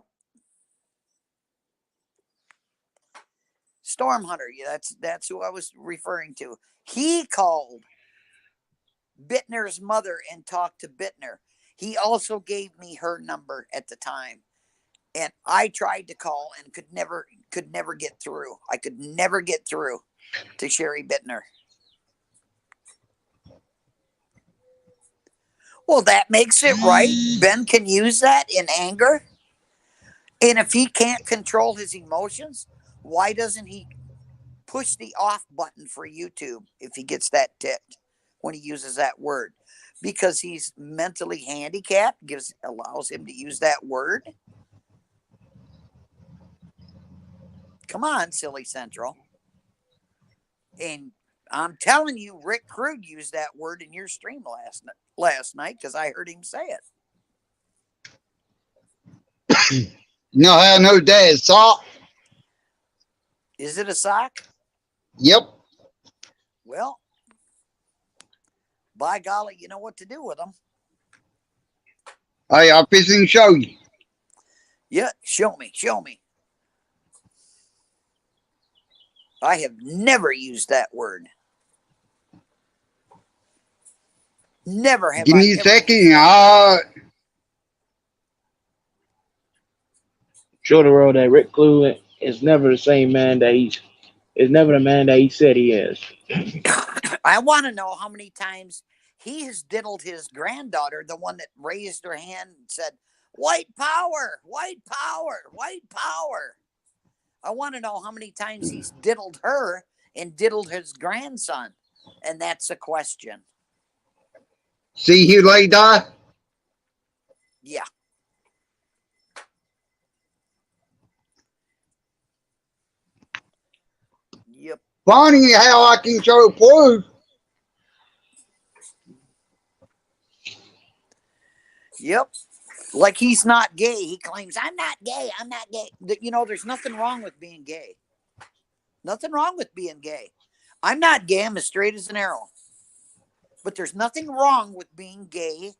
Storm Hunter. Yeah, that's who I was referring to. He called Bittner's mother and talked to Bittner. He also gave me her number at the time, and I tried to call and could never get through. I could never get through to Sherry Bittner. Well, that makes it right. Ben can use that in anger. And if he can't control his emotions, why doesn't he push the off button for YouTube if he gets that ticked when he uses that word? Because he's mentally handicapped, allows him to use that word. Come on, Silly Central. And I'm telling you, Rick Crude used that word in your stream last night because I heard him say it. You know how I know that is sock? Is it a sock? Yep. Well, by golly, you know what to do with them. Hey, I'll fishing show you. Yeah, show me. I have never used that word. Never have. Give me a second. Show the world that Rick Clue is never the same man that is never the man that he said he is. I want to know how many times he has diddled his granddaughter, the one that raised her hand and said, "White power, white power, white power." I want to know how many times he's diddled her and diddled his grandson. And that's a question. See who lay die? Yeah. Yep. Funny how I can show proof. Yep. Like he's not gay. He claims, I'm not gay. You know, there's nothing wrong with being gay. Nothing wrong with being gay. I'm not gay. I'm as straight as an arrow. But there's nothing wrong with being gay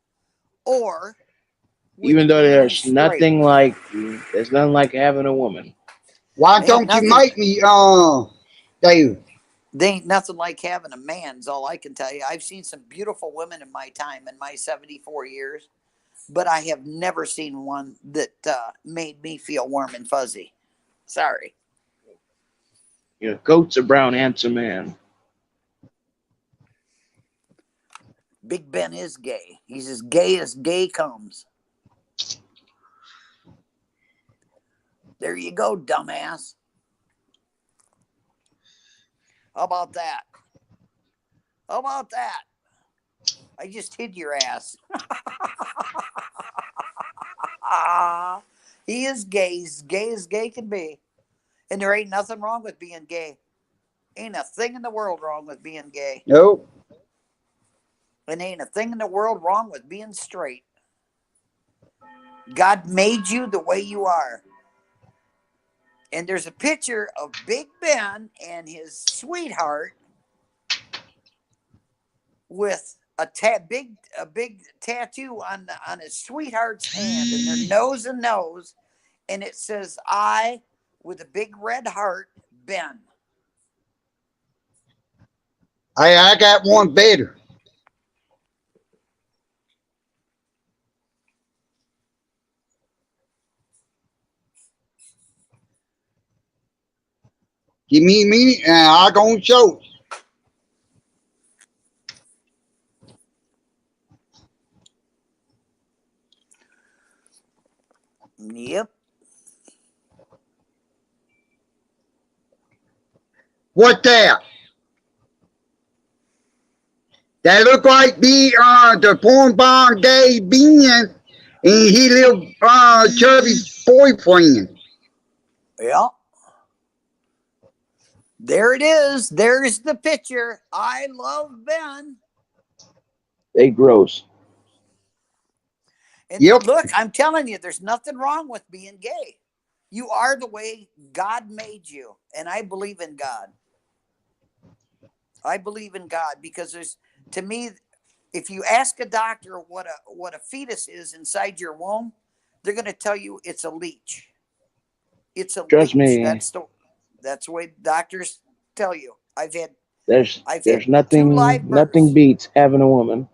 or even though there's nothing like having a woman. Why don't you make me Dave? They ain't nothing like having a man, is all I can tell you. I've seen some beautiful women in my time, in my 74 years, but I have never seen one that made me feel warm and fuzzy. Sorry. You know, goat's a brown, handsome man. Big Ben is gay. He's as gay comes. There you go, dumbass. How about that? How about that? I just hid your ass. He is gay. He's gay as gay can be. And there ain't nothing wrong with being gay. Ain't a thing in the world wrong with being gay. Nope. And ain't a thing in the world wrong with being straight. God made you the way you are. And there's a picture of Big Ben and his sweetheart with a big tattoo on his sweetheart's hand, and their nose and nose, and it says "I" with a big red heart, Ben. I got one better. Give me a minute and I'm going to show. Yep. What that? That look like the porn bomb gay Ben and he little chubby boyfriend. Yeah. There it is. There's the picture. I love Ben. They gross. And Yep. look, I'm telling you, there's nothing wrong with being gay. You are the way God made you. And I believe in God. I believe in God because to me, if you ask a doctor what a fetus is inside your womb, they're going to tell you it's a leech. It's a Trust leech. me. That's the way doctors tell you. There's had nothing 2 live births. nothing beats having a woman.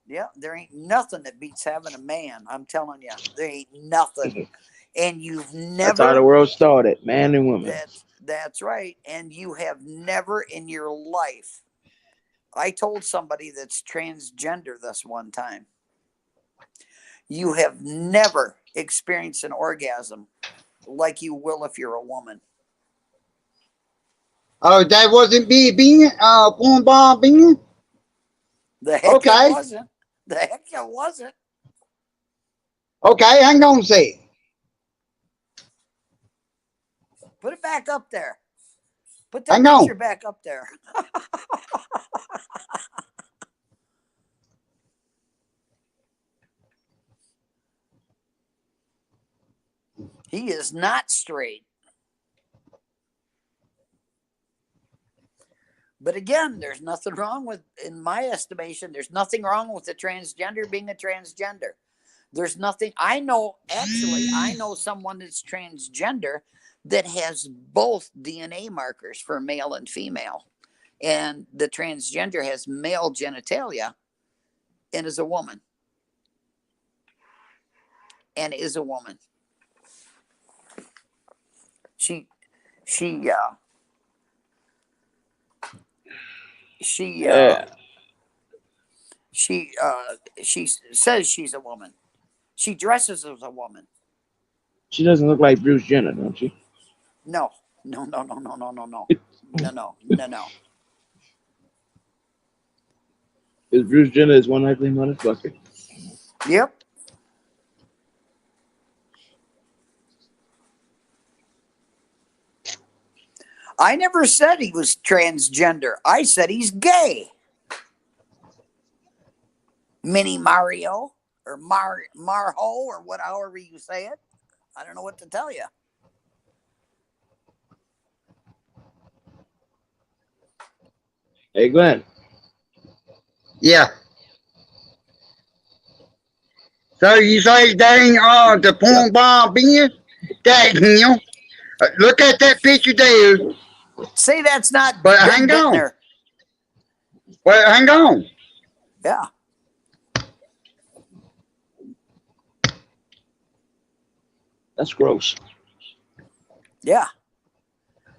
Yeah, there ain't nothing that beats having a man. I'm telling you, there ain't nothing. And you've never. That's how the world started, man and woman. That's right. And you have never in your life. I told somebody that's transgender this one time. You have never experienced an orgasm like you will if you're a woman. Oh, that wasn't Ben, porn bomb Ben? The heck Okay. it wasn't. The heck it wasn't. Okay, hang on a sec. Put it back up there. Put that Hang on. picture back up there. He is not straight. But again, there's nothing wrong with, in my estimation, there's nothing wrong with a transgender being a transgender. There's nothing. I know someone that's transgender that has both DNA markers for male and female. And the transgender has male genitalia and is a woman. And is a woman. She says she's a woman. She dresses as a woman. She doesn't look like Bruce Jenner, don't she? No. No. Because Bruce Jenner is one ugly motherfucker. Yep. I never said he was transgender. I said he's gay. Mini Mario or Marho or however you say it. I don't know what to tell you. Hey, Glenn. Yeah. So you say dang the porn bomb Ben? That him. Look at that picture there. Say that's not But Greg hang on. Bittner. Well, hang on. Yeah. That's gross. Yeah.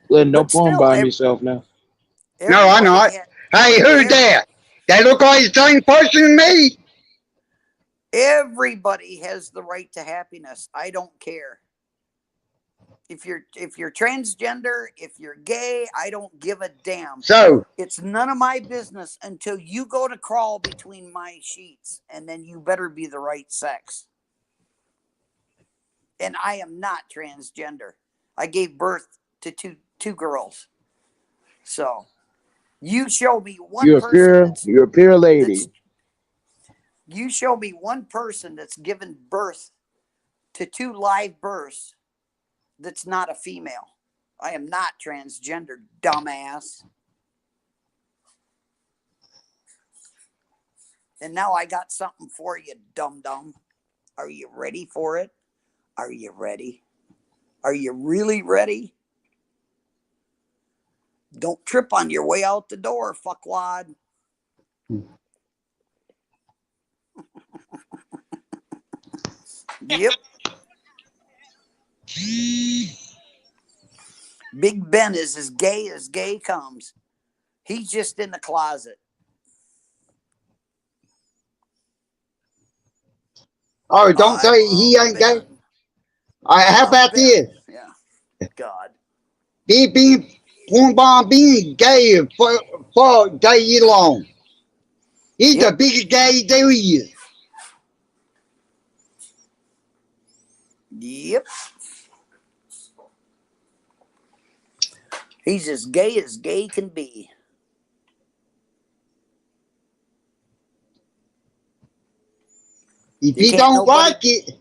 Glenn, don't But porn still, bomb yourself now. No, I'm not. Hey, who's that? They look like the same person to me. Everybody has the right to happiness. I don't care. If you're transgender, if you're gay, I don't give a damn. So it's none of my business until you go to crawl between my sheets, and then you better be the right sex. And I am not transgender. I gave birth to two girls. So you show me one You're person. a pure lady. You show me one person that's given birth to 2 live births that's not a female. I am not transgender, dumbass. And now I got something for you, dum-dum. Are you ready for it? Are you ready? Are you really ready? Don't trip on your way out the door, fuckwad. Yep. Big Ben is as gay comes. He's just in the closet. Oh, don't say he ain't gay. How about this? Yeah. God. Be Porn Bomb being gay for day long. He's the biggest gay there is. Yep. He's as gay can be. If you don't like it.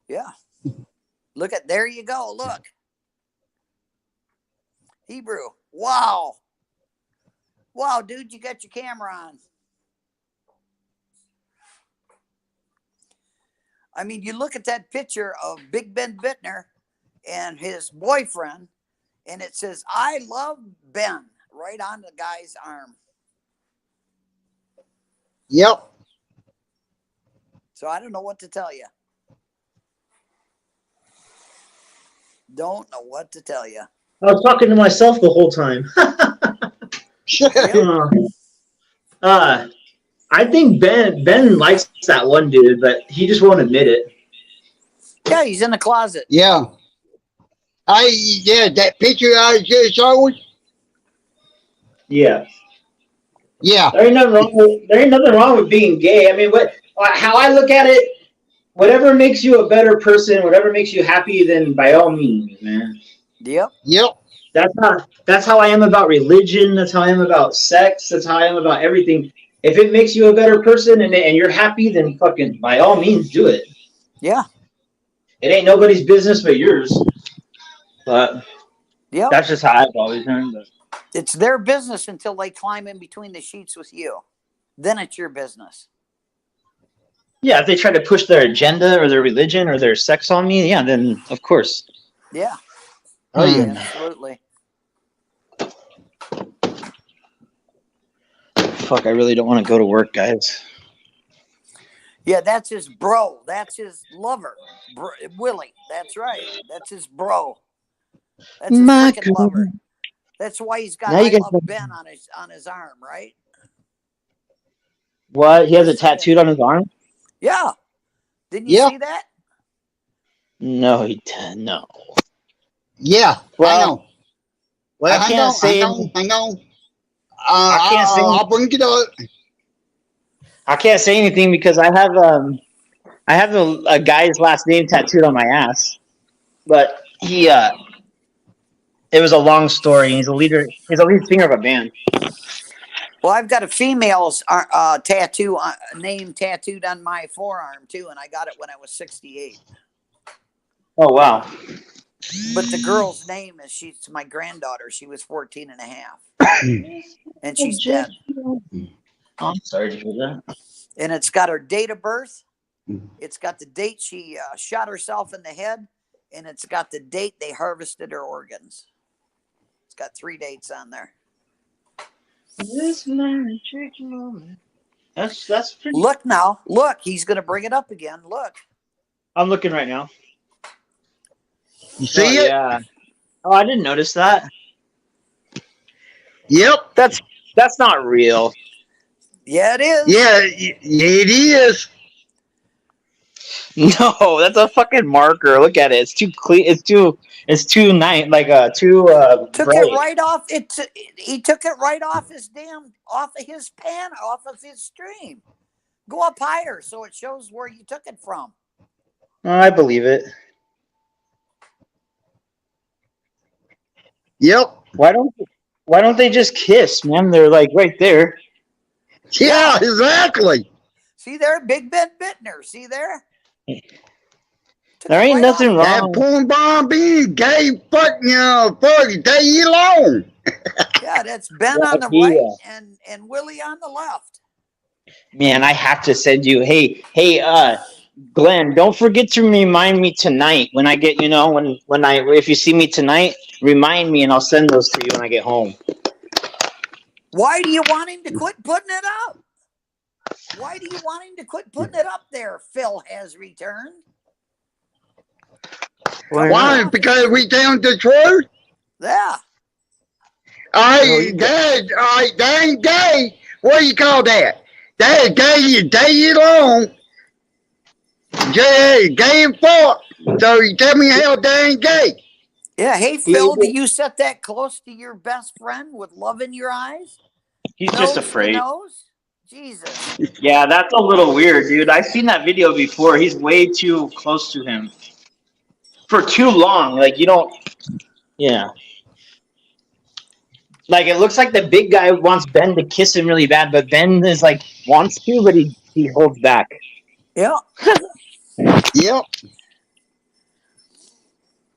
Yeah. Look at, there you go. Look. Hebrew. Wow. Wow, dude, you got your camera on. I mean, you look at that picture of Big Ben Bittner and his boyfriend, and it says, I love Ben, right on the guy's arm. Yep. So I don't know what to tell you. Don't know what to tell you. I was talking to myself the whole time. I think Ben likes that one dude, but he just won't admit it. Yeah, he's in the closet. Yeah. That picture I just showed. Yeah. Yeah. There ain't nothing wrong with being gay. I mean, how I look at it, whatever makes you a better person, whatever makes you happy, then by all means, man. Yep. Yep. That's how I am about religion. That's how I am about sex. That's how I am about everything. If it makes you a better person and you're happy, then fucking by all means do it. Yeah. It ain't nobody's business but yours. But yep. That's just how I've always done it. It's their business until they climb in between the sheets with you. Then it's your business. Yeah, if they try to push their agenda or their religion or their sex on me, yeah, then of course. Yeah. Oh, yeah. Absolutely. Fuck, I really don't want to go to work, guys. Yeah, that's his bro. That's his lover. Willie. That's right. That's his bro. That's his freaking lover. That's why he's got I Love Ben on his arm, right? What? He has it tattooed on his arm? Yeah. Didn't you see that? No, he didn't. No. Yeah. Well, I know. Well, I can't say. I know. I can't say. I'll bring it up. I can't say anything because I have a guy's last name tattooed on my ass, but it was a long story. He's a lead singer of a band. Well, I've got a female's tattoo name tattooed on my forearm too, and I got it when I was 68. Oh wow! But the girl's name is she's my granddaughter. She was 14 and a half, and she's dead. Oh, I'm sorry to hear that. And it's got her date of birth. It's got the date she shot herself in the head, and it's got the date they harvested her organs. It's got 3 dates on there. This magic moment. That's pretty. Look now. Look, he's going to bring it up again. Look. I'm looking right now. You see it? Yeah. Oh, I didn't notice that. Yep. That's not real. Yeah, it is. Yeah, it is. No, that's a fucking marker. Look at it. It's too clean. It's too nice. Like too. Took bright. it right off. He took it right off off of his pan, off of his stream. Go up higher so it shows where you took it from. I believe it. Yep. Why don't they just kiss, man? They're like right there. Yeah, exactly. See there, Big Ben Bittner. See there? Took There it ain't right nothing off. That wrong. porn bomb being gay fucking 40 day long. Yeah, that's Ben Yeah, on the he, right and Willie on the left. man, I have to send you. Hey, Glenn, don't forget to remind me tonight when I get, if you see me tonight, remind me and I'll send those to you when I get home. Why do you want him to quit putting it up? Why do you want him to quit putting it up there? Phil has returned. Why? Because we telling the truth? Yeah. That ain't gay. What do you call that? That is gay, day long. Gay and fuck. So you tell me how that ain't gay. Yeah. Hey, Phil, do you set that close to your best friend with love in your eyes? He's Nose just to afraid. nose? Jesus. Yeah, that's a little weird, dude. I've seen that video before. He's way too close to him for too long. Like, you don't. Yeah. Like, it looks like the big guy wants Ben to kiss him really bad, but Ben is like, wants to, but he holds back. Yeah. Yep.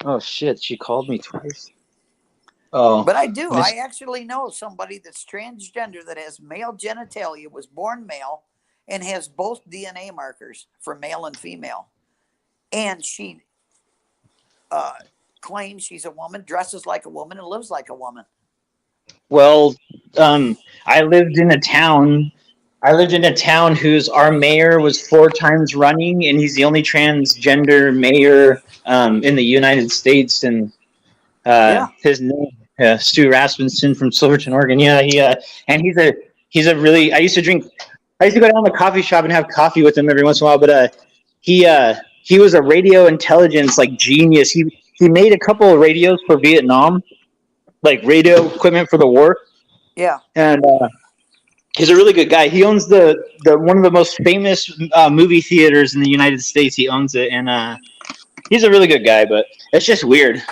Oh, shit. She called me twice. Oh. But I do. I actually know somebody that's transgender that has male genitalia, was born male, and has both DNA markers for male and female. And she claims she's a woman, dresses like a woman, and lives like a woman. Well, I lived in a town whose our mayor was 4 times running, and he's the only transgender mayor in the United States. And his name, Stu Rasmussen from Silverton, Oregon. Yeah, and he's a really. I used to go down to the coffee shop and have coffee with him every once in a while. But he was a radio intelligence genius. He made a couple of radios for Vietnam, like radio equipment for the war. Yeah. And he's a really good guy. He owns the one of the most famous movie theaters in the United States. He owns it, and he's a really good guy. But it's just weird.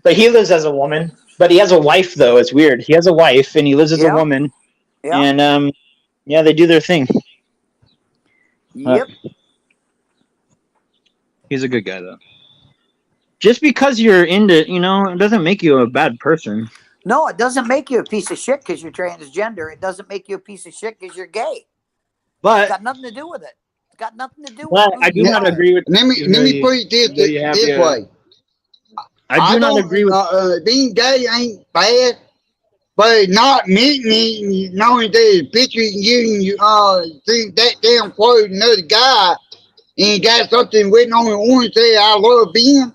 But he lives as a woman. But he has a wife, though. It's weird. He has a wife, and he lives as a woman. Yeah. And yeah, they do their thing. Yep. He's a good guy, though. Just because you're into, it doesn't make you a bad person. No, it doesn't make you a piece of shit because you're transgender. It doesn't make you a piece of shit because you're gay. But it's got nothing to do with it. It's got nothing to do well, with I do not agree with. Let me put it this way. I do not agree with. Being gay ain't bad, but not meeting, knowing that picture you think that damn quote another guy and got something written on the orange say I love Ben.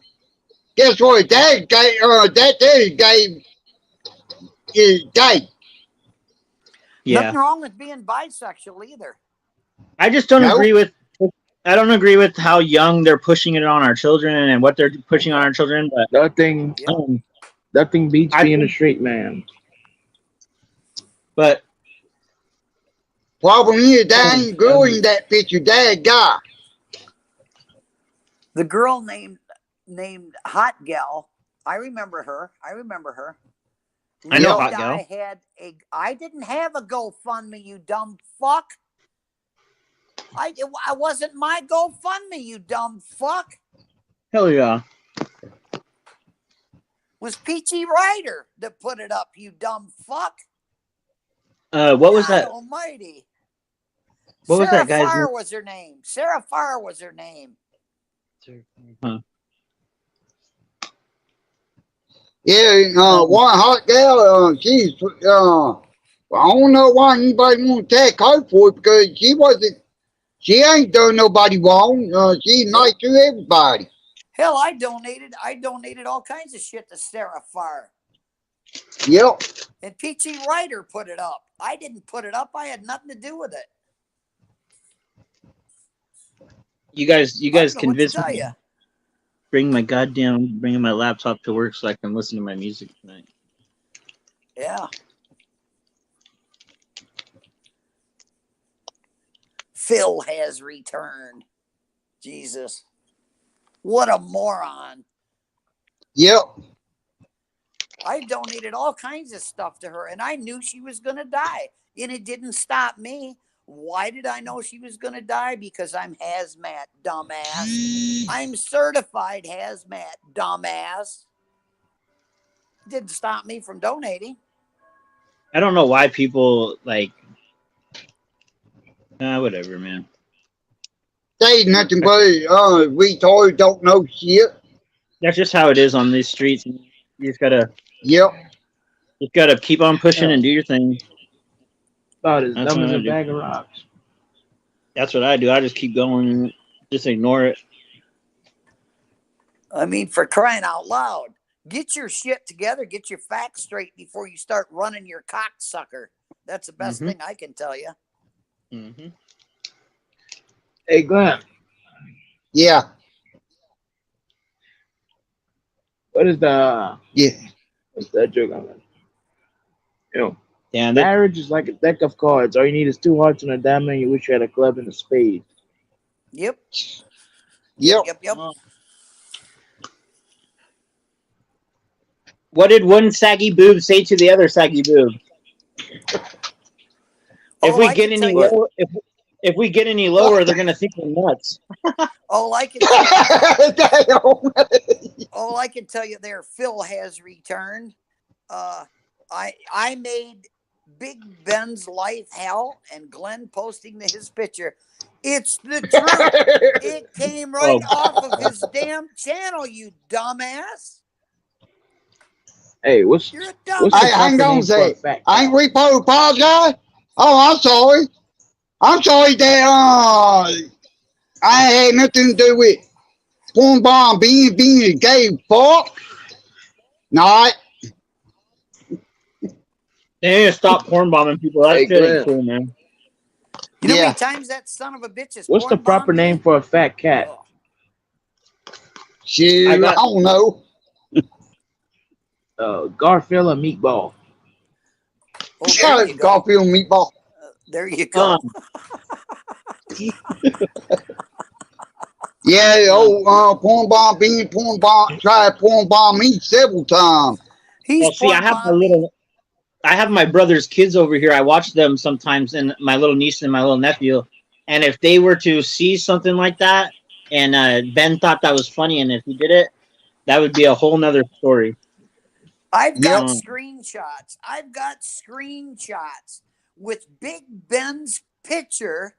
Guess what? That gay, that is gay. Is gay. Yeah. Nothing wrong with being bisexual either. I just don't agree with. I don't agree with how young they're pushing it on our children and what they're pushing on our children. But nothing beats being a straight man. But problem is that ain't girl in that picture. That guy. The girl named Hot Gal. I remember her. I know Hot Gal. I didn't have a GoFundMe, you dumb fuck. I wasn't my GoFundMe, you dumb fuck. Hell yeah. It was Peachy Ryder that put it up, you dumb fuck. What was that? Almighty. What was that guy's Farr name? was her name. Sarah Farr was her name. Huh. Yeah, one hot gal, she's, I don't know why anybody want to attack her for it because she ain't done nobody wrong. She's nice to everybody. Hell, I donated all kinds of shit to Sarah Farr. Yep. And Peachy Ryder put it up. I didn't put it up. I had nothing to do with it. You guys convinced me. You. Bringing my laptop to work so I can listen to my music tonight. Yeah. Phil has returned. Jesus. What a moron. Yep. I donated all kinds of stuff to her, and I knew she was going to die, and it didn't stop me. Why did I know she was going to die? Because I'm hazmat, dumbass. I'm certified hazmat, dumbass. Didn't stop me from donating. I don't know why people like. Whatever, man. They ain't nothing but retard, don't know shit. That's just how it is on these streets. You Yep. just gotta keep on pushing and do your thing. About as That's dumb what as I a do. bag of rocks. That's what I do. I just keep going and just ignore it. I mean, for crying out loud, get your shit together, get your facts straight before you start running your cocksucker. That's the best Mhm. thing I can tell you. Mm-hmm. Hey, Glenn, Yeah. what is the Yeah. what's that joke on that? You know, And marriage is like a deck of cards. All you need is two hearts and a diamond. You wish you had a club and a spade. Yep. Yep. Yep. what did one saggy boob say to the other saggy boob? If All we I get can any tell you, lower, if we get any lower, they're gonna think we're nuts. all I can tell you, Damn. all I can tell you there, Phil has returned. I made Big Ben's life hell, and Glenn posting his picture. It's the truth. It came right Oh, off of his damn channel, you dumbass. Hey, what's You're a what's the dumbass. Hey, hang proper on a name for a sec. fat Ain't cat? we supposed to apologize? Oh, I'm sorry. I'm sorry that I had nothing to do with porn bomb being a gay fuck. Not. they need to stop porn bombing people. That Hey, shit ain't Glenn, cool, man. You know how Yeah. many times that son of a bitch has what's the porn proper bombed name me? for a fat cat? Oh, Shoot, I I got don't know. Garfield or Meatball? oh, there you go. Garfield meatball. There you go. Yeah, porn bomb being porn bomb tried porn bomb me several times. He's well, see, porn bombed me. I have my brother's kids over here. I watch them sometimes, and my little niece and my little nephew. And if they were to see something like that, and Ben thought that was funny, and if he did it, that would be a whole nother story. I've got Yep. screenshots. I've got screenshots with Big Ben's picture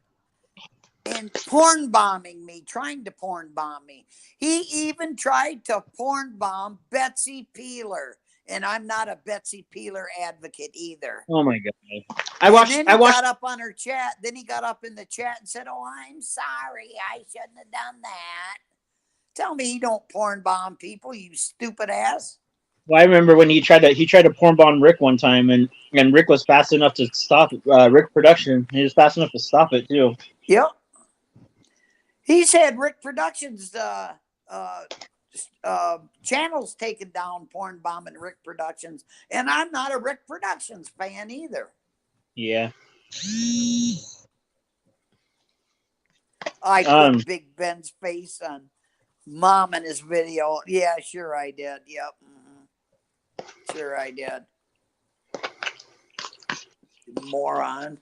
and porn bombing me, trying to porn bomb me. He even tried to porn bomb Betsy Peeler. And I'm not a Betsy Peeler advocate either. Oh my god! And then he got up on her chat. Then he got up in the chat and said, "Oh, I'm sorry. I shouldn't have done that." Tell me he don't porn bomb people, you stupid ass. Well, I remember when he tried to porn bomb Rick one time, and Rick was fast enough to stop it. Rick Production. He was fast enough to stop it too. Yep. He's had Rick Productions channels taken down, porn bombing Rick Productions, and I'm not a Rick Productions fan either. Yeah. I put Big Ben's face on Mom in his video. Yeah, sure I did. Yep. Mm-hmm. Sure I did. Moron.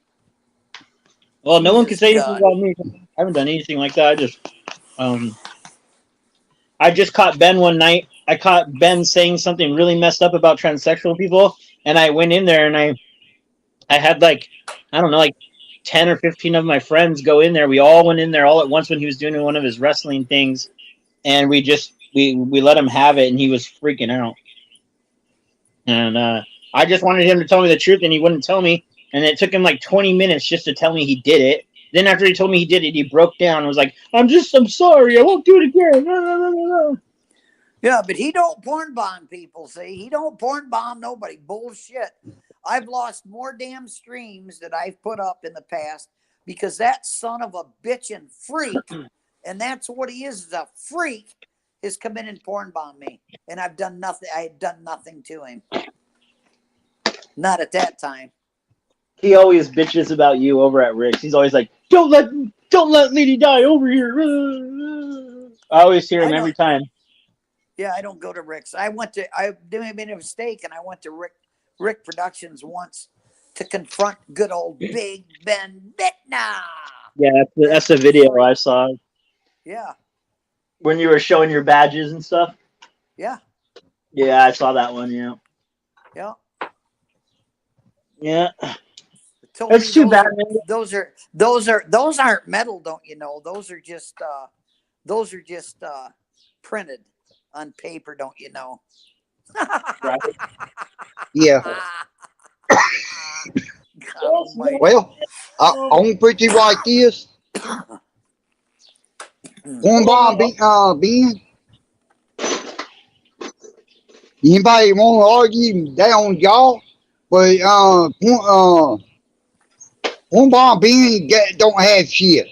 Well, no one can say Jesus anything God. about me. I haven't done anything like that. I just caught Ben one night. I caught Ben saying something really messed up about transsexual people, and I went in there and I had like, I don't know, like 10 or 15 of my friends go in there. We all went in there all at once when he was doing one of his wrestling things, and we let him have it, and he was freaking out. And I just wanted him to tell me the truth, and he wouldn't tell me. And it took him like 20 minutes just to tell me he did it. Then after he told me he did it, he broke down and was like, I'm sorry. I won't do it again. Yeah, but he don't porn bomb people, see? He don't porn bomb nobody. Bullshit. I've lost more damn streams that I've put up in the past because that son of a bitch and freak, and that's what he is a freak, has come in and porn bombed me. And I've done nothing. I had done nothing to him. Not at that time. He always bitches about you over at Rick's. He's always like, don't let Lady die over here. I always hear him every time. Yeah, I don't go to Rick's. I made a mistake, and I went to Rick Productions once to confront good old Big Ben Bittner. Yeah, that's the video I saw Yeah, when you were showing your badges and stuff. yeah, Yeah, I saw that one. Yeah, yeah. yeah. Told me It's too bad, man. those aren't metal, don't you know? Those are just printed on paper, don't you know? Right. Yeah. God almighty. Well, I'm gonna put you like this. One bomb, Ben. Anybody want to argue down y'all? But one bomb Ben don't have shit.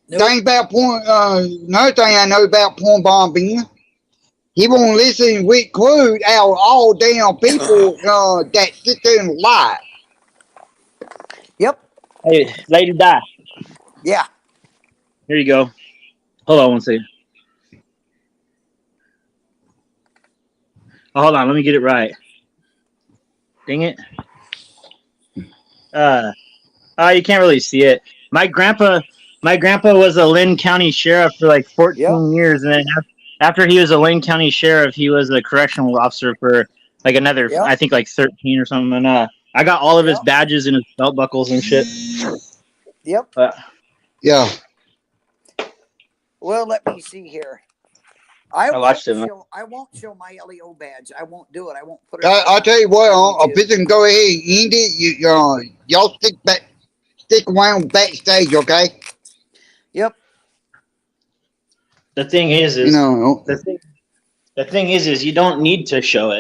Nope. Thing about another thing I know about Porn Bomb Ben, he won't listen with Crude out of all damn people that sit there and lie. Yep. Hey, lady, die. Yeah. Here you go. Hold on one second. Oh, hold on, let me get it right. Dang it. You can't really see it. My grandpa was a Lynn County sheriff for like 14 years, and then after he was a Lynn County sheriff, he was a correctional officer for like another, Yep. I think like 13 or something. And I got all of his Yep. badges and his belt buckles and shit. Yep. Yeah. Well, let me see here. I watched him. won't show my LEO badge. I won't do it. I won't put it. I'll tell you what, I'm just gonna go ahead and end it. Y'all stick around backstage, okay? Yep. The thing is You know. the thing is you don't need to show it.